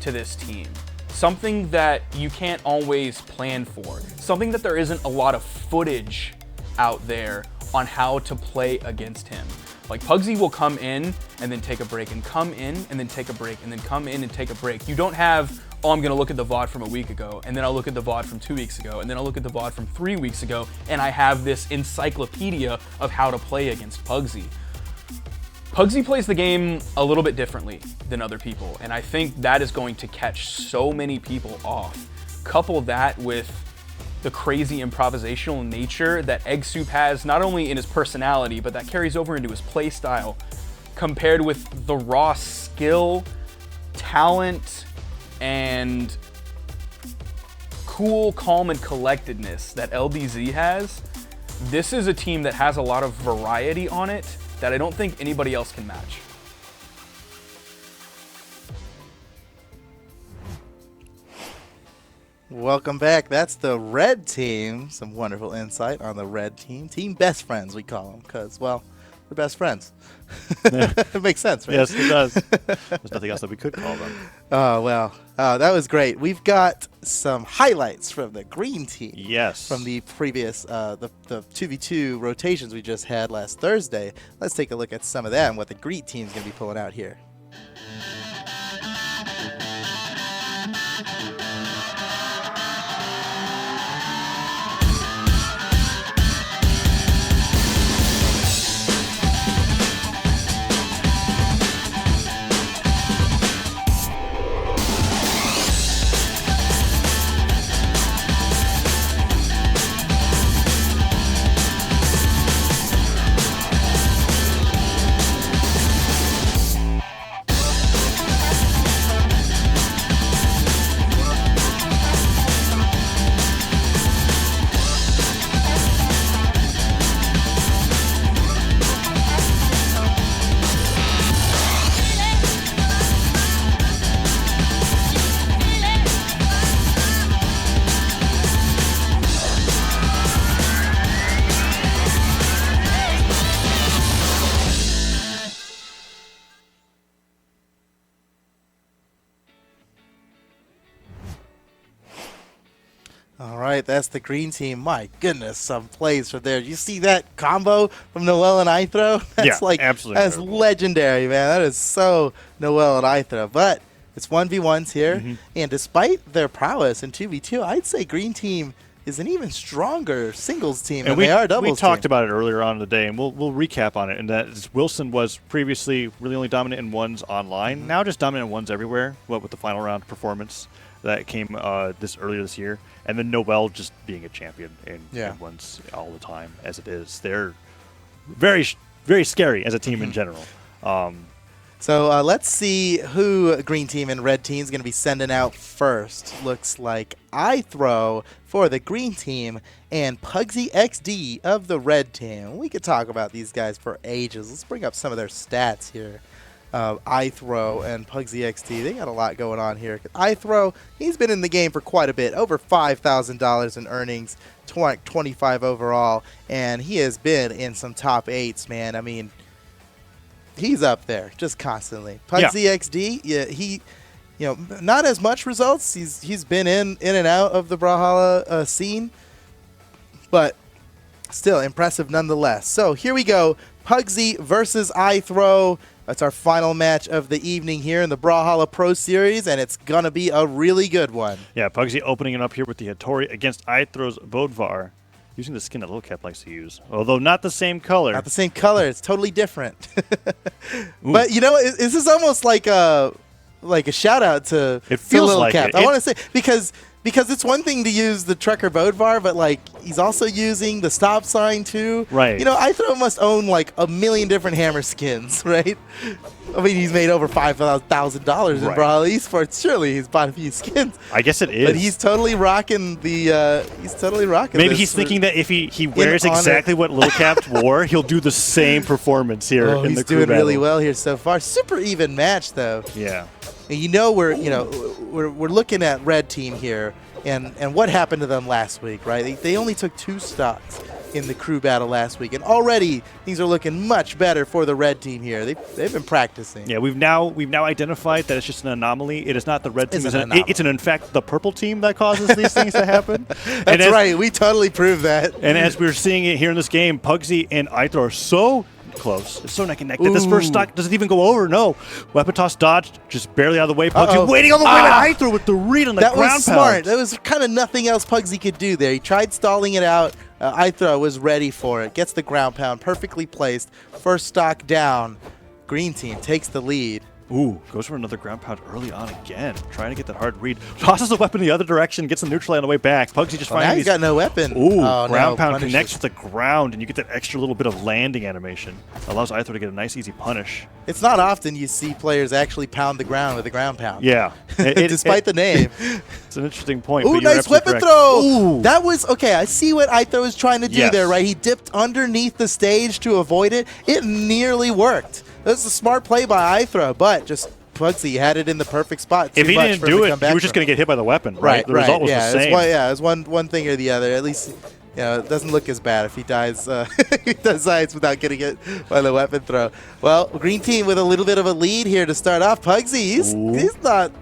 to this team. Something that you can't always plan for. Something that there isn't a lot of footage out there on how to play against him. Like, Pugsy will come in and then take a break, and come in and then take a break, and then come in and take a break. You don't have, oh, I'm gonna look at the VOD from a week ago, and then I'll look at the VOD from 2 weeks ago, and then I'll look at the VOD from 3 weeks ago, and I have this encyclopedia of how to play against Pugsy. Pugsy plays the game a little bit differently than other people, and I think that is going to catch so many people off. Couple that with the crazy improvisational nature that Egg Soup has, not only in his personality, but that carries over into his play style, compared with the raw skill, talent, and cool, calm, and collectedness that LDZ has. This is a team that has a lot of variety on it that I don't think anybody else can match. Welcome back. That's the red team. Some wonderful insight on the red team. Team best friends, we call them, because, well, they're best friends. It makes sense, right? Yes, it does. There's nothing else that we could call them. Oh, well, that was great. We've got some highlights from the green team. Yes. From the previous, the 2v2 rotations we just had last Thursday. Let's take a look at some of that and what the green team's going to be pulling out here. All right, that's the green team. My goodness, some plays from there. You see that combo from Noel and Ithro? That's absolutely that's incredible. legendary, man. That is so Noel and Ithro. But it's 1v1s here, and despite their prowess in 2v2, I'd say green team is an even stronger singles team than they are doubles We talked team. about it earlier on in the day, and we'll recap on it. And that is Wilson was previously really only dominant in ones online, now just dominant in ones everywhere. What with the final round performance that came earlier this year, and then Noel just being a champion in ones all the time as it is. They're very very scary as a team in general. So let's see who green team and red team is going to be sending out first. Looks like Ithro for the green team and Pugsy XD of the red team. We could talk about these guys for ages. Let's bring up some of their stats here. Ithro and Pugsy XD, they got a lot going on here. Ithro, he's been in the game for quite a bit, over $5,000 in earnings, 25 overall, and he has been in some top 8s, man. I mean, he's up there just constantly. Pugsy XD, he, not as much results. He's been in and out of the Brawlhalla scene, but still impressive nonetheless. So here we go, Pugsy versus Ithro. That's our final match of the evening here in the Brawlhalla Pro Series, and it's gonna be a really good one. Yeah, Pugsy opening it up here with the Hattori against Ithro's Bodvar, using the skin that Little Cap likes to use, although not the same color. Not the same color. It's totally different. But this is almost like a shout out to Little like Cap. I want to say because it's one thing to use the Trucker Bodvar, but he's also using the stop sign too. Right. Ithro must own like a million different hammer skins, right? I mean, he's made over $5,000 in Brawlhalla Esports. Surely he's bought a few skins. I guess it is. But he's totally rocking the. Maybe he's thinking that if he wears exactly what Little Cap wore, he'll do the same performance here in the crew He's doing really battle. well here so far. Super even match though. Yeah. And we're looking at red team here, and what happened to them last week, right? They only took 2 stocks in the crew battle last week, and already things are looking much better for the red team here. They've been practicing. Yeah, we've now identified that it's just an anomaly. It is not the red team. It's in fact the purple team that causes these things to happen. That's right. We totally proved that. And as we're seeing it here in this game, Pugsy and Ithro are so close. It's so neck and neck that this first stock doesn't even go over. No. Weapon toss dodged, just barely out of the way. Pugsy waiting on the way to Ithro with the read on the ground pound. That was smart. There was kind of nothing else Pugsy could do there. He tried stalling it out. Ithro was ready for it. Gets the ground pound perfectly placed. First stock down. green team takes the lead. Ooh, goes for another ground pound early on again, trying to get that hard read. Tosses the weapon the other direction, gets the neutral on the way back. Pugsy just finding now he's got no weapon. Ooh, oh, ground no, pound punishes. connects to the ground, and you get that extra little bit of landing animation. Allows Aithro to get a nice, easy punish. It's not often you see players actually pound the ground with a ground pound. Yeah. Despite the name. It's an interesting point. Ooh, but you're nice absolutely weapon correct. throw. Ooh. That was, okay, I see what Aithro was trying to do Yes. there, right? He dipped underneath the stage to avoid it. It nearly worked. That was a smart play by Aithro, but just Pugsy had it in the perfect spot. If Too he much didn't for him do to it, come back he was just from. going to get hit by the weapon, right? The result was yeah, the same. It's one thing or the other. At least, it doesn't look as bad if he dies. He dies without getting hit by the weapon throw. Well, green team with a little bit of a lead here to start off. Pugsy,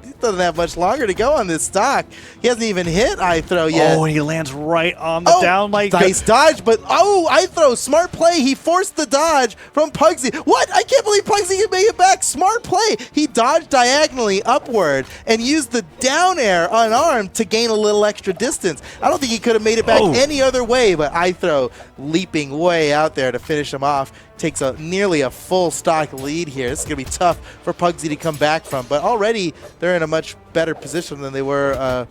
he doesn't have much longer to go on this stock. He hasn't even hit Aithro yet. Oh, and he lands right on the down light. Nice dodge, but Aithro, smart play. He forced the dodge from Pugsy. What? I can't believe Pugsy can make it back. Smart play. He dodged diagonally upward and used the down air unarmed to gain a little extra distance. I don't think he could have made it back any other way, but Aithro leaping way out there to finish him off. Takes nearly a full stock lead here. This is going to be tough for Pugsy to come back from, but already they're in a much better position than they were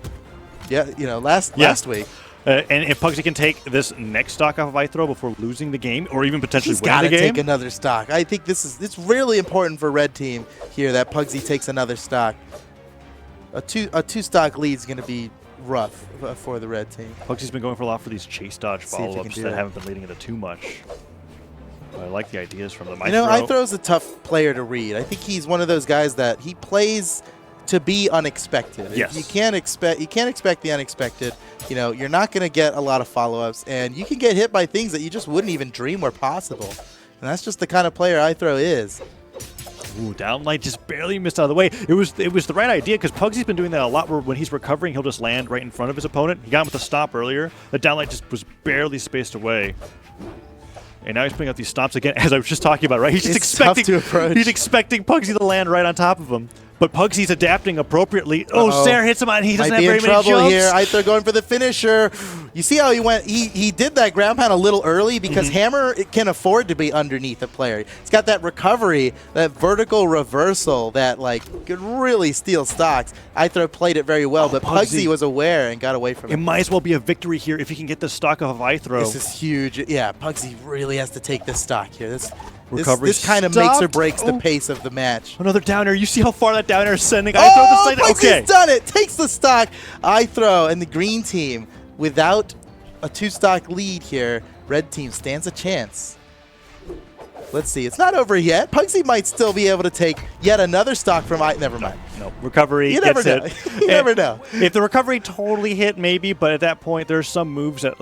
last week. And if Pugsy can take this next stock off of Aithro before losing the game, or even potentially He's winning got the to game, take another stock. I think it's really important for Red Team here that Pugsy takes another stock. A two stock lead is going to be rough for the Red Team. Pugsy's been going for a lot for these chase dodge See if he can follow-ups do that it. haven't been leading into too much. I like the ideas from them. Aithro's a tough player to read. I think he's one of those guys that he plays to be unexpected. Yes. You can't expect the unexpected. You're not going to get a lot of follow-ups, and you can get hit by things that you just wouldn't even dream were possible. And that's just the kind of player Aithro is. Ooh, downlight just barely missed out of the way. It was the right idea because Pugsy's been doing that a lot where when he's recovering, he'll just land right in front of his opponent. He got him with a stop earlier. The downlight just was barely spaced away. And now he's putting out these stops again, as I was just talking about, right? He's just expecting tough to approach. He's expecting Pugsy to land right on top of him. But Pugsy's adapting appropriately. Oh, Sarah hits him on. He doesn't Might have be very in many trouble jumps. here. Aithro going for the finisher. You see how he went? He did that ground pound a little early because Hammer can afford to be underneath a player. He's got that recovery, that vertical reversal that could really steal stocks. Aithro played it very well, but Pugsy was aware and got away from It it. might as well be a victory here if he can get the stock off of Aithro. This is huge. Yeah, Pugsy really has to take this stock here. Recovery This kind of makes or stopped. breaks the pace of the match. Another downer. You see how far that downer is sending Aithro the side? Pugsy's done it. Takes the stock. Aithro and the green team, without a two-stock lead here, red team stands a chance. Let's see. It's not over yet. Pugsy might still be able to take yet another stock from Never mind. No, recovery You gets never know. hit. You never know. If the recovery totally hit, maybe, but at that point, there's some moves that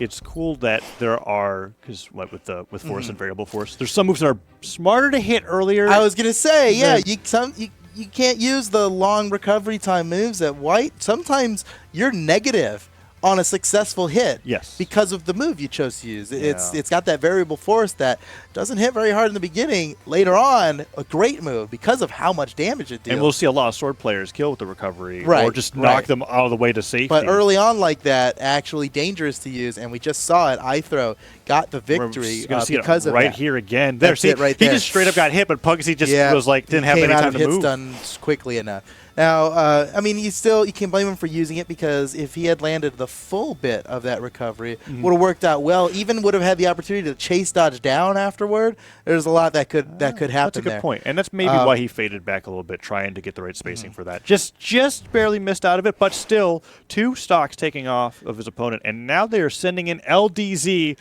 it's cool that there are with force and variable force. There's some moves that are smarter to hit earlier. I was gonna say, yeah, you can't use the long recovery time moves at white. Sometimes you're negative on a successful hit. Yes. Because of the move you chose to use. It's Yeah. it's got that variable force that doesn't hit very hard in the beginning. Later on, a great move because of how much damage it deals. And we'll see a lot of sword players kill with the recovery, Right, or just knock right. them out of the way to safety. But early on like that, actually dangerous to use, and we just saw it. Aithro got the victory We're gonna see because it of right that. here again. There, That's see, it right he there. just straight up got hit, but Pugsy just was didn't have came any out time of to hits move. done quickly enough. Now, you can blame him for using it because if he had landed the full bit of that recovery, would have worked out well. Even would have had the opportunity to chase dodge down afterward. There's a lot that could happen. That's a good there. point, and that's maybe why he faded back a little bit, trying to get the right spacing for that. Just barely missed out of it, but still 2 stocks taking off of his opponent, and now they are sending in LDZ.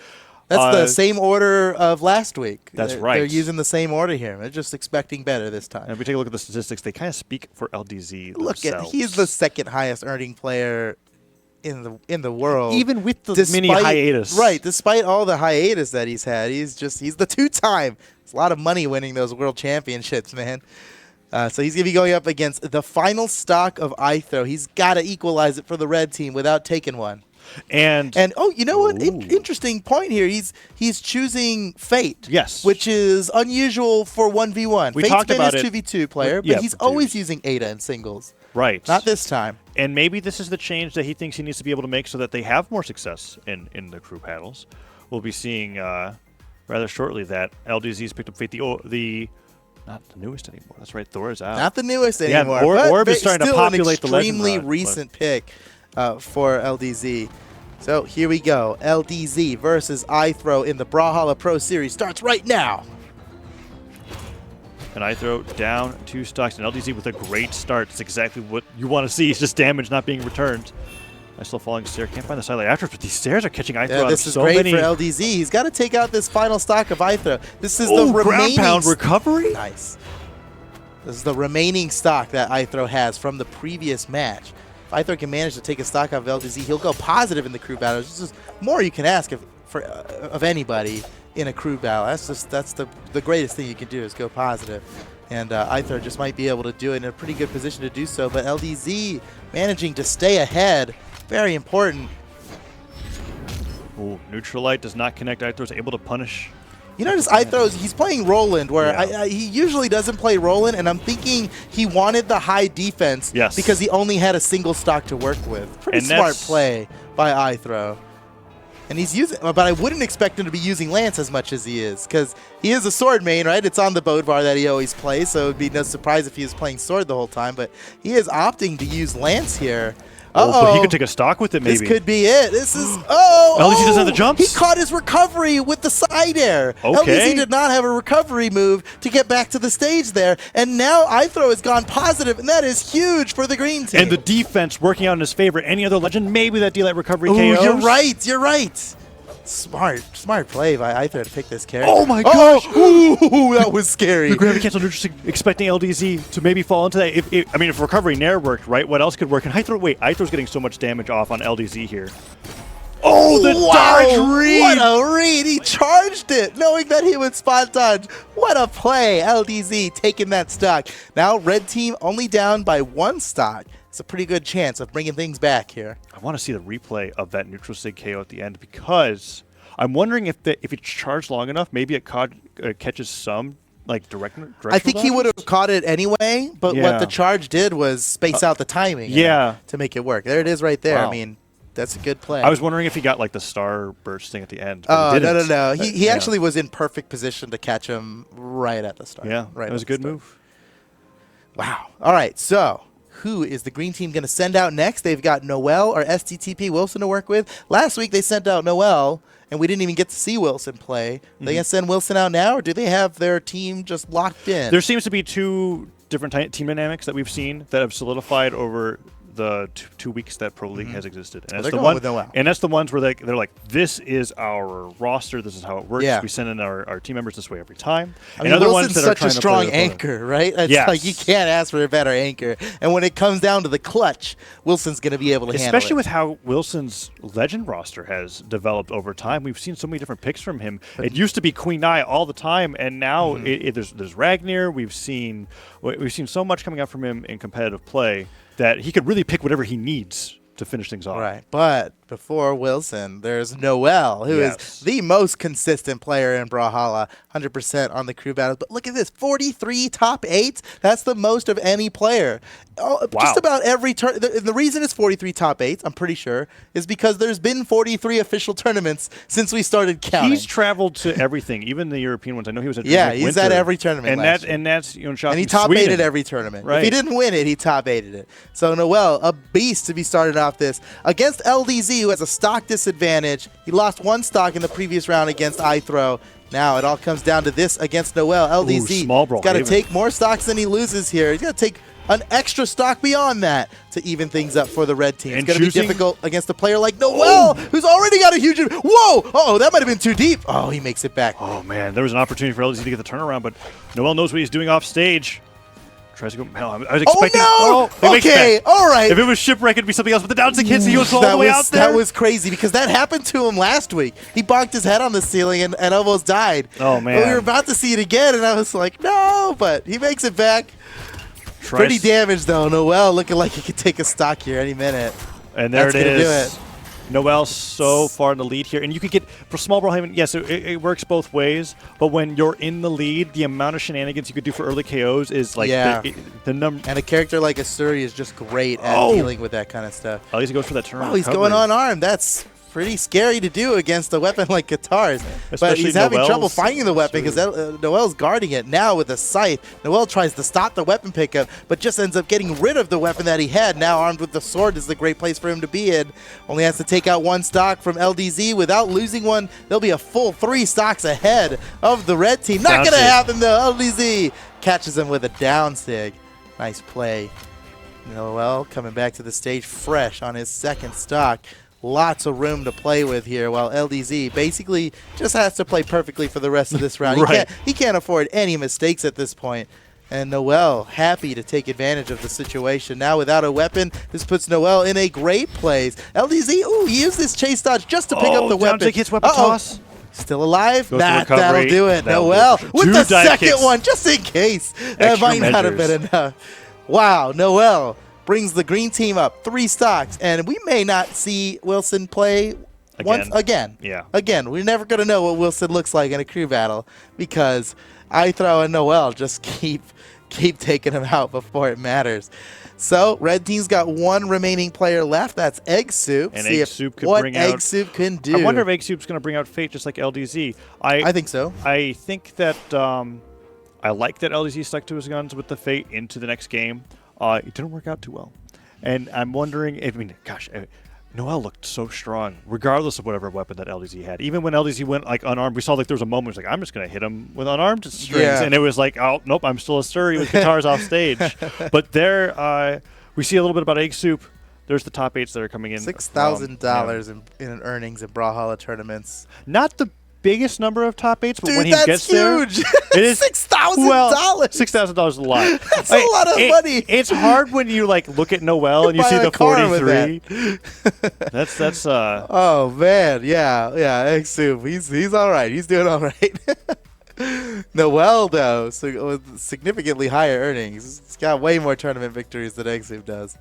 That's the same order of last week. That's They're right. using the same order here. They're just expecting better this time. And if we take a look at the statistics, they kind of speak for LDZ Look themselves. he's the second highest earning player in the world. Even with the mini hiatus. Right, despite all the hiatus that he's had, he's the 2-time. It's a lot of money winning those world championships, man. So he's going to be going up against the final stock of Aithro. He's got to equalize it for the red team without taking one. And you know what? Ooh. Interesting point here. He's choosing Fate. Yes. Which is unusual for 1v1. We Fate's talked been about his it. 2v2 player, but Yeah, he's for always twos. using Ada in singles. right. Not this time. And maybe this is the change that he thinks he needs to be able to make so that they have more success in the crew battles. We'll be seeing rather shortly that LDZ's picked up Fate. The Not the newest anymore. That's right. Thor is out. Not the newest Yeah, anymore. Orb is starting to populate the legend extremely rod, recent pick for LDZ. So here we go. LDZ versus iThrow in the Brawlhalla Pro Series starts right now. And iThrow down 2 stocks, and LDZ with a great start. It's exactly what you want to see. It's just damage not being returned. Nice little falling stair. Can't find the sidelight after, but these stairs are catching iThrow. Yeah, this is great for LDZ. He's got to take out this final stock of iThrow. This is the remaining ground pound recovery. Nice. This is the remaining stock that iThrow has from the previous match. If iThrow can manage to take a stock out of LDZ, he'll go positive in the crew battle. This is more you can ask of anybody in a crew battle. That's the greatest thing you can do is go positive. And iThrow just might be able to do it in a pretty good position to do so. But LDZ managing to stay ahead. Very important. Ooh, neutral light does not connect. iThrow's able to punish. You notice he's playing Roland, where he usually doesn't play Roland, and I'm thinking he wanted the high defense because he only had a single stock to work with. Pretty smart play by iThrow. And he's using, but I wouldn't expect him to be using Lance as much as he is, because he is a sword main, right? It's on the Bodvar that he always plays, so it would be no surprise if he was playing sword the whole time, but he is opting to use Lance here. But he could take a stock with it, maybe. This could be it. This is, LDZ doesn't have the jumps? He caught his recovery with the side air. Okay. LDZ did not have a recovery move to get back to the stage there, and now iThrow has gone positive, and that is huge for the green team. And the defense working out in his favor. Any other legend, maybe that D-Light recovery KOs. You're right. Smart play by iThrow to pick this character. Oh my gosh! Ooh, that was scary. The gravity cancel neutral, expecting LDZ to maybe fall into that. If recovery Nair worked, right? What else could work? And iThrow's getting so much damage off on LDZ here. Oh, the dodge read! What a read! He charged it, knowing that he would spot dodge. What a play! LDZ taking that stock. Now, red team only down by 1 stock. It's a pretty good chance of bringing things back here. I want to see the replay of that neutral sig KO at the end, because I'm wondering if it's charged long enough, maybe it catches some direct. I think he would have caught it anyway, but what the charge did was space out the timing. To make it work. There it is, right there. Wow. I mean, that's a good play. I was wondering if he got the star burst thing at the end. Oh, no. He actually was in perfect position to catch him right at the start. Yeah, right. It was a good move. Wow. All right, so who is the green team going to send out next? They've got Noel or STTP Wilson to work with. Last week they sent out Noel, and we didn't even get to see Wilson play. Are they going to send Wilson out now, or do they have their team just locked in? There seems to be 2 different team dynamics that we've seen that have solidified over the 2 weeks that Pro League has existed. And that's the ones where they're like, this is our roster, this is how it works. We send in our team members this way every time. I mean, other Wilson's ones that such a strong anchor, right? It's like you can't ask for a better anchor. And when it comes down to the clutch, Wilson's going to be able to handle it. Especially with how Wilson's legend roster has developed over time. We've seen so many different picks from him. It used to be Queen Nai all the time, and now there's Ragnar. We've seen so much coming out from him in competitive play that he could really pick whatever he needs to finish things off. Right. But before Wilson, there's Noel, who is the most consistent player in Brawlhalla, 100% on the crew battles. But look at this, 43 top 8s. That's the most of any player. Just about every turn. The reason it's 43 top 8s, I'm pretty sure, is because there's been 43 official tournaments since we started counting. He's traveled to everything, even the European ones. I know he was at he's at every tournament. And that's he top 8'd every tournament. Right. If he didn't win it, he top 8'd it. So Noel, a beast to be started off this against LDZ, who has a stock disadvantage. He lost 1 stock in the previous round against iThrow. Now it all comes down to this against Noel. LDZ has got to take more stocks than he loses here. He's got to take an extra stock beyond that to even things up for the red team. It's going to be difficult against a player like Noel, who's already got a huge... Whoa! Oh, that might have been too deep. Oh, he makes it back. Oh, man. There was an opportunity for LDZ to get the turnaround, but Noel knows what he's doing off stage. Tries to go. Hell, I was expecting. Oh no! Okay, all right. If it was shipwreck, it'd be something else. But the down stick hits, he goes all the way out there. That was crazy because that happened to him last week. He bonked his head on the ceiling and almost died. Oh man! But we were about to see it again, and I was like, no. But he makes it back. Pretty damaged though. Noel looking like he could take a stock here any minute. And there it is. Noel's so far in the lead here. And you could get, for small Brawlhalla, yes, it works both ways. But when you're in the lead, the amount of shenanigans you could do for early KOs is like the number. And a character like Asuri is just great at dealing with that kind of stuff. At least he goes for that turn. Oh, he's going unarmed. That's pretty scary to do against a weapon like Guitars. But Especially he's having Noel's trouble finding the weapon because Noel's guarding it. Now with a scythe, Noel tries to stop the weapon pickup, but just ends up getting rid of the weapon that he had. Now armed with the sword is the great place for him to be in. Only has to take out one stock from LDZ. Without losing one, they'll be a full 3 stocks ahead of the red team. Not going to happen though. LDZ catches him with a down sig. Nice play. Noel coming back to the stage fresh on his 2nd stock. Lots of room to play with here, while LDZ basically just has to play perfectly for the rest of this round. Right. He can't afford any mistakes at this point. And Noel happy to take advantage of the situation. Now without a weapon, this puts Noel in a great place. LDZ, ooh, he used this chase dodge just to pick up the weapon. Hits weapon toss. Still alive? That'll do it. Noel with the second one, just in case. That might not have been enough. Wow, Noel brings the green team up 3 stocks, and we may not see Wilson play once again. Yeah. Again, we're never going to know what Wilson looks like in a crew battle because I throw in Noel. Just keep taking him out before it matters. So, red team's got 1 remaining player left. That's Egg Soup. And see Egg Soup could what bring out... Egg Soup can do. I wonder if Egg Soup's going to bring out Fate just like LDZ. I think so. I think that... I like that LDZ stuck to his guns with the Fate into the next game. It didn't work out too well. And I'm wondering, Noel looked so strong, regardless of whatever weapon that LDZ had. Even when LDZ went like unarmed, we saw like there was a moment, I'm just going to hit him with unarmed strings. Yeah. And it was like, oh, nope, I'm still a Surrey with Guitars off stage. But there, we see a little bit about Egg Soup. There's the top 8s that are coming in. $6,000 in earnings in Brawlhalla tournaments. Not the biggest number of top 8s, but Dude, when he that's gets huge. there, it is $6,000. well, $6,000 is a lot. That's a lot of money. It's hard when you like look at Noel and you see the 43. That's Oh man, yeah, Egg Soup. He's all right. He's doing all right. Noel though, so with significantly higher earnings. He's got way more tournament victories than Egg Soup does.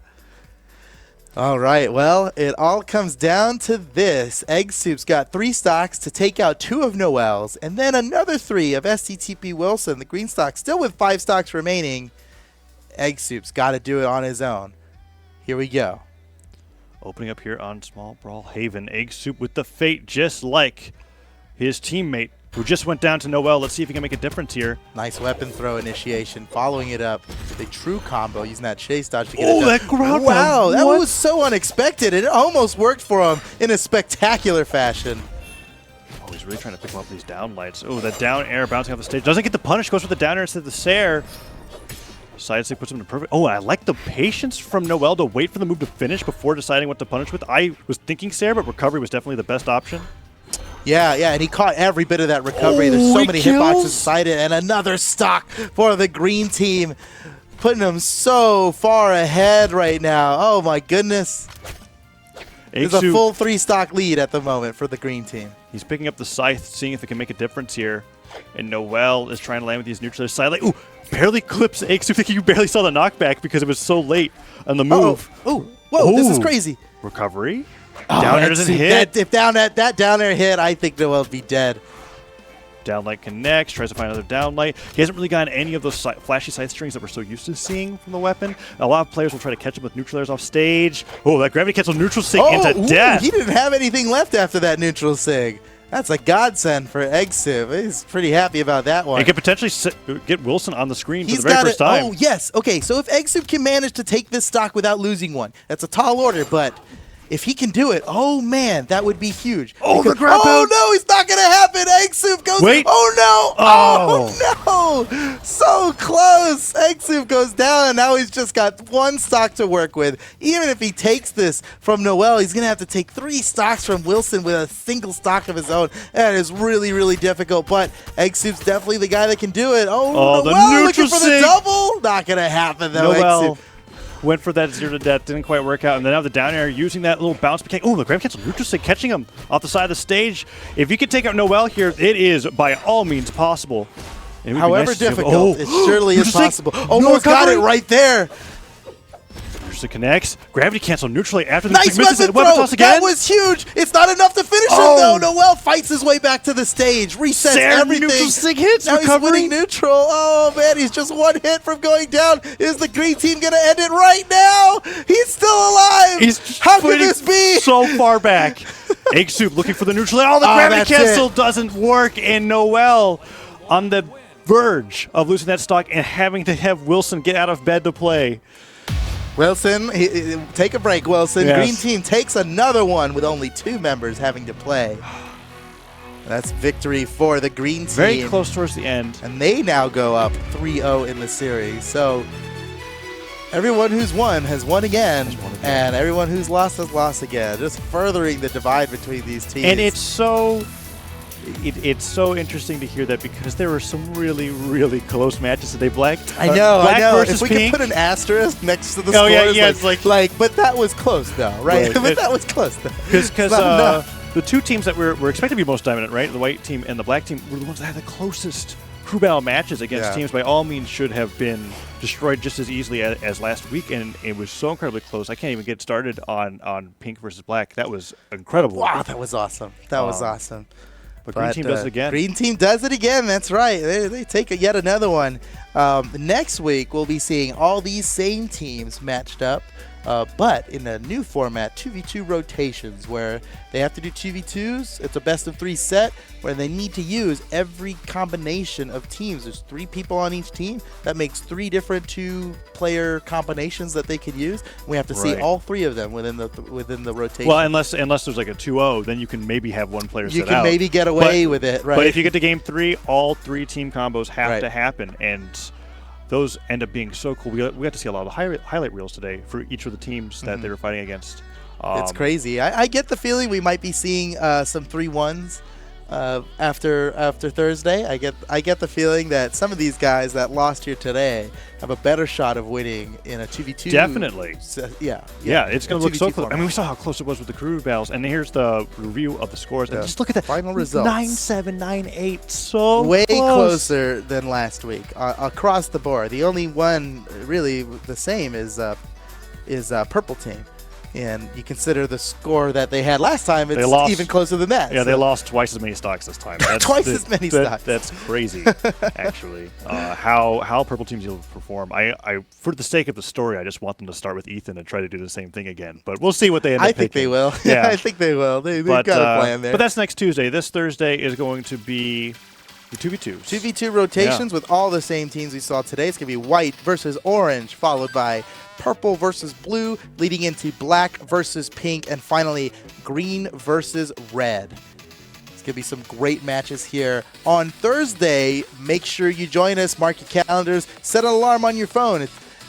All right, well, it all comes down to this. Egg Soup's got 3 stocks to take out 2 of Noel's, and then another 3 of STTP Wilson, the green stock, still with 5 stocks remaining. Egg Soup's got to do it on his own. Here we go. Opening up here on Small Brawl Haven. Egg Soup with the Fate, just like his teammate, who just went down to Noel. Let's see if he can make a difference here. Nice weapon throw initiation, following it up with a true combo, using that chase dodge to get it done. That ground wow, pound. That was so unexpected. It almost worked for him in a spectacular fashion. Oh, he's really trying to pick him up these down lights. Oh, that down air bouncing off the stage. Doesn't get the punish, goes for the down air instead of the Sair. Side stick puts him in perfect. Oh, I like the patience from Noel to wait for the move to finish before deciding what to punish with. I was thinking Sair, but recovery was definitely the best option. Yeah, and he caught every bit of that recovery. There's so many hitboxes inside it, and another stock for the green team, putting them so far ahead right now. Oh my goodness. There's a full 3 stock lead at the moment for the green team. He's picking up the scythe, seeing if it can make a difference here. And Noel is trying to land with these neutral side. Ooh, barely clips Egg Soup. Thinking you barely saw the knockback because it was so late on the move. Oh, whoa, this is crazy. Recovery. Down air doesn't hit. If that down air hit, I think Noel would be dead. Downlight connects, tries to find another downlight. He hasn't really gotten any of those flashy side strings that we're so used to seeing from the weapon. A lot of players will try to catch him with neutral airs off stage. Oh, that gravity cancel neutral sig into death. He didn't have anything left after that neutral sig. That's a godsend for Egg Soup. He's pretty happy about that one. He could potentially get Wilson on the screen for the very first time. Oh, yes. Okay, so if Egg Soup can manage to take this stock without losing one, that's a tall order, but if he can do it, oh man, that would be huge. Oh, the grab Oh no, it's not gonna happen. Egg Soup goes. Wait. Oh no. Oh no. So close. Egg Soup goes down, and now he's just got 1 stock to work with. Even if he takes this from Noel, he's gonna have to take 3 stocks from Wilson with a single stock of his own. That is really, really difficult. But Egg Soup's definitely the guy that can do it. Oh, Noel looking for the double. Not gonna happen though. Noel Egg Soup went for that 0 to death, didn't quite work out, and then now the down air using that little bounce mechanic. Oh, the grab cancel neutral stick catching him off the side of the stage. If you can take out Noel here, it is by all means possible. However difficult, it surely is possible. Almost got it right there. It connects. Gravity cancel neutrally after the nice weapon throw. That was huge. It's not enough to finish him though. Noel fights his way back to the stage, resets everything. Neutral stick hits. Now he's winning neutral. Oh man, he's just 1 hit from going down. Is the green team gonna end it right now? He's still alive. How can this be? So far back. Egg Soup looking for the neutral. Oh, the Oh, gravity that's cancel it. doesn't work. And Noel on the verge of losing that stock and having to have Wilson get out of bed to play. Wilson, take a break, Wilson. Yes. Green team takes another one with only 2 members having to play. That's victory for the green team. Very close towards the end. And they now go up 3-0 in the series. So everyone who's won has won again, and everyone who's lost has lost again. Just furthering the divide between these teams. And it's so interesting to hear that because there were some really, really close matches today. Black If we Pink. could put an asterisk next to the Oh, scores, yeah, it's like- but that was close though, right? Right. But that was close though. Because Not enough. the 2 teams that were expected to be most dominant, right? The white team and the black team were the ones that had the closest crew battle matches against teams by all means should have been destroyed just as easily as last week, and it was so incredibly close. I can't even get started on Pink versus Black. That was incredible. Wow, that was awesome. That was awesome. But Green Team does it again. Green Team does it again. That's right. They take yet another one. Next week, we'll be seeing all these same teams matched up, but in a new format, 2v2 rotations, where they have to do 2v2s. It's a best-of-3 set where they need to use every combination of teams. There's 3 people on each team. That makes 3 different 2-player combinations that they could use. We have to see all 3 of them within the rotation. Well, unless there's like a 2-0, then you can maybe have one player sit out. You can maybe get away with it, right? But if you get to game 3, all 3 team combos have to happen, and those end up being so cool. We got to see a lot of highlight reels today for each of the teams that they were fighting against. It's crazy. I get the feeling we might be seeing some 3-1s after Thursday. I get the feeling that some of these guys that lost here today have a better shot of winning in a 2v2. Definitely. Yeah, it's going to look so close. format. I mean, we saw how close it was with the crew battles, and here's the review of the scores. And just look at that. Final results. 9-7, 9-8. So way close. closer than last week across the board. The only one really the same is Purple Team. And you consider the score that they had last time, it's even closer than that. Yeah, they lost twice as many stocks this time. Twice as many stocks. That's crazy, actually. How Purple Team's able to perform. I for the sake of the story, I just want them to start with Ethan and try to do the same thing again. But we'll see what they end up picking. I think they will. Yeah, I think they will. They've got a plan there. But that's next Tuesday. This Thursday is going to be the 2v2s. 2v2 rotations with all the same teams we saw today. It's going to be white versus orange, followed by purple versus blue, leading into black versus pink, and finally green versus red. It's going to be some great matches here on Thursday. Make sure you join us. Mark your calendars. Set an alarm on your phone.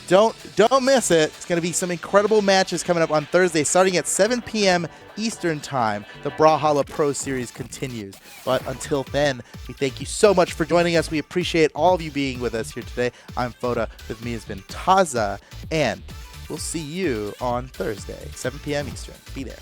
Don't miss it. It's going to be some incredible matches coming up on Thursday, starting at 7 p.m. Eastern Time. The Brawlhalla Pro Series continues. But until then, we thank you so much for joining us. We appreciate all of you being with us here today. I'm Foda. With me has been Taza, and we'll see you on Thursday, 7 p.m. Eastern. Be there.